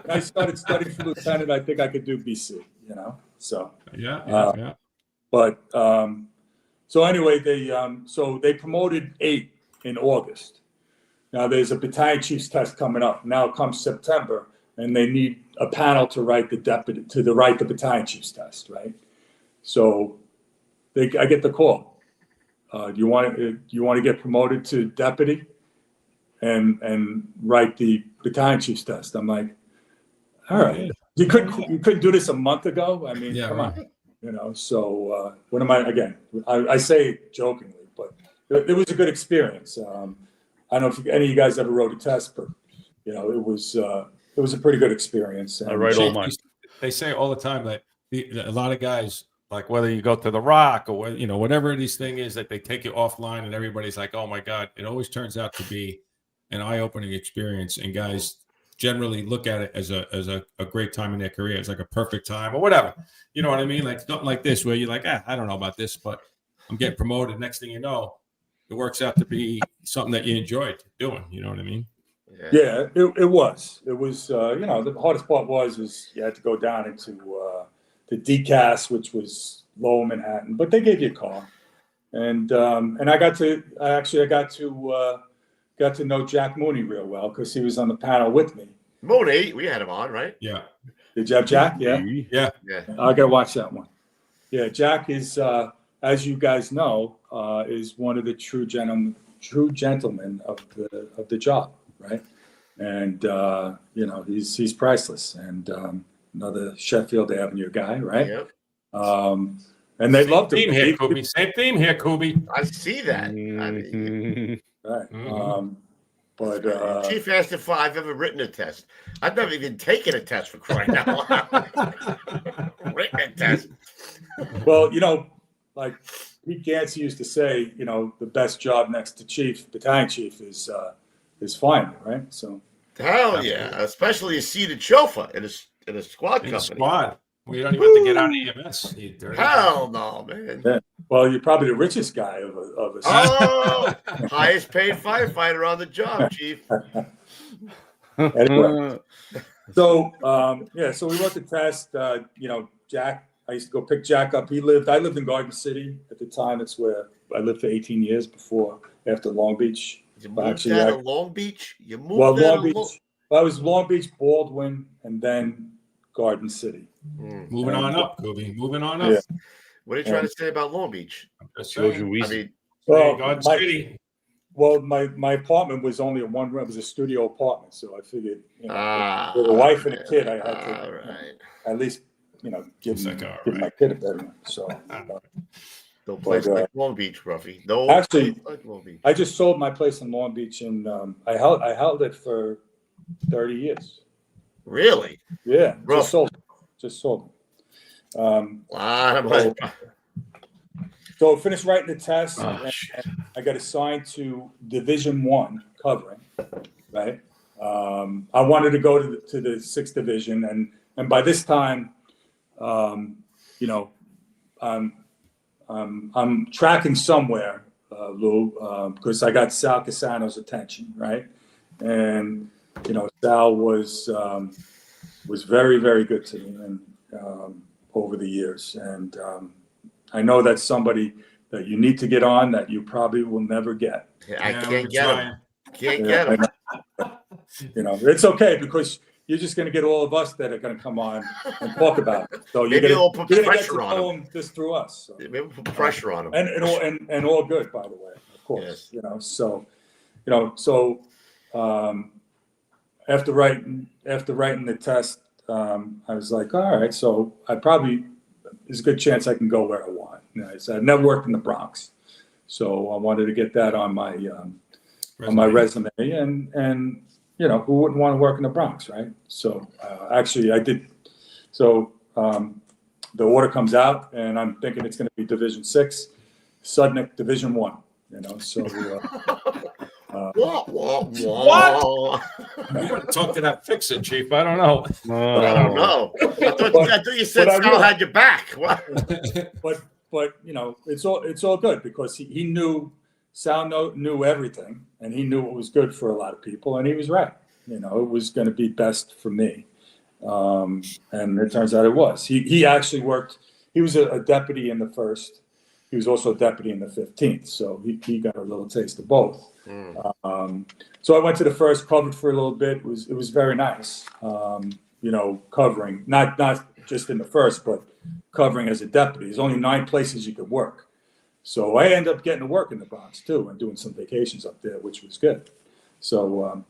I started studying for lieutenant, I think I could do BC. So yeah. But so anyway, they promoted 8 in August. Now there's a battalion chief's test coming up. Now comes September, and they need a panel to write the battalion chief's test, right? So I get the call. Do you want to get promoted to deputy and write the battalion chief's test? I'm like, all right. You couldn't do this a month ago. I mean, come on. So what am I again? I say it jokingly, but it was a good experience. I don't know if any of you guys ever wrote a test, but it was a pretty good experience. I write all mine. They say all the time that a lot of guys, like whether you go to the Rock or whatever this thing is, that they take you offline and everybody's like, oh my God, it always turns out to be an eye-opening experience, and guys generally look at it as a great time in their career. It's like a perfect time or whatever. You know what I mean? Like something like this where you're like, I don't know about this, but I'm getting promoted. Next thing you know, it works out to be something that you enjoyed doing. You know what I mean? Yeah, it was. It was, the hardest part was you had to go down into the DCAS, which was Lower Manhattan, but they gave you a car. And I got to know Jack Mooney real well because he was on the panel with me. Mooney, we had him on, right? Yeah. Did you have Jack? Yeah. I got to watch that one. Yeah, Jack is, as you guys know, is one of the true gentlemen of the job, right? And he's priceless, and another Sheffield Avenue guy, right? Yep. And they loved him. Same theme here, Kubi. I see that. Right. Chief asked if I've ever written a test. I've never even taken a test, for crying out loud. Written a test. Well, like Pete Gansey used to say, the best job next to battalion chief is flying, right? So. Hell yeah, especially a seated chauffeur in a squad company. Squad. Well, you don't even have to get on EMS. Hell no, man. Yeah. Well, you're probably the richest guy of us. Oh, highest paid firefighter on the job, Chief. Anyway. So we wrote the test. Jack, I used to go pick Jack up. I lived in Garden City at the time. That's where I lived for 18 years after Long Beach. You moved out of Long Beach? Long Beach. I was Long Beach, Baldwin, and then Garden City. Moving on up, Kobe. Moving on up. Yeah. What are you trying to say about Long Beach? Garden City. Well, my apartment was only a one room. It was a studio apartment, so I figured, with a wife and a kid, I had to at least, give my kid a bedroom. So. No place like Long Beach, Ruffy. No, actually, like Long Beach. I just sold my place in Long Beach, and I held it for 30 years. Really? Yeah, just sold it. Lot of money. So finished writing the test, and I got assigned to Division 1 covering. Right. I wanted to go to the 6th Division, and by this time, I'm tracking somewhere, Lou, because I got Sal Casano's attention, right? And Sal was very, very good to me, and over the years, and I know that's somebody that you need to get on that you probably will never get. I can't get him. Can't get him. It's okay because you're just going to get all of us that are going to come on and talk about it. So maybe we'll put pressure on him just through us. So. Maybe we'll put pressure on him. And all good, by the way, of course. Yes. So after writing the test, I was like, all right, so there's a good chance I can go where I want. I said, I've never worked in the Bronx, so I wanted to get that on my resume, and who wouldn't want to work in the Bronx, right? So actually, I did. So the order comes out, and I'm thinking it's going to be Division 6, Sudnik Division 1. So. What? You talk to that fixer, Chief. I don't know. I don't know. I thought you said Sal had your back. What? But it's all good because he knew. Sal knew everything, and he knew what was good for a lot of people, and he was right. It was going to be best for me, and it turns out it was. He actually worked. He was a deputy in the 1st. He was also a deputy in the 15th, so he got a little taste of both. So I went to the 1st, covered for a little bit. It was very nice, covering not just in the 1st, but covering as a deputy. There's only 9 places you could work. So I ended up getting to work in the Bronx too, and doing some vacations up there, which was good. So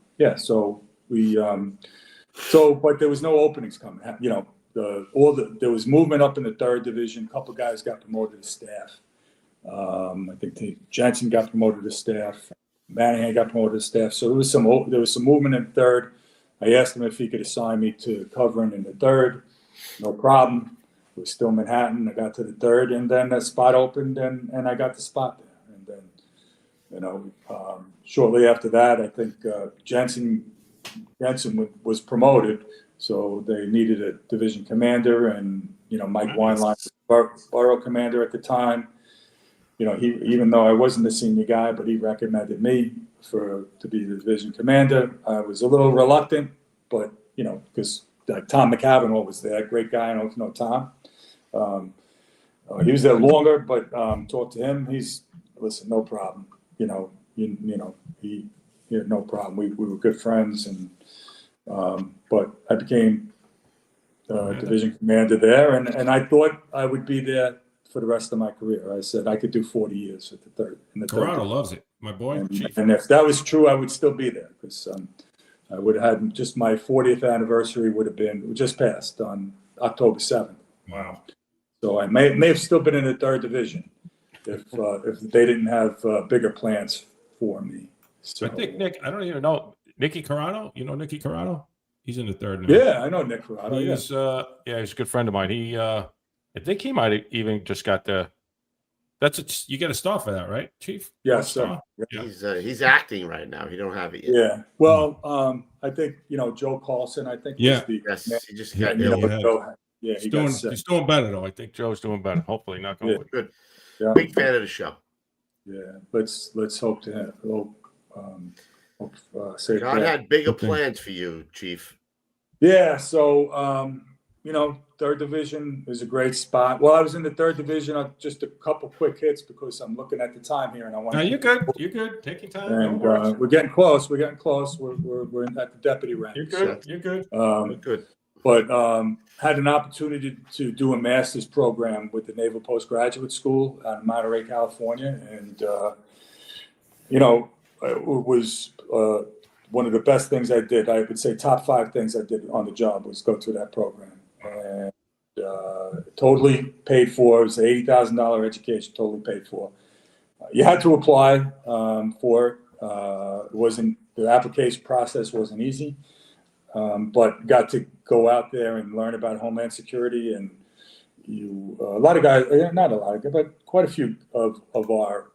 but there was no openings coming. There was movement up in the 3rd Division. A couple of guys got promoted to staff. I think Jensen got promoted to staff. Manningham got promoted to staff. So there was some movement in the 3rd. I asked him if he could assign me to covering in the 3rd. No problem. It was still Manhattan. I got to the 3rd, and then a spot opened, and I got the spot there. And then Shortly after that, I think Jensen was promoted, so they needed a division commander, and Mike Weinlein was Boro commander at the time. Even though I wasn't the senior guy, but he recommended me to be the division commander. I was a little reluctant, but because Tom McAvenall was there, great guy. I don't know if you know Tom. He was there longer, but talked to him. Listen, no problem. He had no problem. We were good friends, and but I became division commander there, and I thought I would be there for the rest of my career. I said I could do 40 years at the third. Corrado loves it, my boy. And if that was true, I would still be there, because I would have had just my 40th anniversary would have been just passed on October 7th. Wow. So I may have still been in the third division if they didn't have bigger plans for me. So I think I don't even know Nicky Corrado. You know Nicky Corrado? He's in the third now. Yeah, I know Nick Corrado. He's he's a good friend of mine. He I think he might have even just got the. You get a star for that, right, Chief? Yes, sir. Yeah. He's acting right now. He don't have it yet. Yeah. Well, I think Joe Carlson. I think. Yeah. Yes. He just got ill. He's doing better though. I think Joe's doing better. Hopefully, not going. Yeah. Good. Yeah. Big fan of the show. Yeah. Let's hope to have. God had bigger plans for you, Chief. Yeah. So third division is a great spot. Well, I was in the third division. Just a couple quick hits because I'm looking at the time here, and I want. No, you're good. You're good. Take your time. And we're getting close. We're getting close. We're at the deputy rank. You're good. So, you're good. Good. But had an opportunity to do a master's program with the Naval Postgraduate School out of Monterey, California, and it was one of the best things I did. I would say top 5 things I did on the job was go through that program. And totally paid for. It was an $80,000 education, totally paid for. You had to apply for it. The application process wasn't easy, but got to go out there and learn about Homeland Security. And a lot of guys, not a lot of guys, but quite a few of our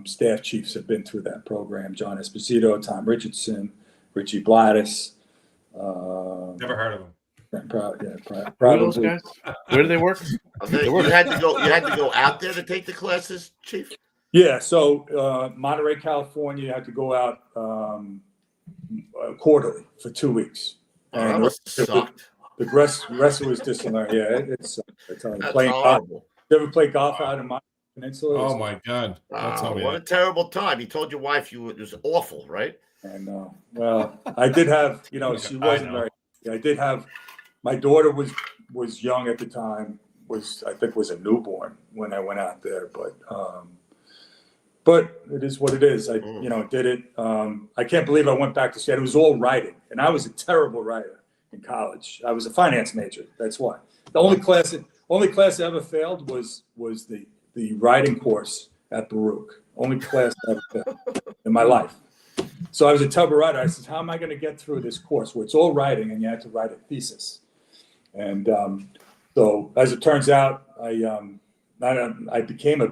staff chiefs have been through that program. John Esposito, Tom Richardson, Richie Blattis. Never heard of him. Probably. Those guys? Where do they work? You had to go out there to take the classes, Chief. Yeah. So Monterey, California, you had to go out quarterly for 2 weeks. And that must have sucked. The rest was disciplinary. Yeah, it's playing golf. You ever play golf out in my peninsula? Oh my God! What a terrible time! You told your wife it was awful, right? And well, I did have. She wasn't very. I did have. My daughter was young at the time. I think was a newborn when I went out there, but it is what it is. I did it. I can't believe I went back to school. It was all writing, and I was a terrible writer in college. I was a finance major. That's why. The only class I ever failed was the writing course at Baruch. Only class I ever failed in my life. So I was a terrible writer. I said, how am I going to get through this course where it's all writing and you have to write a thesis? And so as it turns out, I became a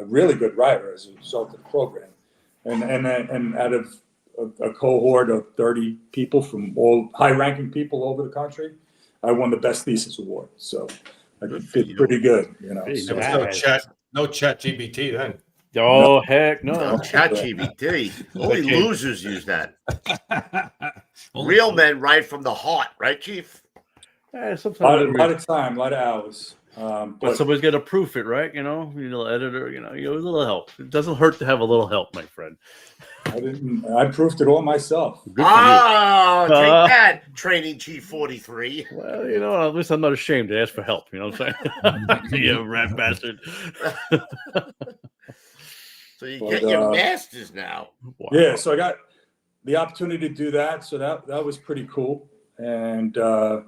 really good writer as a result of the program. And out of a cohort of 30 people from all high-ranking people over the country, I won the best thesis award. So I did pretty good. There was no chat GBT then. Oh, heck no. No ChatGPT. Only losers use that. Real men write from the heart, right, Chief? Yeah, sometimes a lot of time, a lot of hours. But somebody's got to proof it, right? You know, editor, a little help. It doesn't hurt to have a little help, my friend. I proofed it all myself. Take that, Training Chief 43. Well, at least I'm not ashamed to ask for help. You know what I'm saying? You rat bastard. So you get your master's now. Wow. Yeah, so I got the opportunity to do that. So that was pretty cool. And I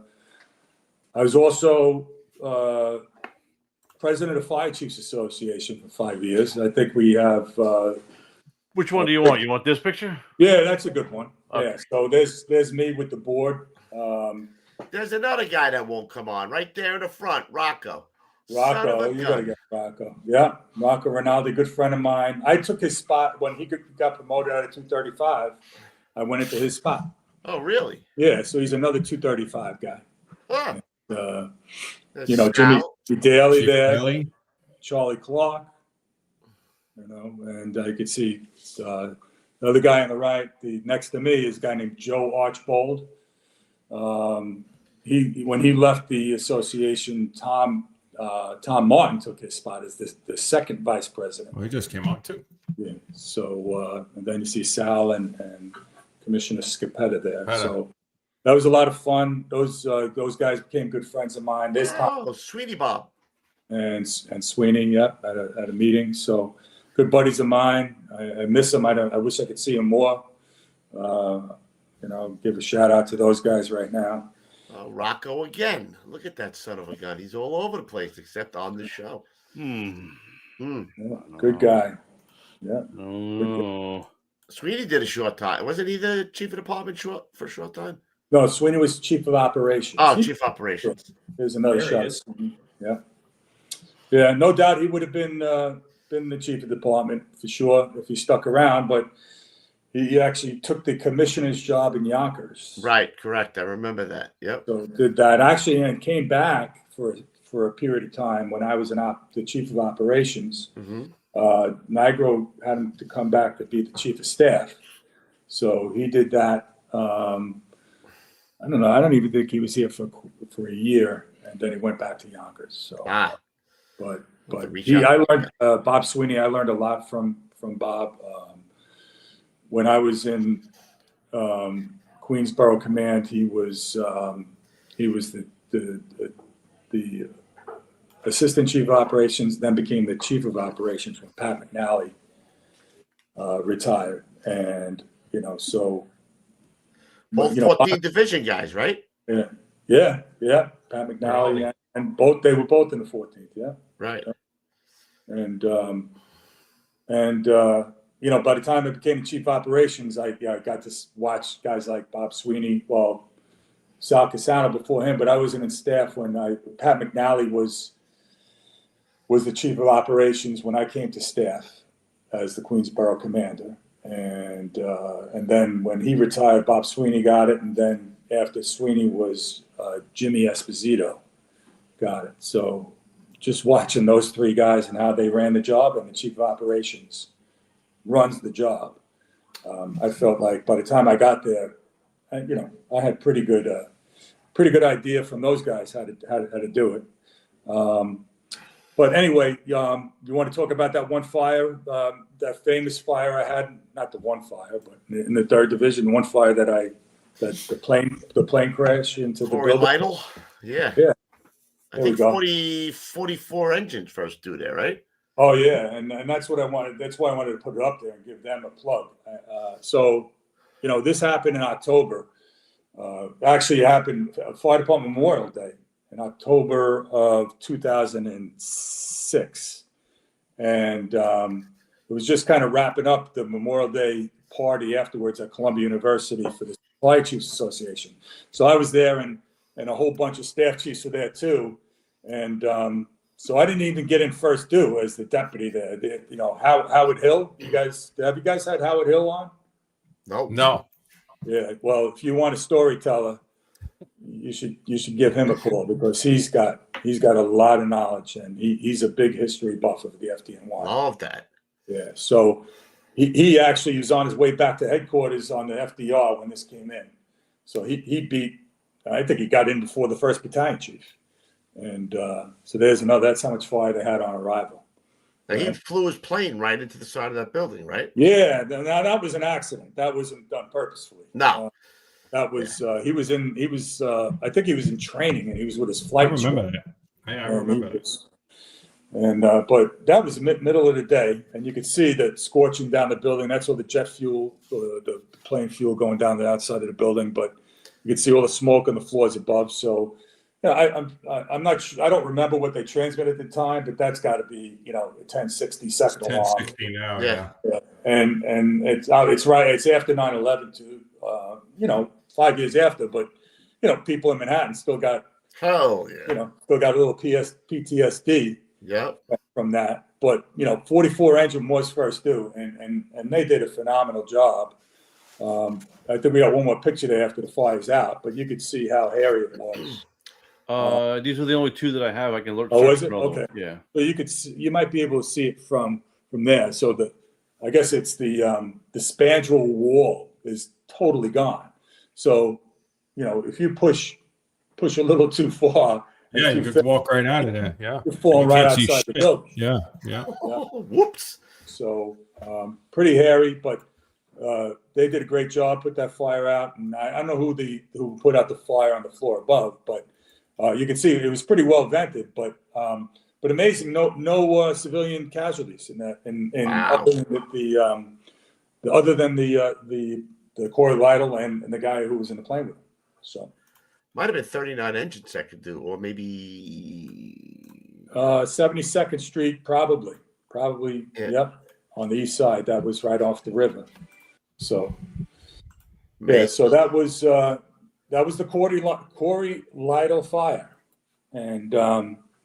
was also president of Fire Chiefs Association for 5 years. I think we have. Which one do you want? You want this picture? Yeah, that's a good one. Okay. Yeah. So there's me with the board. There's another guy that won't come on right there in the front, Rocco. Rocco, you got to get Rocco. Yeah, Rocco Rinaldi, good friend of mine. I took his spot when he got promoted out of 235. I went into his spot. Oh, really? Yeah, so he's another 235 guy. Huh. Jimmy Daly there, Daly. Charlie Clark, and you could see the other guy on the right, the next to me is a guy named Joe Archbold. When he left the association, Tom Martin took his spot as the second vice president. Well, he just came on too. Yeah. So and then you see Sal and Commissioner Scapetta there. So that was a lot of fun. Those guys became good friends of mine. There's Tom Sweeney Bob and Sweeney, at a meeting. So good buddies of mine. I miss them. I wish I could see them more. Give a shout out to those guys right now. Rocco again. Look at that son of a gun. He's all over the place except on the show. Yeah, good guy. Yeah. Oh. Sweeney did a short time. Wasn't he the chief of department for a short time? No, Sweeney was chief of operations. Oh, chief of operations. There's another shot. Yeah. Yeah, no doubt he would have been the chief of department for sure if he stuck around, but he actually took the commissioner's job in Yonkers. Right, correct. I remember that. Yep. So did that actually, and came back for a period of time when I was the chief of operations. Mm-hmm. Nigro had him to come back to be the chief of staff. So he did that. I don't know. I don't even think he was here for a year, and then he went back to Yonkers. So, but I learned Bob Sweeney. I learned a lot from Bob. When I was in Queensboro Command, he was the assistant chief of operations, then became the chief of operations when Pat McNally retired. And, so. Both 14th Division guys, right? Yeah. Pat McNally and they were both in the 14th. Yeah. Right. And by the time I became chief of operations, I got to watch guys like Bob Sweeney, Sal Casano before him, but I wasn't in staff when Pat McNally was the chief of operations when I came to staff as the Queensboro commander. And then when he retired, Bob Sweeney got it. And then after Sweeney was Jimmy Esposito got it. So just watching those three guys and how they ran the job, and the chief of operations runs the job. I felt like by the time I got there, I had pretty good idea from those guys how to do it. But anyway, you want to talk about that one fire, that famous fire I had? Not the one fire, but in the 3rd Division, one fire that the plane crash into the building. Lytle? Yeah. I think 44 engines first do there, right? Oh yeah, and that's what I wanted. That's why I wanted to put it up there and give them a plug. So, this happened in October. Actually, it happened Fire Department Memorial Day in October of 2006, and it was just kind of wrapping up the Memorial Day party afterwards at Columbia University for the Fire Chiefs Association. So I was there, and a whole bunch of staff chiefs were there too, and so I didn't even get in first due as the deputy there. Howard Hill. Have you guys had Howard Hill on? No. Yeah. Well, if you want a storyteller, you should give him a call because he's got a lot of knowledge, and he's a big history buff of the FDNY. Love that. Yeah. So he actually was on his way back to headquarters on the FDR when this came in. So he beat. I think he got in before the 1st Battalion chief. And so there's another. That's how much fire they had on arrival. Now he flew his plane right into the side of that building, right? Yeah. Now that was an accident. That wasn't done purposefully. No. That was I think he was in training, and he was with his flight. I remember that. I remember that. And but that was the middle of the day, and you could see that scorching down the building. That's all the jet fuel, the plane fuel going down the outside of the building. But you could see all the smoke on the floors above. So. I'm not sure. I don't remember what they transmitted at the time, but that's got to be 1060 second alarm. 1060 now, yeah. And it's right. It's after 9/11 too. 5 years after, but people in Manhattan still got Hell yeah. Still got a little PTSD from that. But, 44 engine was first due, and they did a phenomenal job. I think we got one more picture there after the fire's out, but you could see how hairy it was. These are the only two that I have. I can look. Oh, is it? Okay. Yeah. So you might be able to see it from there. So I guess it's the spandrel wall is totally gone. So, if you push a little too far. Yeah, you could walk right out of there. Yeah. You're falling right outside the building. Yeah. Whoops. So pretty hairy, but they did a great job, put that fire out. And I don't know who put out the fire on the floor above, but you can see it was pretty well vented. But amazing, no civilian casualties in that. Wow. Other than the Corey Lytle and the guy who was in the plane with him. So. Might have been 39 engines that could do, or maybe 72nd Street, probably. Yeah. Yep, on the east side. That was right off the river. So, yeah. So that was the Corey Lytle fire, and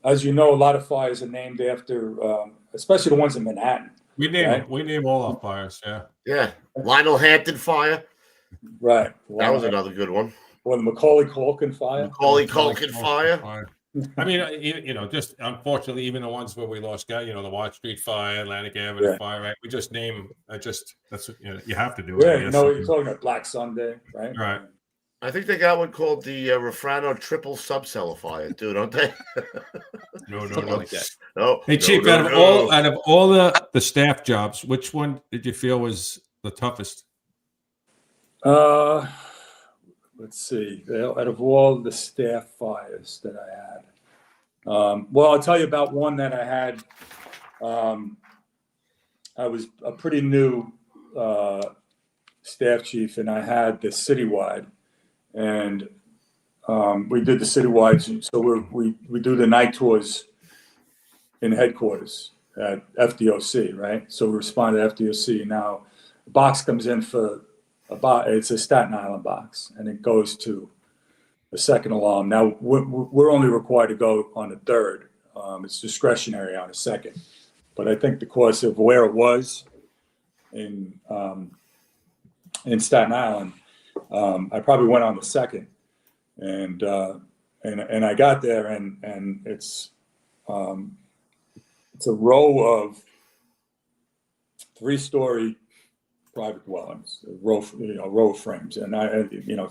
as you know, a lot of fires are named after, especially the ones in Manhattan. We name all our fires. Yeah. Yeah. Lionel Hampton fire. Right. That was another good one. Or the Macaulay Culkin fire. Macaulay Culkin fire. I mean, just unfortunately, even the ones where we lost guys, the Watt Street fire, Atlantic Avenue fire, right? We just name. That's what you have to do. Yeah, you're talking about Black Sunday, right? Right. I think they got one called the Refrano Triple Subcellar fire, too, don't they? No. Like that. No. Hey, Chief, out of all the staff jobs, which one did you feel was the toughest? Let's see. Out of all the staff fires that I had, well, I'll tell you about one that I had. I was a pretty new staff chief, and I had the citywide, and we did the citywide. So we do the night tours in headquarters at FDOC, right? So we respond to FDOC. Now, the box comes in for it's a Staten Island box, and it goes to the second alarm. Now, we're only required to go on the third. It's discretionary on a second. But I think because of where it was in Staten Island, I probably went on the second. And I got there, and it's a row of 3-story private dwellings, row of frames, and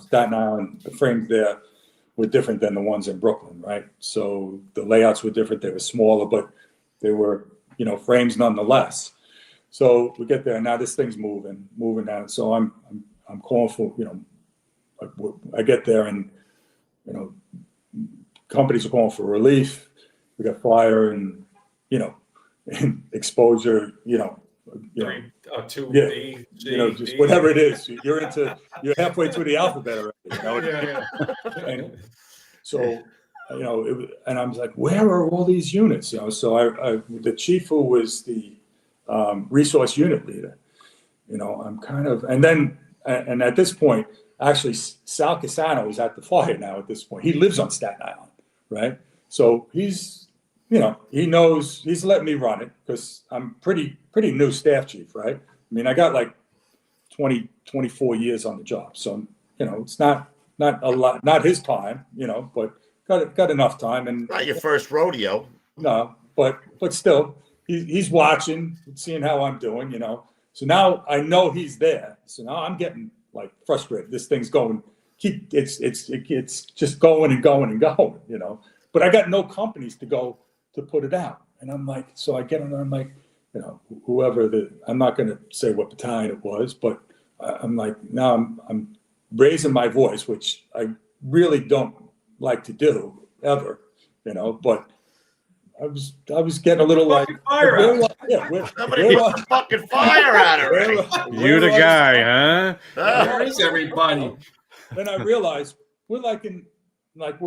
Staten Island, the frames there were different than the ones in Brooklyn, right? So the layouts were different; they were smaller, but they were frames nonetheless. So we get there, and now this thing's moving down. So I'm calling for I get there, and companies are calling for relief. We got fire and and exposure, just whatever it is. You're halfway through the alphabet already. And so, and I'm like, where are all these units? So I the chief, who was the resource unit leader, I'm kind of, and at this point, actually, Sal Casano is at the fire now. At this point, he lives on Staten Island, right? So he's he knows, he's letting me run it because I'm pretty new staff chief, right? I mean, I got like 24 years on the job. So, it's not a lot, not his time, but got enough time. And not your first rodeo. No, but still, he's watching, seeing how I'm doing, So now I know he's there. So now I'm getting like frustrated. This thing's going, it's just going and going and going, But I got no companies to go to put it out. And I'm like, so I get on there, I'm like, whoever I'm not going to say what battalion it was, but I'm like, now I'm raising my voice, which I really don't like to do ever, but I was getting a little like, somebody put the fucking fire out already. You the guy, huh? Where is everybody? Then I realized we're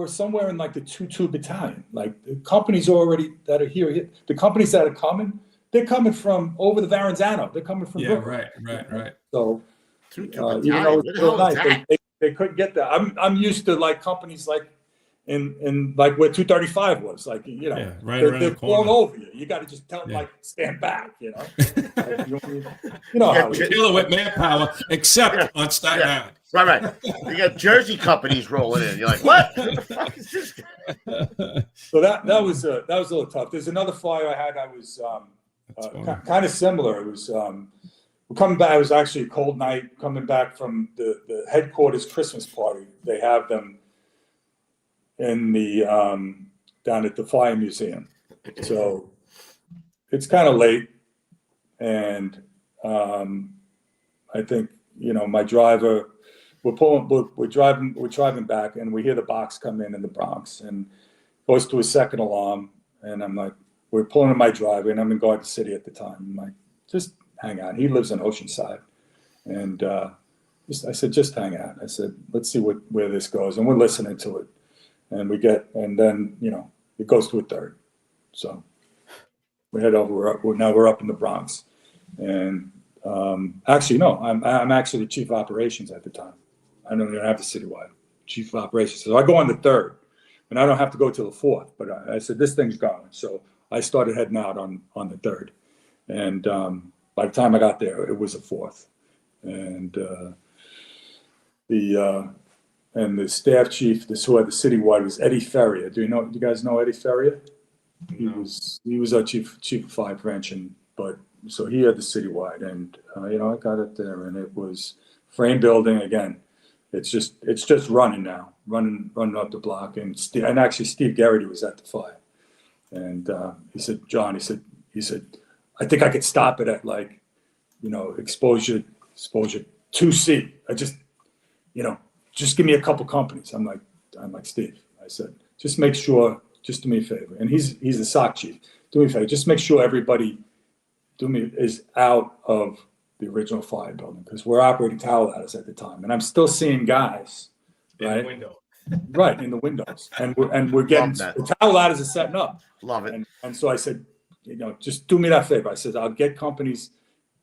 somewhere in like the 2-2 battalion. Like the companies already that are here, the companies that are coming, they're coming from over the Verrazano. They're coming from Brooklyn. Right. So 2-2 even though it's battalion. real nice, they couldn't get that. I'm used to like companies like in like where 235 was, like, you know, Yeah, right they're around the falling corner. over you. You got to just tell them, like, stand back, you know. Like, you know how it is. Kill it with manpower, except on Staten Island. Right. You got Jersey companies rolling in. You're like, what? What the fuck is this guy? So that was a little tough. There's another fire I had. I was kind of similar. It was we're coming back. It was actually a cold night coming back from the headquarters Christmas party. They have them in the down at the Fire Museum. So it's kind of late, and I think, you know, my driver. We're driving back, and we hear the box come in the Bronx, and goes to a second alarm, and I'm like, we're pulling in my driveway, and I'm in Garden City at the time. I'm like, just hang on. He lives in Oceanside, and I said, just hang out. I said, let's see where this goes, and we're listening to it, and then, you know, it goes to a third, so we head over. Now we're up in the Bronx, and actually no, I'm actually chief of operations at the time. I don't even have the citywide chief of operations. So I go on the third, and I don't have to go till the fourth. But I said, this thing's going. So I started heading out on the third. And by the time I got there, it was a fourth. And the staff chief, who had the citywide, was Eddie Ferrier. Do you guys know Eddie Ferrier? No. He was our chief of fire prevention, but so he had the citywide, and you know, I got it there, and it was frame building again. It's just running now, running up the block, and actually Steve Garrity was at the fire, and he said, John, he said, I think I could stop it at, like, you know, exposure 2C. I just, you know, just give me a couple companies. I'm like Steve. I said, just make sure, just do me a favor, and he's the SOC chief. Do me a favor, just make sure everybody is out of the original fire building, because we're operating tower ladders at the time, and I'm still seeing guys right In the window. right in the windows, and we're getting the tower ladders are setting up. Love it. And so I said, you know, just do me that favor. I said, I'll get companies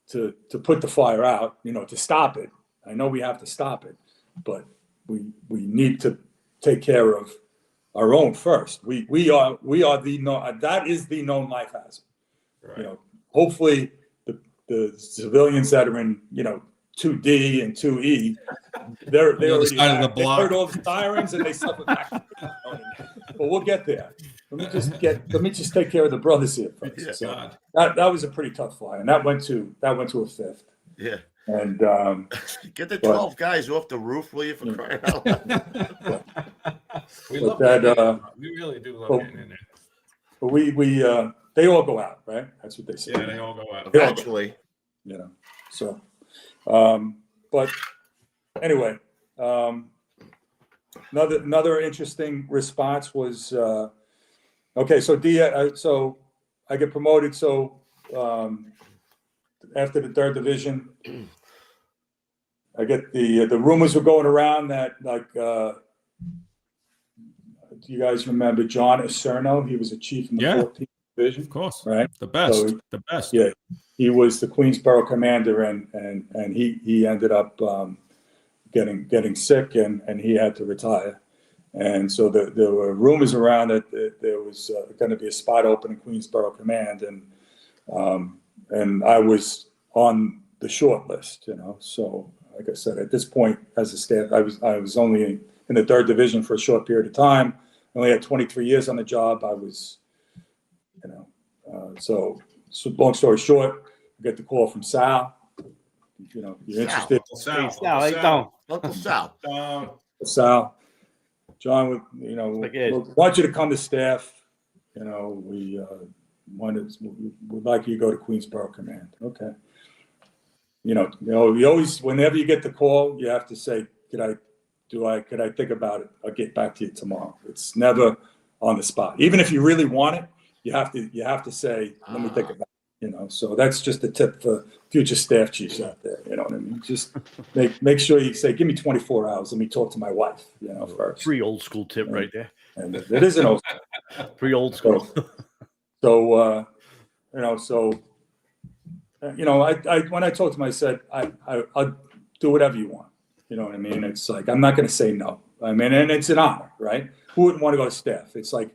to put the fire out, you know, to stop it. I know we have to stop it, but we need to take care of our own first. We are that is the known life hazard. Right. You know, hopefully the civilians that are in, you know, 2D and 2E, they already heard all the sirens and they suffer back. But we'll get there. Let me just take care of the brothers here first. Yeah, so that was a pretty tough fire, and that went to a fifth. Yeah. And get the 12 guys off the roof, will you, for crying out loud? We love that. We really do love getting in there. But they all go out, right? That's what they say. Yeah, they all go out. Eventually. You know, so, but anyway, another interesting response was, okay, so so I get promoted. So after the 3rd Division, I get the rumors were going around that, like, do you guys remember John Acerno? He was a chief in the 14th Division. Of course. Right? The best. So, the best. Yeah. He was the Queensboro commander, and he ended up getting sick, and he had to retire. And so there were rumors around that there was going to be a spot open in Queensboro Command, and I was on the short list, you know. So, like I said, at this point, as a staff, I was only in the 3rd Division for a short period of time. I only had 23 years on the job. I was, you know, so long story short, I get the call from Sal. You know, you're interested. Uncle Sal. Sal. John, you know, we want you to come to staff. You know, we'd like you to go to Queensboro Command. Okay. You know, you always, whenever you get the call, you have to say, could I think about it? I'll get back to you tomorrow. It's never on the spot. Even if you really want it, you have to say, let me think about it. You know, so that's just a tip for future staff chiefs out there. You know what I mean? Just make sure you say, give me 24 hours. Let me talk to my wife, you know, first. Free old school tip right there. And it is an old school. Free old school. So you know, you know, I when I told him, I said, I'll do whatever you want. You know what I mean? It's like, I'm not going to say no. I mean, and it's an honor, right? Who wouldn't want to go to staff? It's like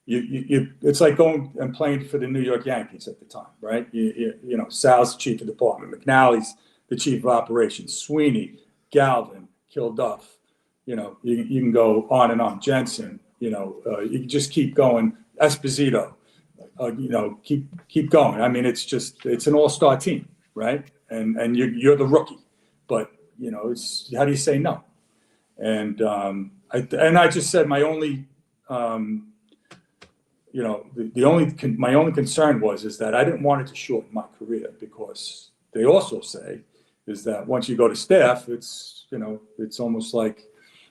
it's like going and playing for the New York Yankees at the time, right? You know, Sal's chief of department, McNally's the chief of operations, Sweeney, Galvin, Kilduff. You know, you can go on and on. Jensen, you know, you can just keep going. Esposito, you know, keep going. I mean, it's an all-star team, right? And you're the rookie, but you know, it's how do you say no? And I just said my only, you know, my only concern is that I didn't want it to shorten my career, because they also say is that once you go to staff, it's, you know, it's almost like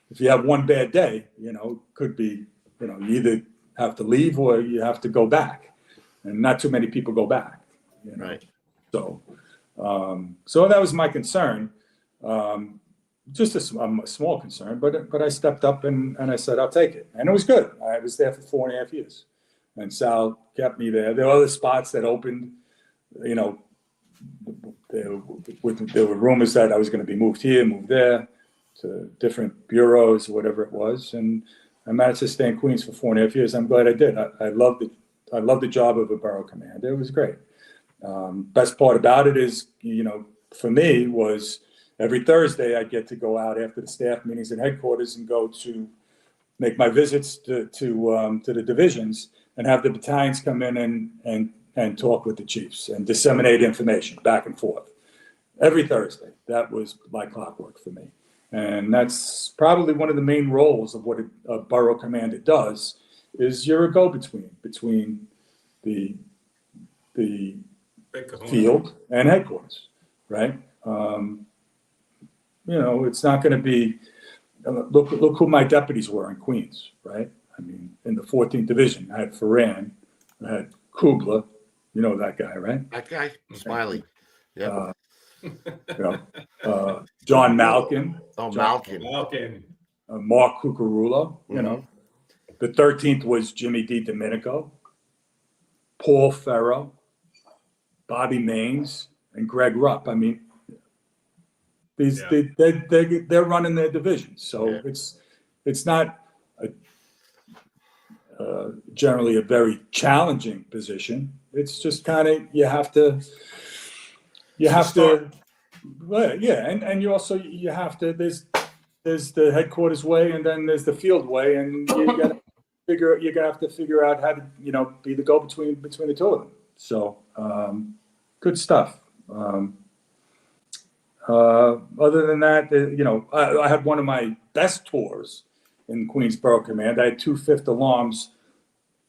if you have one bad day, you know, could be, you know, you either have to leave or you have to go back, and not too many people go back. You know? Right. So, so that was my concern. Just a small concern, but I stepped up and I said, I'll take it. And it was good. I was there for 4.5 years, and Sal kept me there. There were other spots that opened, you know, there were rumors that I was going to be moved here, moved there to different bureaus or whatever it was. And I managed to stay in Queens for 4.5 years. I'm glad I did. I loved it. I loved the job of a borough commander. It was great. Best part about it is, you know, for me was every Thursday I'd get to go out after the staff meetings at headquarters and go to make my visits to the divisions and have the battalions come in and talk with the chiefs and disseminate information back and forth. Every Thursday. That was like clockwork for me. And that's probably one of the main roles of what a borough commander does, is you're a go-between between the field and headquarters, right? You know, it's not going to be, look who my deputies were in Queens, right? I mean, in the 14th Division, I had Ferran, I had Kubla, you know that guy, right? That guy, Smiley. Yeah. You know, John Malkin. Oh, Malkin. Mark Cucurulo, you know. The 13th was Jimmy DiDomenico, Paul Ferro, Bobby Maines, and Greg Rupp. I mean, they're running their division, so it's not generally a very challenging position. It's just kind of you have to, well, yeah, and you also you have to. There's the headquarters way, and then there's the field way, and you're gonna have to figure out how to, you know, be the go-between between the two of them. So good stuff. Other than that, you know, I had one of my best tours in Queensborough Command. I had 2 fifth alarms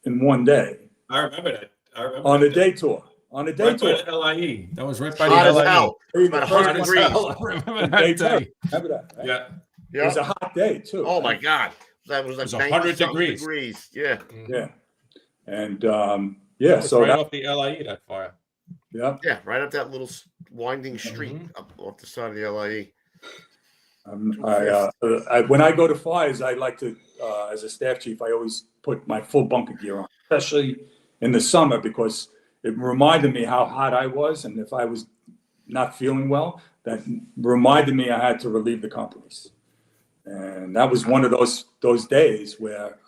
in one day. I remember that. On a day tour. On a day right tour. by the LIE. That was right by Hot the as LIE. hell. About 100 degrees. I remember that day. Remember that, right? Yeah. It was a hot day too. Oh my God. That was like 100 degrees. Yeah. Yeah. And yeah, was so right that, off the LIE, that fire. yeah. Yeah, right up that little winding street up off the side of the LIE. When I go to fires, I like to, as a staff chief, I always put my full bunker gear on, especially in the summer, because it reminded me how hot I was, and if I was not feeling well, that reminded me I had to relieve the companies. And that was one of those days where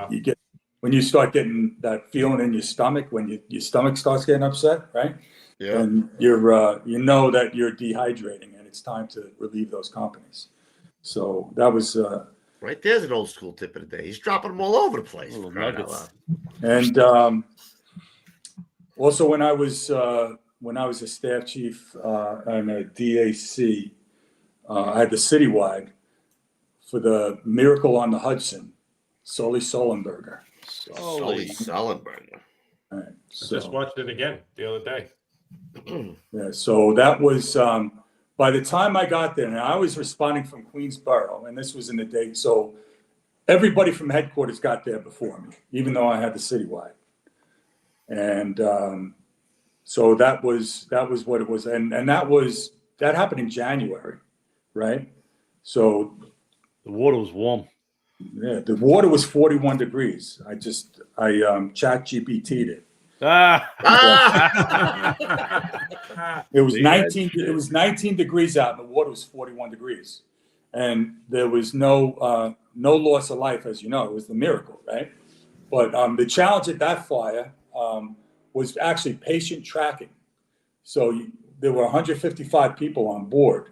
you get, when you start getting that feeling in your stomach, when your stomach starts getting upset, right? Yeah. And you're you know that you're dehydrating and it's time to relieve those companies. So that was right there's an old school tip of the day. He's dropping them all over the place. And also when I was a staff chief and a DAC, I had the citywide for the Miracle on the Hudson, Sully Sullenberger. Sully Sullenberger. All right, Just watched it again the other day. Yeah, so that was by the time I got there, and I was responding from Queensborough, and this was in the day, so everybody from headquarters got there before me, even though I had the citywide. And so that was what it was, and that happened in January, right? So the water was warm. Yeah, the water was 41 degrees. I chat GPT'd it. It was 19 degrees out and the water was 41 degrees. and there was no loss of life, as you know. It was the miracle, right? But the challenge at that fire was actually patient tracking. So there were 155 people on board,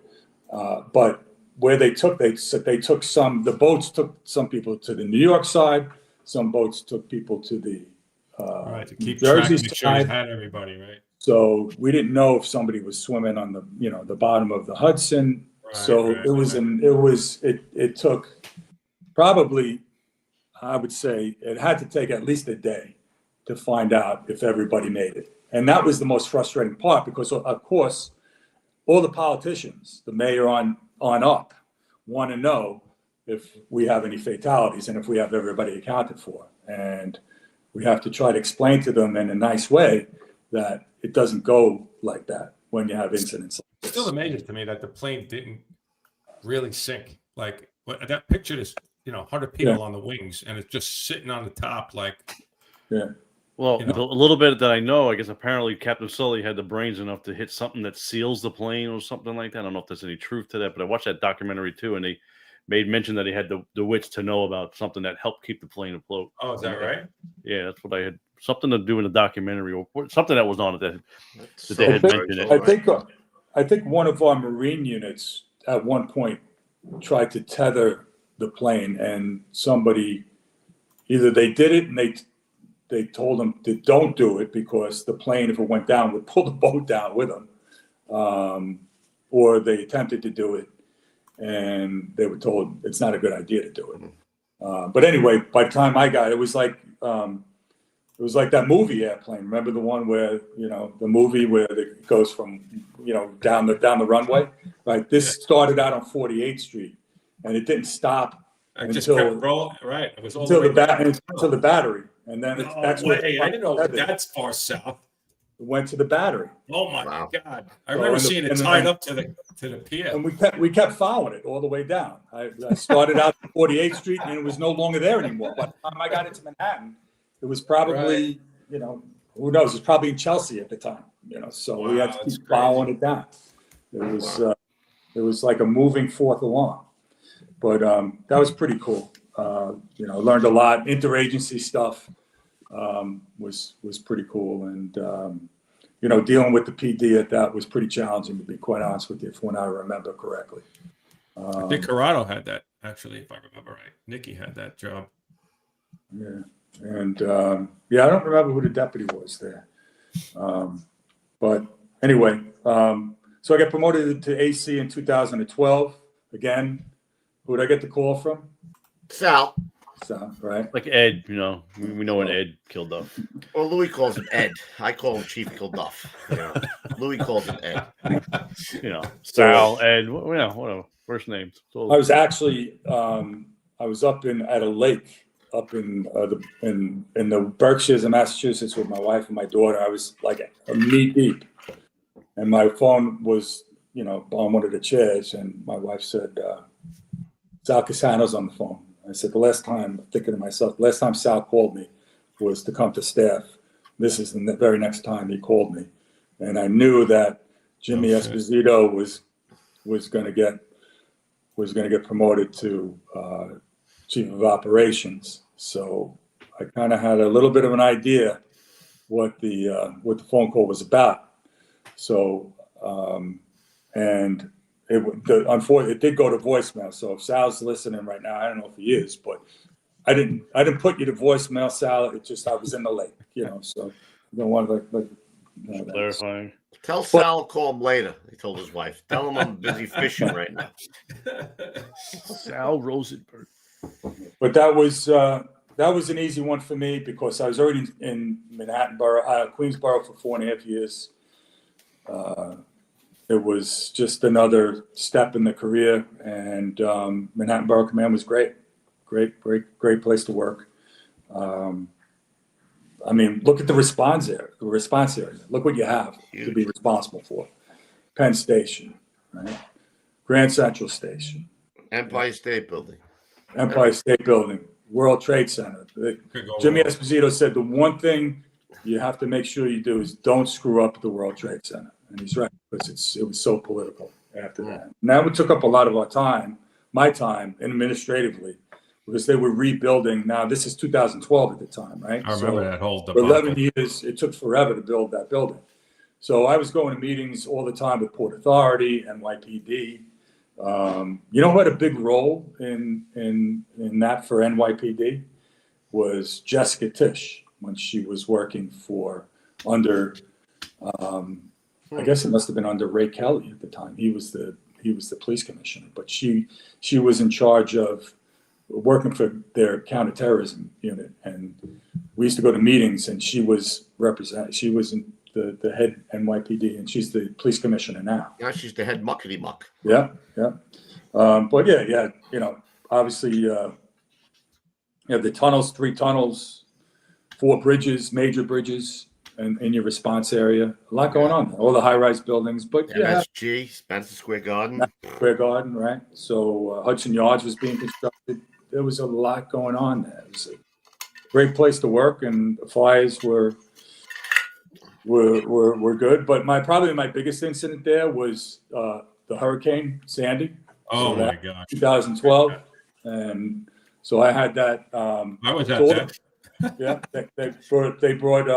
but where they took the boats took some people to the New York side, some boats took people to the to keep Jersey track, make sure you side. had everybody, right? So we didn't know if somebody was swimming on the bottom of the Hudson. It took probably, I would say, it had to take at least a day to find out if everybody made it. And that was the most frustrating part because, of course, all the politicians, the mayor on up, want to know if we have any fatalities and if we have everybody accounted for. And we have to try to explain to them in a nice way that it doesn't go like that when you have incidents. It's still amazing to me that the plane didn't really sink. Like that picture is, 100 people on the wings, and it's just sitting on the top, like. Yeah. Well, a little bit that I know, I guess apparently Captain Sully had the brains enough to hit something that seals the plane or something like that. I don't know if there's any truth to that, but I watched that documentary too, and they made mention that he had the wits to know about something that helped keep the plane afloat. Oh, is that right? Yeah, that's what I had. Something to do in the documentary, or something that was on it that they had mentioned it. I think one of our Marine units at one point tried to tether the plane, and somebody either they did it and they told them to don't do it because the plane, if it went down, would pull the boat down with them, or they attempted to do it and they were told it's not a good idea to do it. But anyway, by the time I got it, it was like that movie Airplane. Remember the one where the movie where it goes from down the runway? Right. This started out on 48th Street, and it didn't stop until kept rolling. Right. It was all until the battery, and then that's where I didn't know that's far south. It went to the battery. Oh my God! I remember seeing it tied up to the pier, and we kept following it all the way down. I started out at 48th Street, and it was no longer there anymore. By the time I got into Manhattan, it was probably who knows? It was probably in Chelsea at the time. So we had to keep following it down. It was like a moving fourth alarm, but that was pretty cool. Learned a lot. Interagency stuff was pretty cool, and dealing with the PD at that was pretty challenging, to be quite honest with you, when I remember correctly. I think Corrado had that, actually, if I remember right. Nikki had that job. Yeah, and I don't remember who the deputy was there, but anyway, so I got promoted to AC in 2012. Again, who did I get the call from? Sal, right? Like Ed, we know when Ed killed Duff. Well, Louis calls him Ed. I call him Chief Kilduff. Louis calls him Ed. Sal, Ed, whatever. First names. I was actually I was up at a lake up in the Berkshires of Massachusetts with my wife and my daughter. I was like knee deep, and my phone was on one of the chairs, and my wife said, Sal Casano's on the phone. I said, last time Sal called me was to come to staff. This is the very next time he called me. And I knew that Jimmy Esposito was going to get promoted to chief of operations. So I kind of had a little bit of an idea what the phone call was about. So, and unfortunately, it did go to voicemail. So if Sal's listening right now, I don't know if he is, but I didn't put you to voicemail, Sal. It just I was in the lake, So I don't want to clarifying. Tell Sal to call him later. He told his wife. Tell him I'm busy fishing right now. Sal Rosenberg. But that was an easy one for me because I was already in Manhattan Borough, Queensboro for 4.5 years. It was just another step in the career, and Manhattan Borough Command was great place to work. Look at the response area. Look what you have to be responsible for. Penn Station, right? Grand Central Station. Empire State Building. World Trade Center. Jimmy Esposito said the one thing you have to make sure you do is don't screw up the World Trade Center. And he's right, because it was so political after that. And that took up a lot of our time, my time administratively, because they were rebuilding. Now, this is 2012 at the time, right? I remember that whole For debacle. 11 years, it took forever to build that building. So I was going to meetings all the time with Port Authority, NYPD. You know who had a big role in that for NYPD was Jessica Tisch when she was working under, I guess it must have been under Ray Kelly at the time. He was the police commissioner, but she was in charge of working for their counterterrorism unit, and we used to go to meetings, and she was the head NYPD, and she's the police commissioner now. Now she's the head muckety muck. Yeah. But yeah, obviously, you have the tunnels, 3 tunnels, 4 bridges, major bridges in your response area. A lot going on there. All the high-rise buildings, but MSG, Spencer Square Garden. Right? So Hudson Yards was being constructed. There was a lot going on there. It was a great place to work, and the fires were good. But probably my biggest incident there was the Hurricane Sandy. Oh my gosh. 2012, and so I had that. I was at that. Yeah, they brought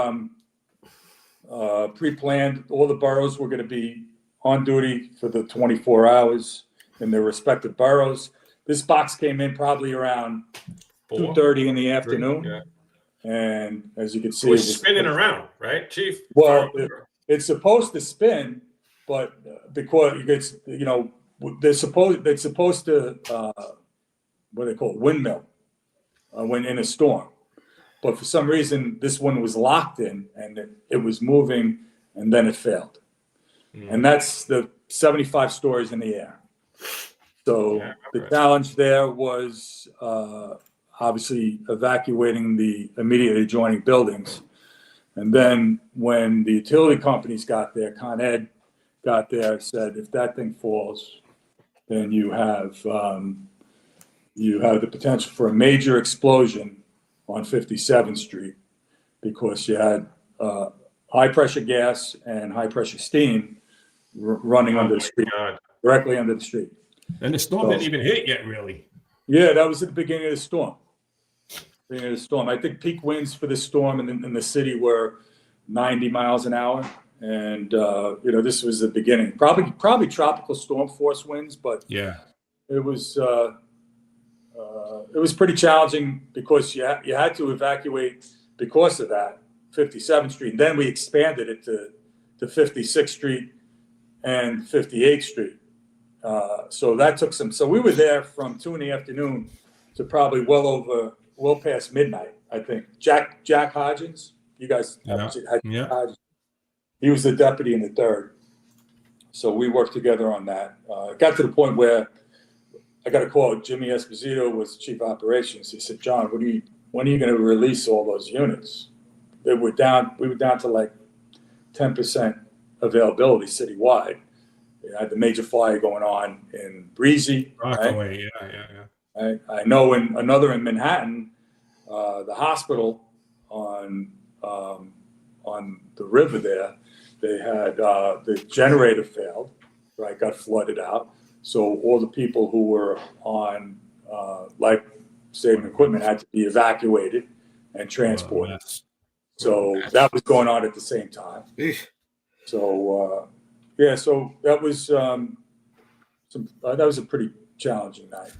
pre-planned. All the boroughs were going to be on duty for the 24 hours in their respective boroughs. This box came in probably around 2:30 in the afternoon. Yeah. And as you can see, it was spinning around, right, Chief? Well, it's supposed to spin, but because it's, they're supposed to what they call it, windmill when in a storm. But for some reason, this one was locked in, and it was moving, and then it failed. And that's the 75 stories in the air. So the challenge there was obviously evacuating the immediately adjoining buildings. And then when the utility companies got there, Con Ed got there, said, if that thing falls, then you have the potential for a major explosion on 57th Street, because you had high pressure gas and high pressure steam running under the street, directly under the street. And the storm didn't even hit yet, really. Yeah, that was at the beginning of the storm. I think peak winds for this storm in the city were 90 miles an hour. And, this was the beginning. Probably tropical storm force winds, but yeah, it was pretty challenging because you had to evacuate because of that, 57th Street. And then we expanded it to 56th Street and 58th Street. So that took so we were there from 2 in the afternoon to probably well past midnight, I think. Jack Hodgins, you guys had Hodgins. He was the deputy in the 3rd. So we worked together on that. It got to the point where I got a call. Jimmy Esposito was chief operations. He said, John, when are you going to release all those units? We were down to like 10% availability citywide. You had the major fire going on in Breezy. Rockaway, yeah. I know another in Manhattan, the hospital on the river there, they had the generator failed, right? Got flooded out. So all the people who were on life-saving equipment had to be evacuated and transported. So that was going on at the same time. So so that was that was a pretty challenging night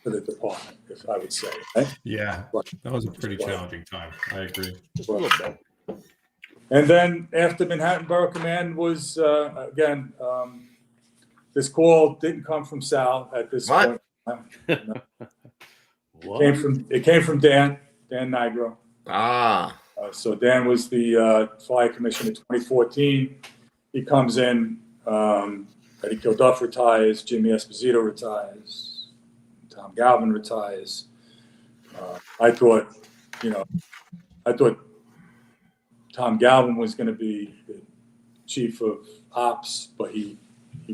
for the department, if I would say. Right? Yeah, that was a pretty challenging time. I agree. Just a little bit. And then after Manhattan Borough Command was again. This call didn't come from Sal at this point. No. It came from Dan Nigro. So Dan was the fire commissioner in 2014. He comes in. Eddie Kilduff retires. Jimmy Esposito retires. Tom Galvin retires. I thought Tom Galvin was going to be the chief of ops, but he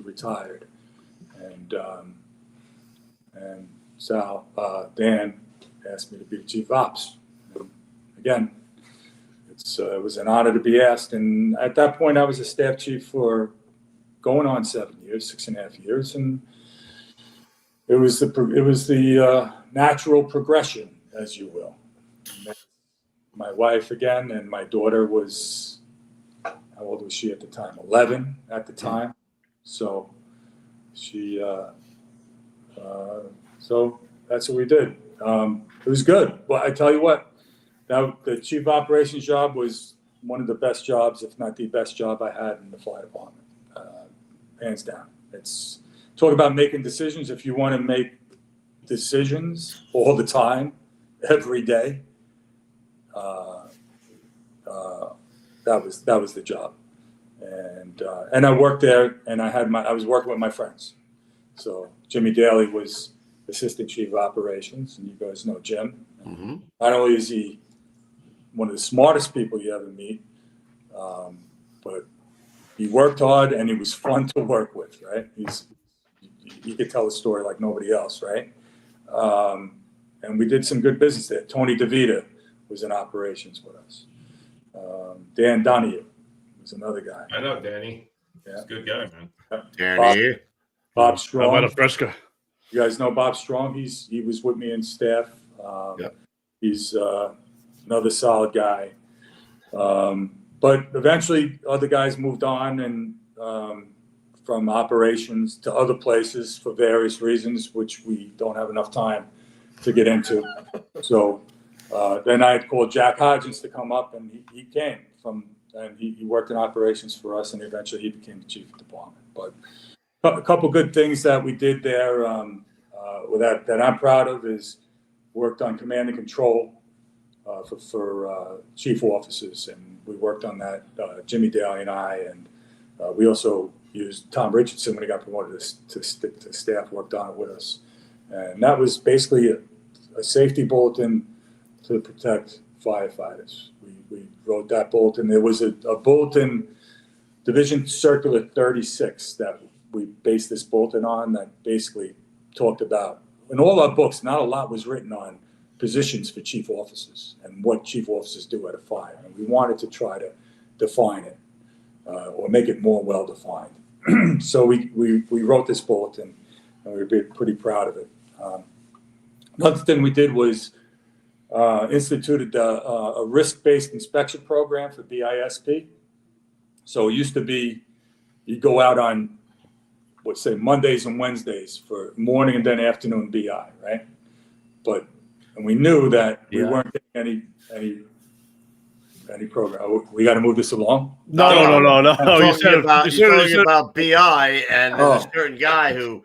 retired, and Sal Dan asked me to be the chief of ops. And again, it was an honor to be asked, and at that point, I was a staff chief for going on 7 years, 6.5 years, and it was the natural progression, as you will. My wife again, and my daughter was, how old was she at the time? 11 at the time. So she, so that's what we did. It was good. But I tell you what, the chief operations job was one of the best jobs, if not the best job I had in the fire department, hands down. It's talk about making decisions. If you want to make decisions all the time, every day, that was the job. And I worked there, and I was working with my friends. So Jimmy Daly was assistant chief of operations, and you guys know Jim. Mm-hmm. Not only is he one of the smartest people you ever meet, but he worked hard and he was fun to work with, right? He could tell a story like nobody else, right? And we did some good business there. Tony DeVita was in operations with us. Dan Donahue was another guy. I know Danny. Yeah. He's a good guy, man. Danny. Bob Strong. How about a Fresca? You guys know Bob Strong? He was with me in staff. He's another solid guy. But eventually, other guys moved on and from operations to other places for various reasons, which we don't have enough time to get into. So then I had called Jack Hodgins to come up, and he came from, and he worked in operations for us, and eventually he became the chief of department. But a couple good things that we did there that I'm proud of is worked on command and control for chief officers, and we worked on that, Jimmy Daly and I, and we also used Tom Richardson when he got promoted to staff, worked on it with us. And that was basically a safety bulletin to protect firefighters. We wrote that bulletin. There was a bulletin, Division Circular 36, that we based this bulletin on, that basically talked about, in all our books, not a lot was written on positions for chief officers and what chief officers do at a fire. And we wanted to try to define it or make it more well-defined. So we wrote this bulletin, and we were pretty proud of it. Another thing we did was instituted a risk-based inspection program for BISP. So it used to be you go out on, let's say, Mondays and Wednesdays for morning and then afternoon BI, right? And we knew that we weren't getting any program. We got to move this along. No. You're talking about BI, and there's a certain guy who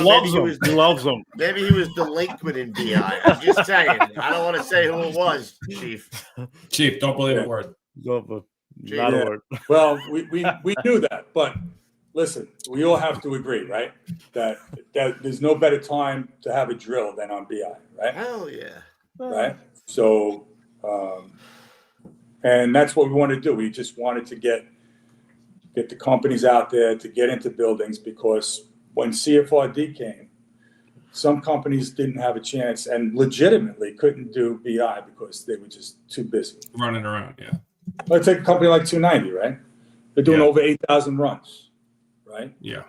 loves them. Maybe he was delinquent in BI. I'm just saying. I don't want to say who it was, Chief. Chief, don't believe a word. Not a word. Well, we knew that, but listen, we all have to agree, right? That there's no better time to have a drill than on BI, right? Hell yeah. Right? So, and that's what we wanted to do. We just wanted to get the companies out there to get into buildings, because when CFRD came, some companies didn't have a chance and legitimately couldn't do BI because they were just too busy. Running around, yeah. Let's take a company like 290, right? They're doing over 8,000 runs, right? Yeah.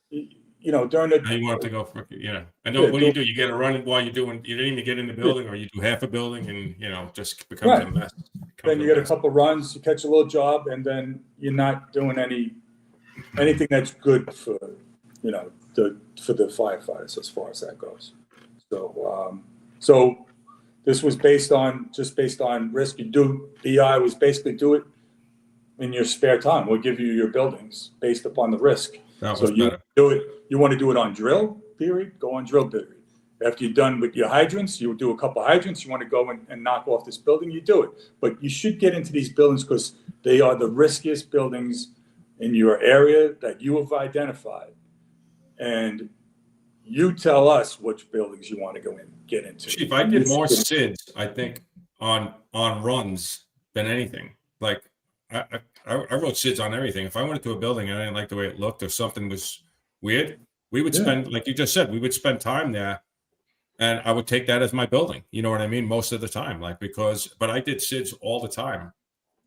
You know, during the... Now you want to go for, I know, what do? You get a run while you're doing, you didn't even get in the building, or you do half a building and, just becomes a mess. Then you get a couple runs, you catch a little job, and then you're not doing anything that's good for, for the firefighters as far as that goes. So this was based on risk. You do BI was basically do it in your spare time. We'll give you your buildings based upon the risk. So you do it. You want to do it on drill period? Go on drill period. After you're done with your hydrants, you do a couple of hydrants. You want to go and knock off this building, you do it. But you should get into these buildings because they are the riskiest buildings in your area that you have identified. And you tell us which buildings you want to go in, get into. Chief, I did more SIDs, I think, on runs than anything. Like I wrote SIDs on everything. If I went into a building and I didn't like the way it looked or something was weird, we would spend, like you just said, we would spend time there, and I would take that as my building. You know what I mean? Most of the time, but I did SIDs all the time,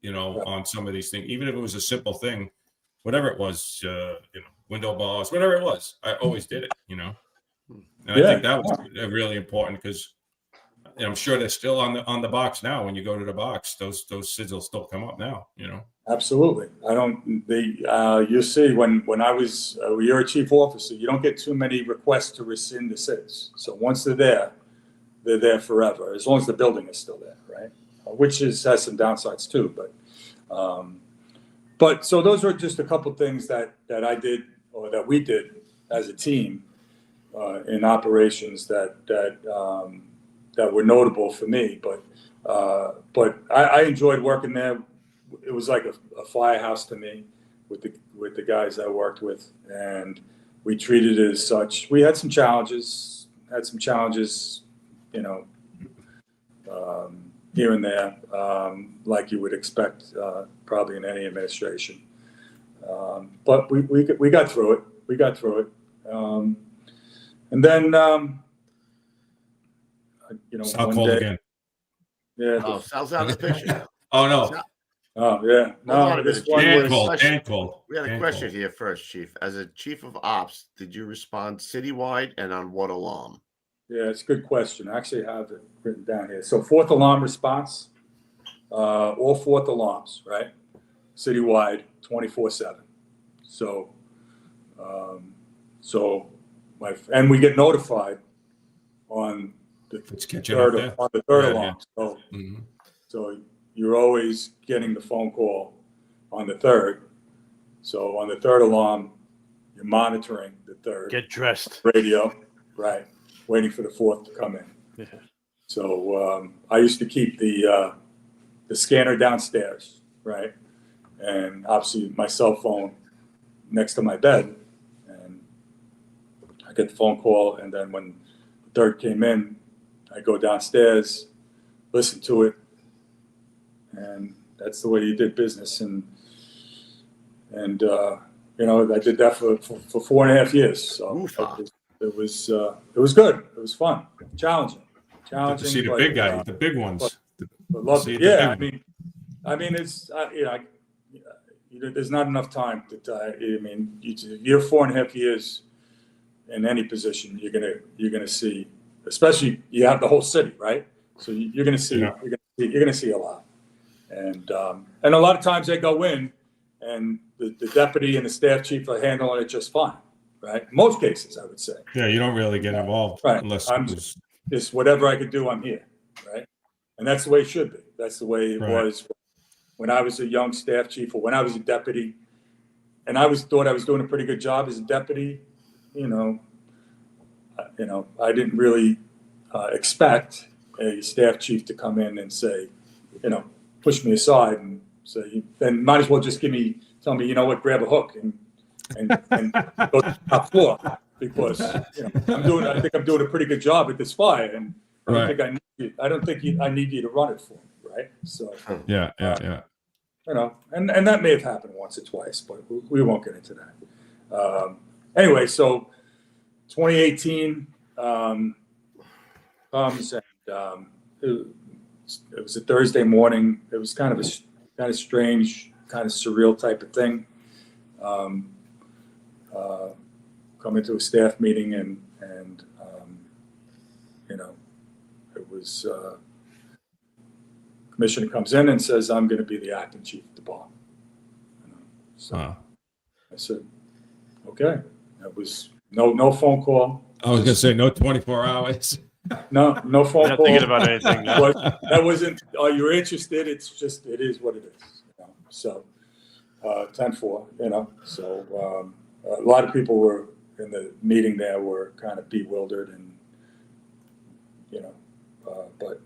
on some of these things, even if it was a simple thing, whatever it was, window bars, whatever it was, I always did it, And I think that was really important because I'm sure they're still on the box now. When you go to the box, those SIDS will still come up now. Absolutely. You see, when I was, you're a chief officer, you don't get too many requests to rescind the SIDS. So once they're there forever, as long as the building is still there, right? Which has some downsides too. But so those were just a couple things that I did, or that we did as a team in operations that were notable for me. But I enjoyed working there. It was like a firehouse to me with the guys I worked with, and we treated it as such. We had some challenges, here and there, like you would expect, probably in any administration. But we got through it. And then, Sal one called day, again. yeah. Sal's out of the picture. Oh no. Oh yeah. No, this one was. Dan called. We had a question here first, Chief. As a chief of ops, did you respond citywide and on what alarm? Yeah, it's a good question. I actually have it written down here. So fourth alarm response, all fourth alarms, right? Citywide, 24/7. So, and we get notified on the third alarm. So, so you're always getting the phone call on the third. So on the third alarm, you're monitoring the third. Get dressed. Radio, right? Waiting for the fourth to come in. Yeah. So I used to keep the scanner downstairs, right? And obviously my cell phone next to my bed. And I get the phone call, and then when the third came in, I go downstairs, listen to it, and that's the way you did business. And I did that for 4.5 years. So it was good. It was fun, challenging. To see the big guys, the big ones. But love it. Yeah, I mean, it's there's not enough time to die. I mean, you're 4.5 years in any position, you're gonna see, especially you have the whole city, right? So you're gonna see you're gonna see a lot, and a lot of times they go in, and the deputy and the staff chief are handling it just fine, right? Most cases, I would say. Yeah, you don't really get involved, right? Unless just whatever I could do, I'm here, right? And that's the way it should be. That's the way it was when I was a young staff chief, or when I was a deputy, and I thought I was doing a pretty good job as a deputy. I didn't really expect a staff chief to come in and say, push me aside and say, then might as well just tell me, grab a hook and go to the top floor, because I think I'm doing a pretty good job at this fire, and I don't think I need you to run it for me, right? So yeah. And that may have happened once or twice, but we won't get into that. Anyway, so 2018 comes, and it was a Thursday morning. It was kind of strange, kind of surreal type of thing. Come into a staff meeting, and it was commissioner comes in and says, "I'm going to be the acting chief of the bar." So I said, "Okay." That was no phone call. I was going to say no 24 hours. No phone Not call. thinking about anything. That wasn't. You're interested. It is what it is. So 10-4. So a lot of people were in the meeting there were kind of bewildered, and but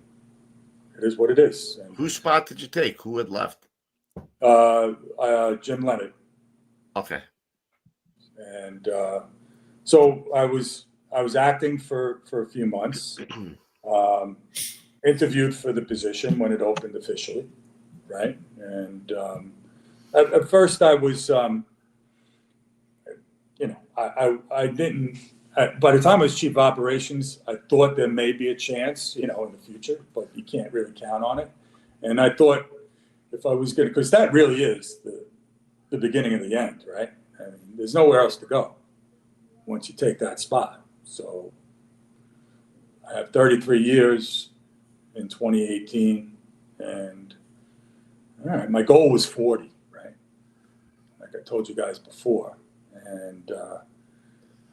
it is what it is. And, whose spot did you take? Who had left? Jim Leonard. Okay. And so I was acting for a few months. Interviewed for the position when it opened officially, right? And at first I was, I didn't. By the time I was chief of operations, I thought there may be a chance, in the future, but you can't really count on it. And I thought if I was going to, because that really is the beginning of the end, right? I mean, there's nowhere else to go once you take that spot. So I have 33 years in 2018, and all right, my goal was 40, right? Like I told you guys before, and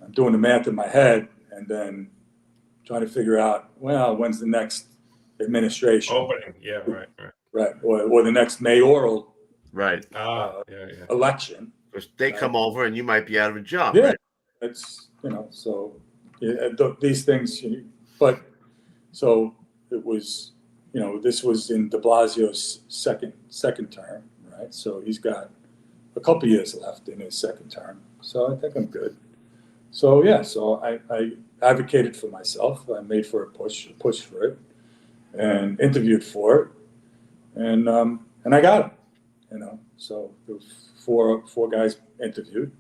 I'm doing the math in my head, and then trying to figure out, well, when's the next administration? Opening, yeah, right. Or the next mayoral Yeah. election. Because they come over and you might be out of a job. Yeah, right? it's so these things. But so it was, this was in De Blasio's second term, right? So he's got a couple years left in his second term. So I think I'm good. So yeah, so I advocated for myself. I made for a push for it, and interviewed for it, and I got it. So there was four guys interviewed,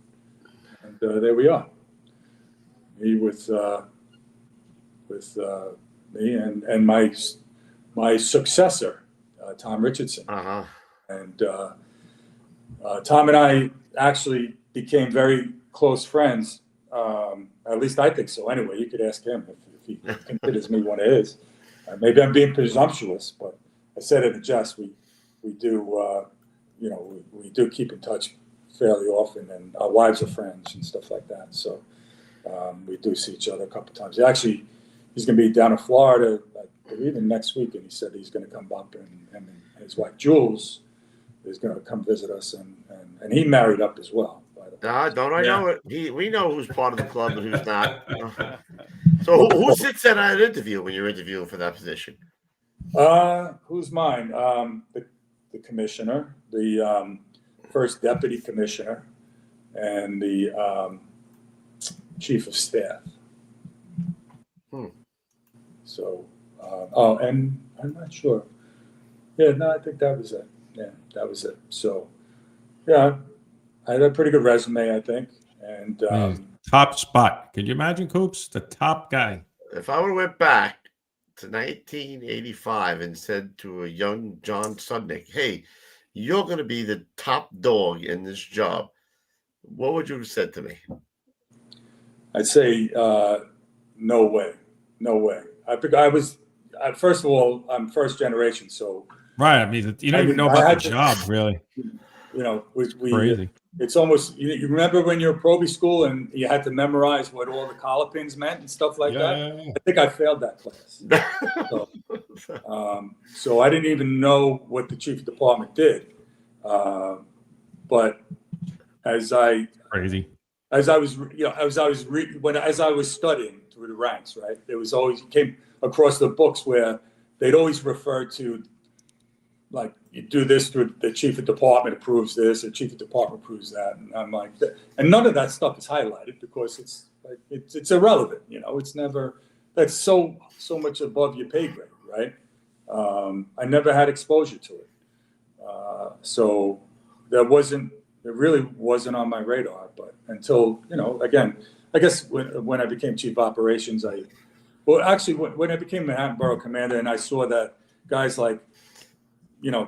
and there we are. Me with me and my successor, Tom Richardson. Uh-huh. And Tom and I actually became very close friends. At least I think so. Anyway, you could ask him if he considers me one of his. Maybe I'm being presumptuous, but I said it in jest. We do, we do keep in touch fairly often, and our wives are friends and stuff like that. So we do see each other a couple times. He's going to be down in Florida, I believe, next week, and he said he's going to come up, and his wife Jules is going to come visit us, and he married up as well. Don't I know it? We know who's part of the club and who's not. So who sits at an interview when you're interviewing for that position? Who's mine? The commissioner, the first deputy commissioner, and the chief of staff. So, and I'm not sure. Yeah, no, I think that was it. Yeah, that was it. So, yeah, I had a pretty good resume, I think. And top spot. Can you imagine, Coops? The top guy. If I would have went back to 1985 and said to a young John Sudnik, hey, you're going to be the top dog in this job, what would you have said to me? I'd say, no way. I was, first of all, I'm first generation, so. Right. I mean, you don't even know about the job, really. Crazy. It's almost, you remember when you were probie school and you had to memorize what all the collar pins meant and stuff like that? Yeah. I think I failed that class. So I didn't even know what the chief of department did. But as I was studying through the ranks, right, there was always, came across the books where they'd always refer to, like, you do this through the chief of department approves this, the chief of department approves that, and I'm like, and none of that stuff is highlighted because it's irrelevant, it's never, that's so much above your pay grade, right? I never had exposure to it, so it really wasn't on my radar. But until again, I guess when I became chief operations, when I became Manhattan Borough Commander, and I saw that guys like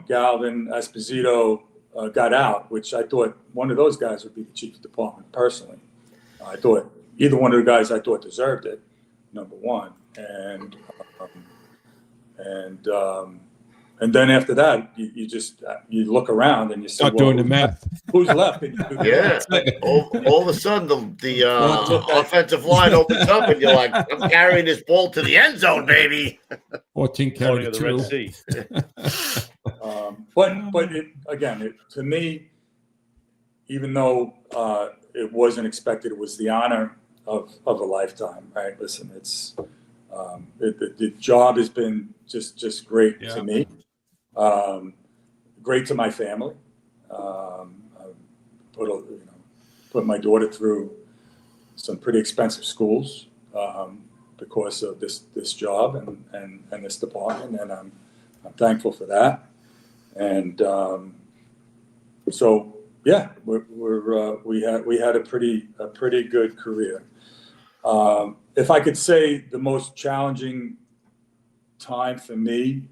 Galvin, Esposito got out, which I thought one of those guys would be the chief of department personally. I thought either one of the guys I thought deserved it, number one. And then after that, you look around and you say, start doing the math. Who's left? And all of a sudden the offensive line opens up and you're like, I'm carrying this ball to the end zone, baby. 14 carry the Red Sea. But to me, even though it wasn't expected, it was the honor of a lifetime, right? Listen, it's the job has been just great to me, great to my family. I put my daughter through some pretty expensive schools because of this job and this department, and I'm thankful for that. And so yeah, we had a pretty good career. If I could say the most challenging time for me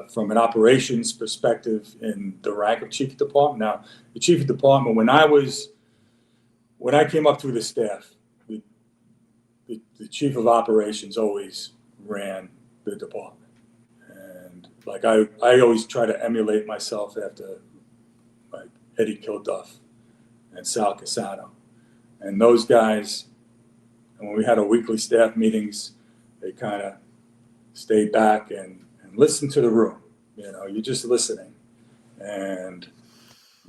from an operations perspective in the rank of chief of department. Now, the chief of department, when I came up through the staff, the the chief of operations always ran the department. And like I always try to emulate myself after like Eddie Kilduff and Sal Casano. And those guys, and when we had our weekly staff meetings, they kind of stayed back and listened to the room. You know, you're just listening and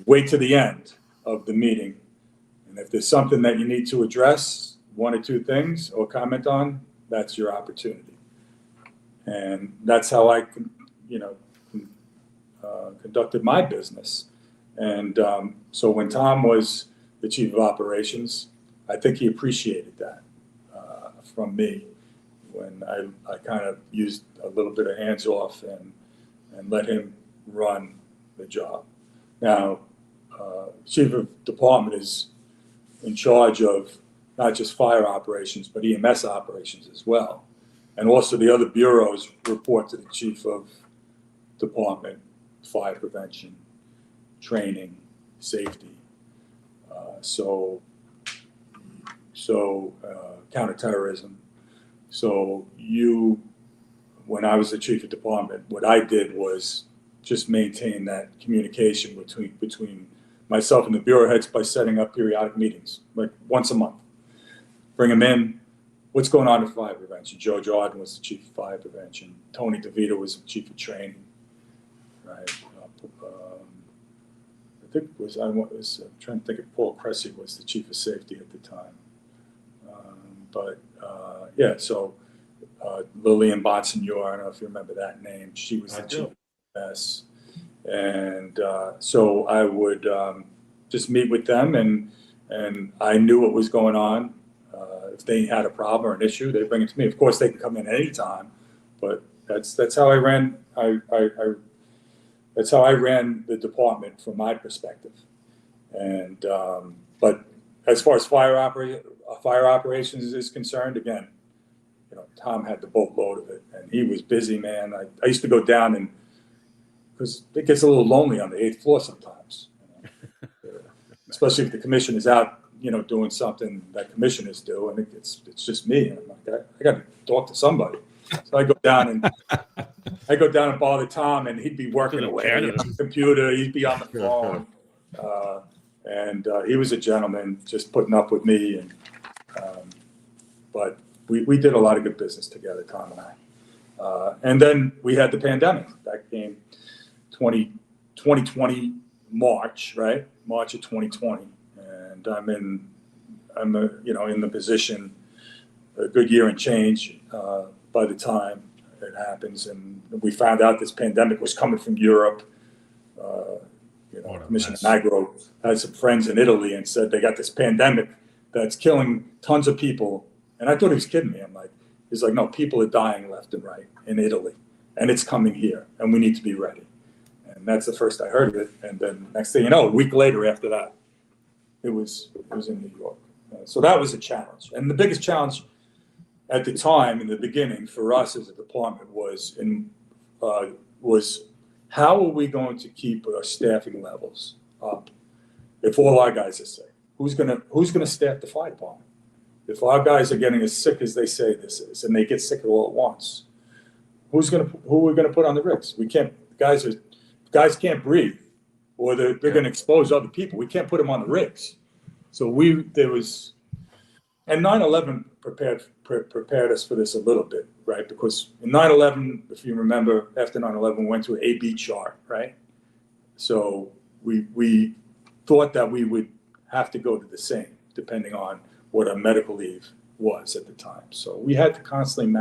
wait to the end of the meeting. And if there's something that you need to address, one or two things or comment on, that's your opportunity. And that's how I, conducted my business. And so when Tom was the chief of operations, I think he appreciated that from me when I kind of used a little bit of hands off and let him run the job. Now, chief of department is in charge of not just fire operations, but EMS operations as well. And also the other bureaus report to the chief of department, fire prevention, training, safety. Counterterrorism. So when I was the chief of department, what I did was just maintain that communication between myself and the bureau heads by setting up periodic meetings, like once a month. Bring them in. What's going on with fire prevention? Joe Jordan was the chief of fire prevention. Tony DeVito was the chief of training. Right. I'm trying to think if Paul Cressy was the chief of safety at the time. So Lillian Bonsignor, I don't know if you remember that name. She was the chief of EMS. And so I would just meet with them, and I knew what was going on. If they had a problem or an issue, they bring it to me. Of course, they can come in anytime, but that's how I ran. That's how I ran the department from my perspective. And but as far as fire operations is concerned, again, Tom had the boatload of it, and he was busy, man. I used to go down and because it gets a little lonely on the 8th floor sometimes, especially if the commission is out, doing something that commissioners do, and it's just me. And I'm like, I got to talk to somebody. So I go down and bother Tom, and he'd be working away on the computer. He'd be on the phone, and he was a gentleman, just putting up with me. And but we did a lot of good business together, Tom and I. And then we had the pandemic. That came 2020 March, right? March of 2020, and I'm in the position a good year and change by the time it happens, and we found out this pandemic was coming from Europe. Commissioner Magro had some friends in Italy and said they got this pandemic that's killing tons of people, and I thought he was kidding me. He's like, no, people are dying left and right in Italy, and it's coming here, and we need to be ready. And that's the first I heard of it. And then next thing you know, a week later after that, it was in New York. So that was a challenge. And the biggest challenge at the time, in the beginning, for us as a department was how are we going to keep our staffing levels up if all our guys are sick? Who's gonna staff the fire department? If our guys are getting as sick as they say this is, and they get sick all at once, who are we gonna put on the rigs? We can't. Guys can't breathe, or they're going to expose other people. We can't put them on the rigs. So and 9/11 prepared us for this a little bit, right? Because in 9/11, if you remember, after 9/11, we went to an A/B chart, right? So we thought that we would have to go to the same, depending on what our medical leave was at the time. So we had to constantly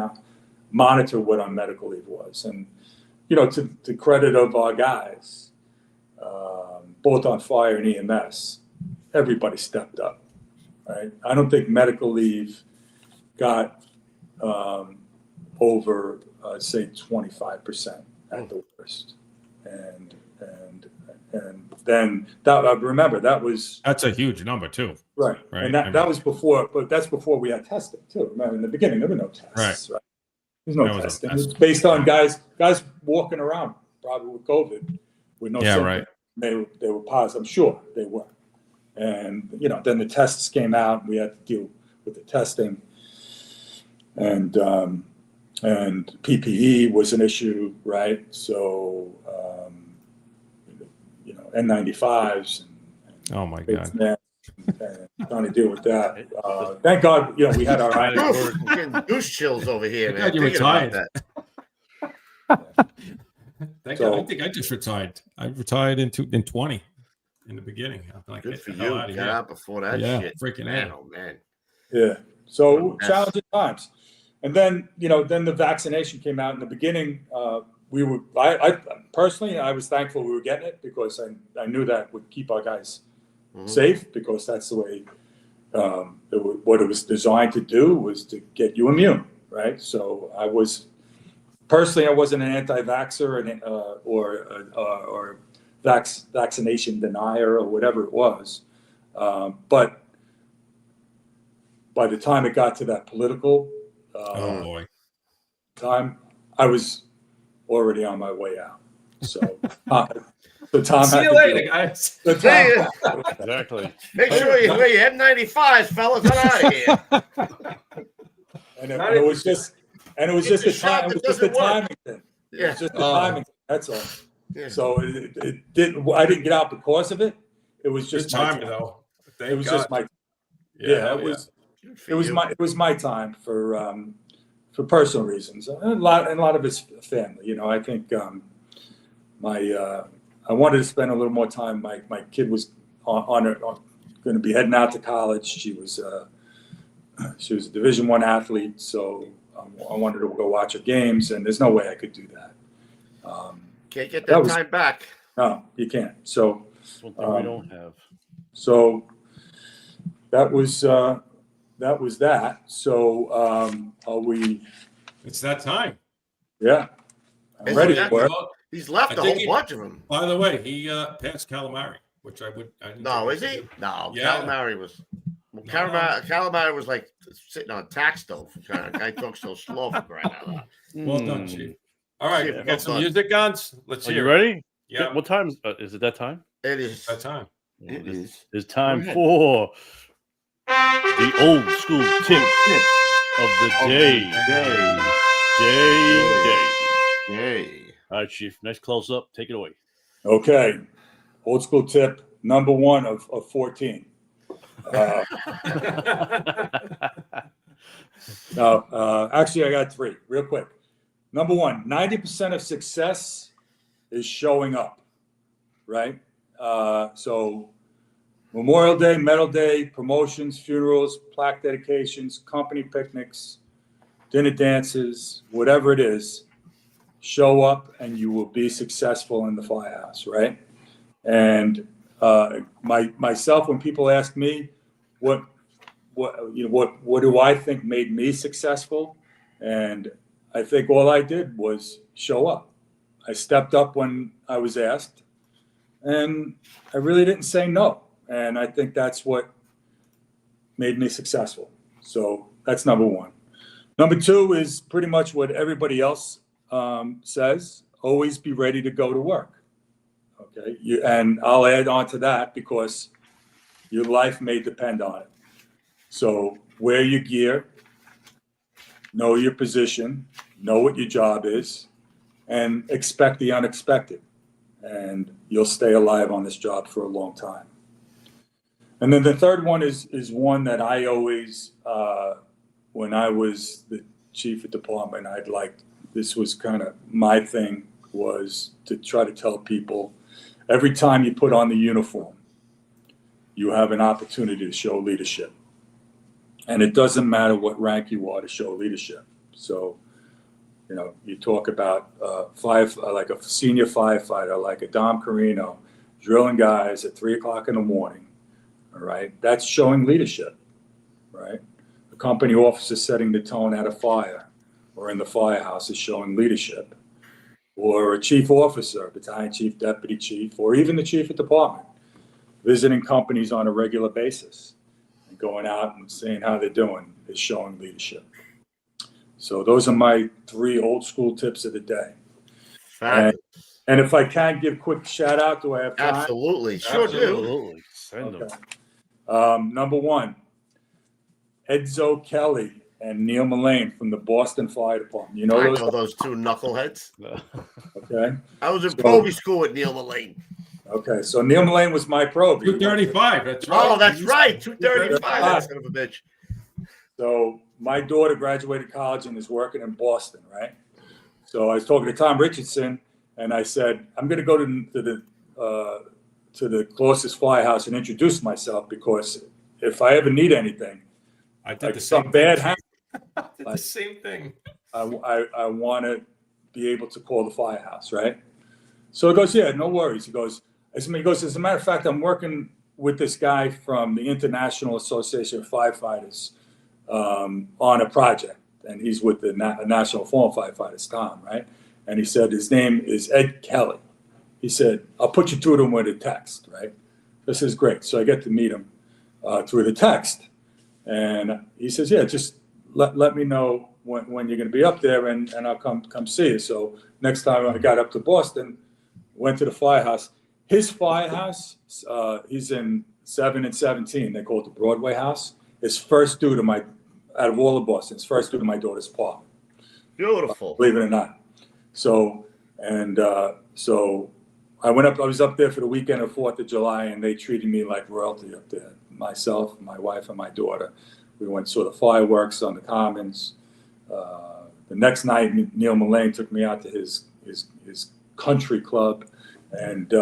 monitor what our medical leave was. And to credit of our guys, both on fire and EMS, everybody stepped up, right? I don't think medical leave got over, say, 25% at the worst. And then that's a huge number too. Right. And that was before, but that's before we had testing too. Remember, in the beginning, there were no tests, right? There's no testing. It's based on guys walking around probably with COVID with no symptoms. Right. They were positive. I'm sure they were. And then the tests came out, and we had to deal with the testing. and PPE was an issue, right? So N95s and oh my God, and trying to deal with that. Thank God, we had our getting goose chills over here, man. you retired. That. I think I just retired. I retired in 20 in the beginning. I'm like, good for you. Got out before that shit. Freaking man, oh man. Yeah. So challenging times. And then, then the vaccination came out in the beginning. I personally, I was thankful we were getting it because I knew that would keep our guys safe, because that's the way, what it was designed to do was to get you immune, right? So I wasn't an anti-vaxxer or vaccination denier or whatever it was. But by the time it got to that political time, I was already on my way out. So Tom, see you later, guys. Exactly. Make sure you wear your N95s, fellas. Get out of here. And it was just the time. It was just the timing thing. Yeah, it's just the timing. That's all. Yeah. So it didn't. I didn't get out because of it. It was just timing, though. It was just my. Yeah, it was. It was my time for personal reasons. A lot of his family. I think I wanted to spend a little more time. My kid was going to be heading out to college. She was a Division I athlete, so I wanted to go watch her games, and there's no way I could do that. Can't get that time back. No, you can't. So we don't have. So that was that. So are we? It's that time. Yeah, I'm ready for it. He's left a whole bunch of them. By the way, he passed Calamari, which I didn't. No, is he? No, yeah. Calamari was. Well, Calamari was like sitting on a tax stove. Guy talks so slow for crying out loud. Well done, Chief. All right, we got some music, guns. Let's hear. You ready? Yeah. What time is it? That time? It is that time. It is. It's time for the old school tip of the day. Day. All right, Chief. Nice close up. Take it away. Okay. Old school tip number 1 of 14. Actually, I got 3 real quick. Number 1, 90% of success is showing up, right? So Memorial Day, Medal Day, promotions, funerals, plaque dedications, company picnics, dinner dances, whatever it is, show up and you will be successful in the firehouse, right? And myself, when people ask me what do I think made me successful, and I think all I did was show up. I stepped up when I was asked, and I really didn't say no. And I think that's what made me successful. So that's number 1. Number 2 is pretty much what everybody else says. Always be ready to go to work. Okay. And I'll add on to that because your life may depend on it. So wear your gear, know your position, know what your job is, and expect the unexpected. And you'll stay alive on this job for a long time. And then the third one is one that I always, when I was the chief of department, this was kind of my thing, was to try to tell people every time you put on the uniform, you have an opportunity to show leadership. And it doesn't matter what rank you are to show leadership. So, you talk about like a senior firefighter, like a Dom Carino, drilling guys at 3:00 in the morning. All right. That's showing leadership, right? A company officer setting the tone at a fire or in the firehouse is showing leadership. Or a chief officer, battalion chief, deputy chief, or even the chief of department, visiting companies on a regular basis and going out and saying how they're doing is showing leadership. So those are my 3 old school tips of the day. And if I can give quick shout out, do I have time? Absolutely. Sure do. Send them. Number 1, Edzo Kelly and Neil Mullane from the Boston Fire Department. You know I those? know those two knuckleheads. Okay. I was in Proby school with Neil Mullane. Okay, so Neil Mullane was my Proby. 235. That's right. Oh, that's right. 235. That son of a bitch. So my daughter graduated college and is working in Boston, right? So I was talking to Tom Richardson, and I said, I'm going to go to the closest firehouse and introduce myself, because if I ever need anything, I did like the same some bad thing. happens, I did the same thing. I want to be able to call the firehouse, right? So he goes, yeah, no worries. He goes, as a matter of fact, I'm working with this guy from the International Association of Firefighters on a project, and he's with the National Forum Firefighters, Tom, right? And he said his name is Ed Kelly. He said, I'll put you through to him with a text, right? This is great. So I get to meet him through the text. And he says, yeah, just let me know when you're going to be up there, and I'll come see you. So next time I got up to Boston, went to the firehouse. His firehouse, he's in 7 and 17. They call it the Broadway House. It's first due to out of all of Boston, it's first due to my daughter's apartment. Beautiful. Believe it or not. So I was up there for the weekend of 4th of July, and they treated me like royalty up there. Myself, my wife, and my daughter. We went saw the fireworks on the Commons. The next night, Neil Mullane took me out to his country club, and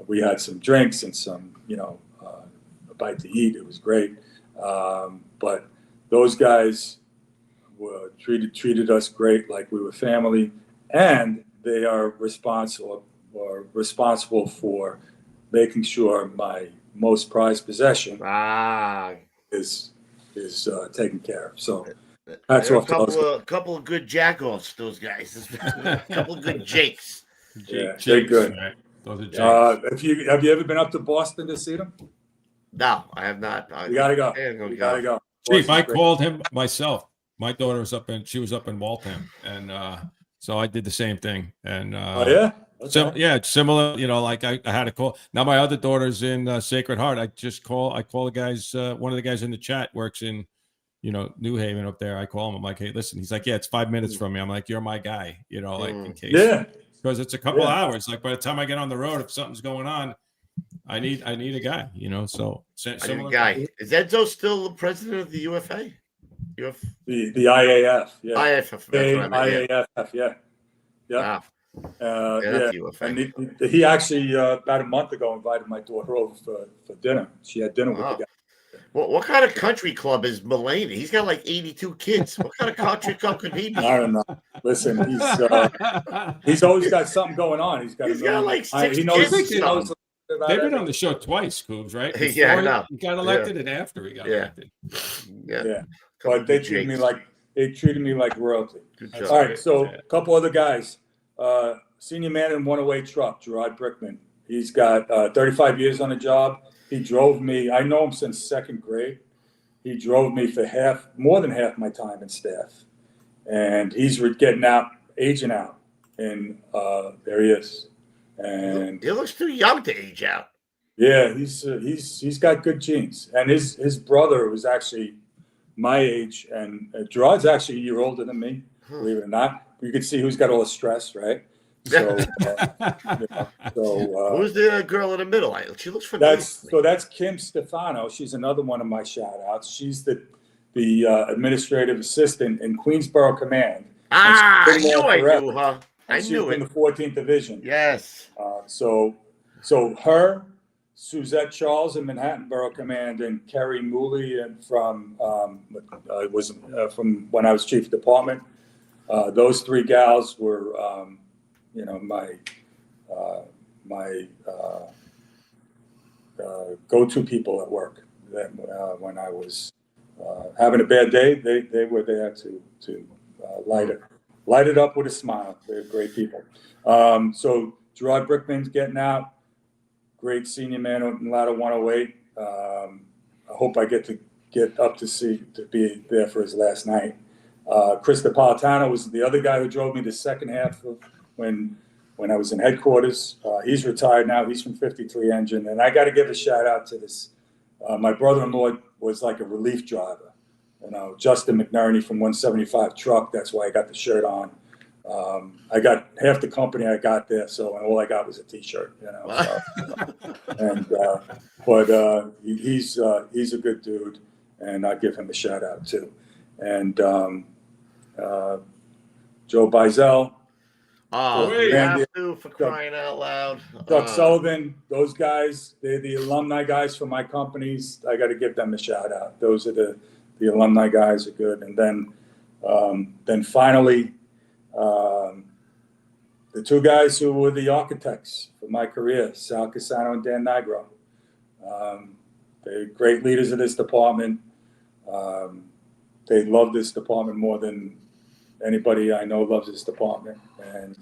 we had some drinks and some, a bite to eat. It was great. But those guys treated us great, like we were family, and they are responsible for making sure my most prized possession is taken care of. So that's off a couple of good jack-offs, those guys. A couple of good jakes. Yeah, they're good. Those are jakes. Have you ever been up to Boston to see them? No, I have not. You gotta go. You gotta go. Chief, I called him myself. My daughter was she was up in Waltham, and so I did the same thing. And oh yeah. Okay. It's similar, like I had a call. Now my other daughter's in Sacred Heart. I call the guys, one of the guys in the chat works in, New Haven up there. I call him. I'm like, hey, listen. He's like, yeah, it's 5 minutes from me. I'm like, you're my guy, in case. Yeah. Because it's a couple hours. Like by the time I get on the road, if something's going on, I need a guy, so similar guy. Is Enzo still the president of the UFA? The IAF, yeah. IAF, IAF, yeah. Wow. And he actually about a month ago invited my daughter over for dinner. She had dinner with the guy. Well, what kind of country club is Mullane? He's got like 82 kids. What kind of country club could he be? I don't know. Listen, he's always got something going on. He's got like 6 kids. They've been on the show twice, Coombs, right? Before I know. He got elected and after he got elected. Yeah. But they treated me like royalty. All right, so a couple other guys. Senior man in 108 truck, Gerard Brickman. He's got 35 years on the job. He drove me. I know him since second grade. He drove me for more than half my time in staff, and he's aging out, and there he is. And he looks too young to age out. Yeah, he's got good genes, and his brother was actually my age, and Gerard's actually a year older than me. Believe it or not, you can see who's got all the stress, right? So, who's the girl in the middle? She looks familiar. That's Kim Stefano. She's another one of my shout outs. She's the administrative assistant in Queensboro Command. I knew, huh? I knew in the 14th Division. Yes. So her, Suzette Charles in Manhattan Borough Command, and Kerry Mooley from when I was chief of department. Those three gals were, my go-to people at work. When I was having a bad day, they were there to light it up with a smile. They're great people. So Gerard Brickman's getting out. Great senior man in Ladder 108. I hope I get up to be there for his last night. Chris Napolitano was the other guy who drove me the second half of when I was in headquarters. He's retired now. He's from 53 Engine. And I got to give a shout out to this. My brother-in-law was like a relief driver Justin McNerney from 175 Truck. That's why I got the shirt on. I got half the company I got there, so and all I got was a T-shirt. But he's a good dude, and I give him a shout out too. And Joe Bizell. You have to, for crying out loud. Doug Sullivan, those guys, they're the alumni guys for my companies. I got to give them a shout out. Those are the alumni guys are good. And then finally, the two guys who were the architects for my career, Sal Casano and Dan Nigro. They're great leaders of this department. They love this department more than anybody I know loves this department. And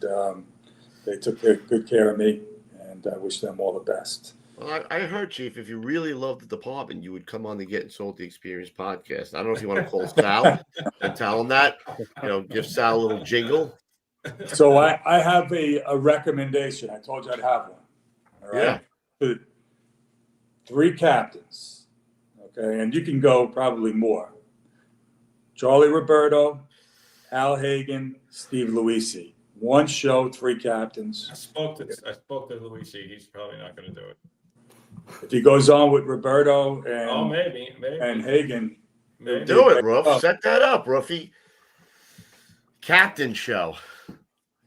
they took good care of me, and I wish them all the best. Well, I heard, Chief, if you really love the department, you would come on the Gettin Salty Experience podcast. I don't know if you want to call Sal and tell him that. Give Sal a little jingle. So I have a recommendation. I told you I'd have one. All right. Yeah. 3 captains. Okay. And you can go probably more. Charlie Roberto, Al Hagen, Steve Luisi. 1 show, 3 captains. I spoke to Luisi. He's probably not going to do it. If he goes on with Roberto and maybe and Hagen, maybe. Do it, Ruff. Set that up, Ruffy. Captain show.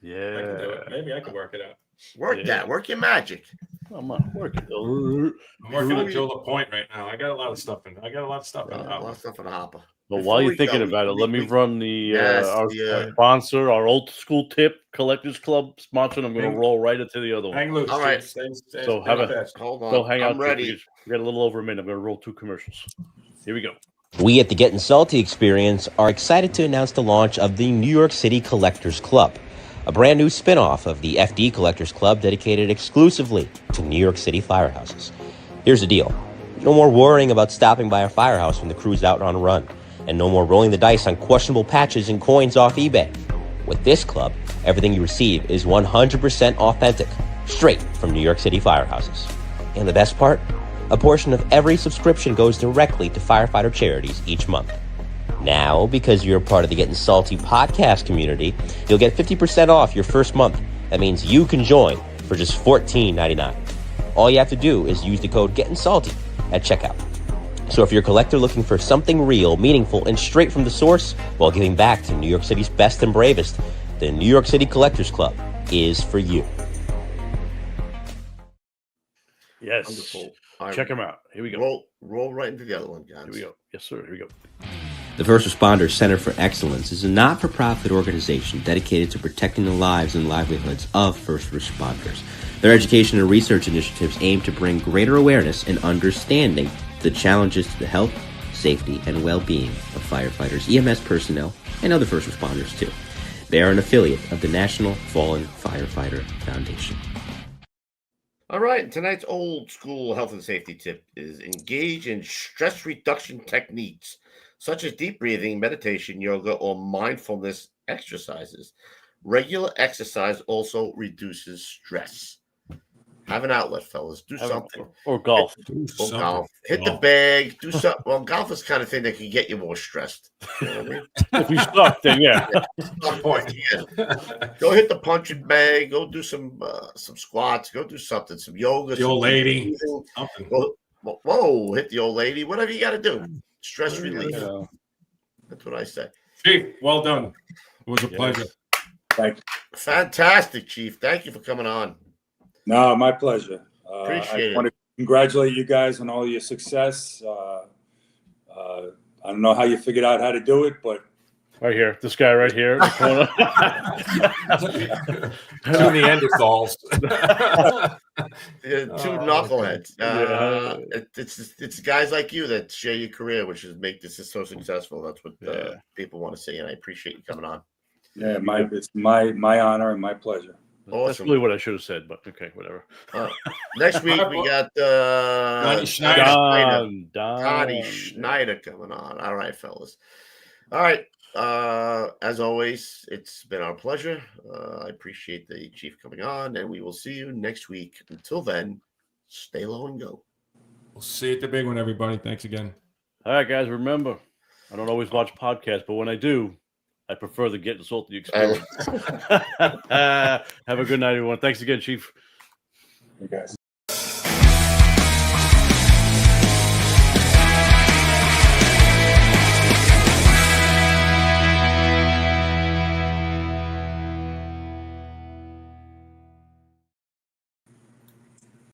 Yeah, I can do it. Maybe I can work it out. Work that. Work your magic. I'm not working. I'm working on Joe Lapointe right now. I got a lot of stuff in. A lot of stuff in the hopper. But while you're thinking about it, let me run our sponsor, our old school tip, Collectors Club sponsor. I'm going to roll right into the other one. Hang loose. All right. So hold on. So hang I'm out. ready. We got a little over a minute. I'm going to roll 2 commercials. Here we go. We at the Gettin Salty Experience are excited to announce the launch of the New York City Collectors Club, a brand new spin-off of the FD Collectors Club dedicated exclusively to New York City firehouses. Here's the deal. No more worrying about stopping by a firehouse when the crew's out on a run, and no more rolling the dice on questionable patches and coins off eBay. With this club, everything you receive is 100% authentic, straight from New York City firehouses. And the best part? A portion of every subscription goes directly to firefighter charities each month. Now, because you're a part of the Gettin Salty podcast community, you'll get 50% off your first month. That means you can join for just $14.99. All you have to do is use the code Gettin Salty at checkout. So if you're a collector looking for something real, meaningful, and straight from the source while giving back to New York City's best and bravest, the New York City Collectors Club is for you. Yes. Wonderful. Check them out. Here we go. Roll right into the other one, guys. Here we go. Yes, sir. Here we go. The First Responders Center for Excellence is a not-for-profit organization dedicated to protecting the lives and livelihoods of first responders. Their education and research initiatives aim to bring greater awareness and understanding to the challenges to the health, safety, and well-being of firefighters, EMS personnel, and other first responders, too. They are an affiliate of the National Fallen Firefighter Foundation. All right, tonight's old school health and safety tip is engage in stress reduction techniques, such as deep breathing, meditation, yoga, or mindfulness exercises. Regular exercise also reduces stress. Have an outlet, fellas. Do something. Or golf. Golf. Hit the bag. Do something. Well, golf is the kind of thing that can get you more stressed. You know what I mean? If you suck, then yeah. Go hit the punching bag. Go do some squats. Go do something. Some yoga. The old lady. Whoa, hit the old lady. Whatever you got to do. Stress relief. Yeah. That's what I say. Chief, well done. It was a pleasure. Thank you. Fantastic, Chief. Thank you for coming on. No, my pleasure. Appreciate I want to congratulate you guys on all your success. I don't know how you figured out how to do it, but right here, this guy right here in the corner. Two Neanderthals. Two knuckleheads. It's guys like you that share your career, which is make this so successful. That's what people want to see, and I appreciate you coming on. Yeah, it's my honor and my pleasure. Awesome. That's really what I should have said, but okay, whatever. Next week we got Donnie Schneider coming on. All right, fellas. All right. As always, it's been our pleasure. I appreciate the Chief coming on, and we will see you next week. Until then, stay low and go. We'll see you at the big one, everybody. Thanks again. All right, guys, remember, I don't always watch podcasts, but when I do, I prefer the Gettin Salty experience. Have a good night, everyone. Thanks again, Chief. You guys.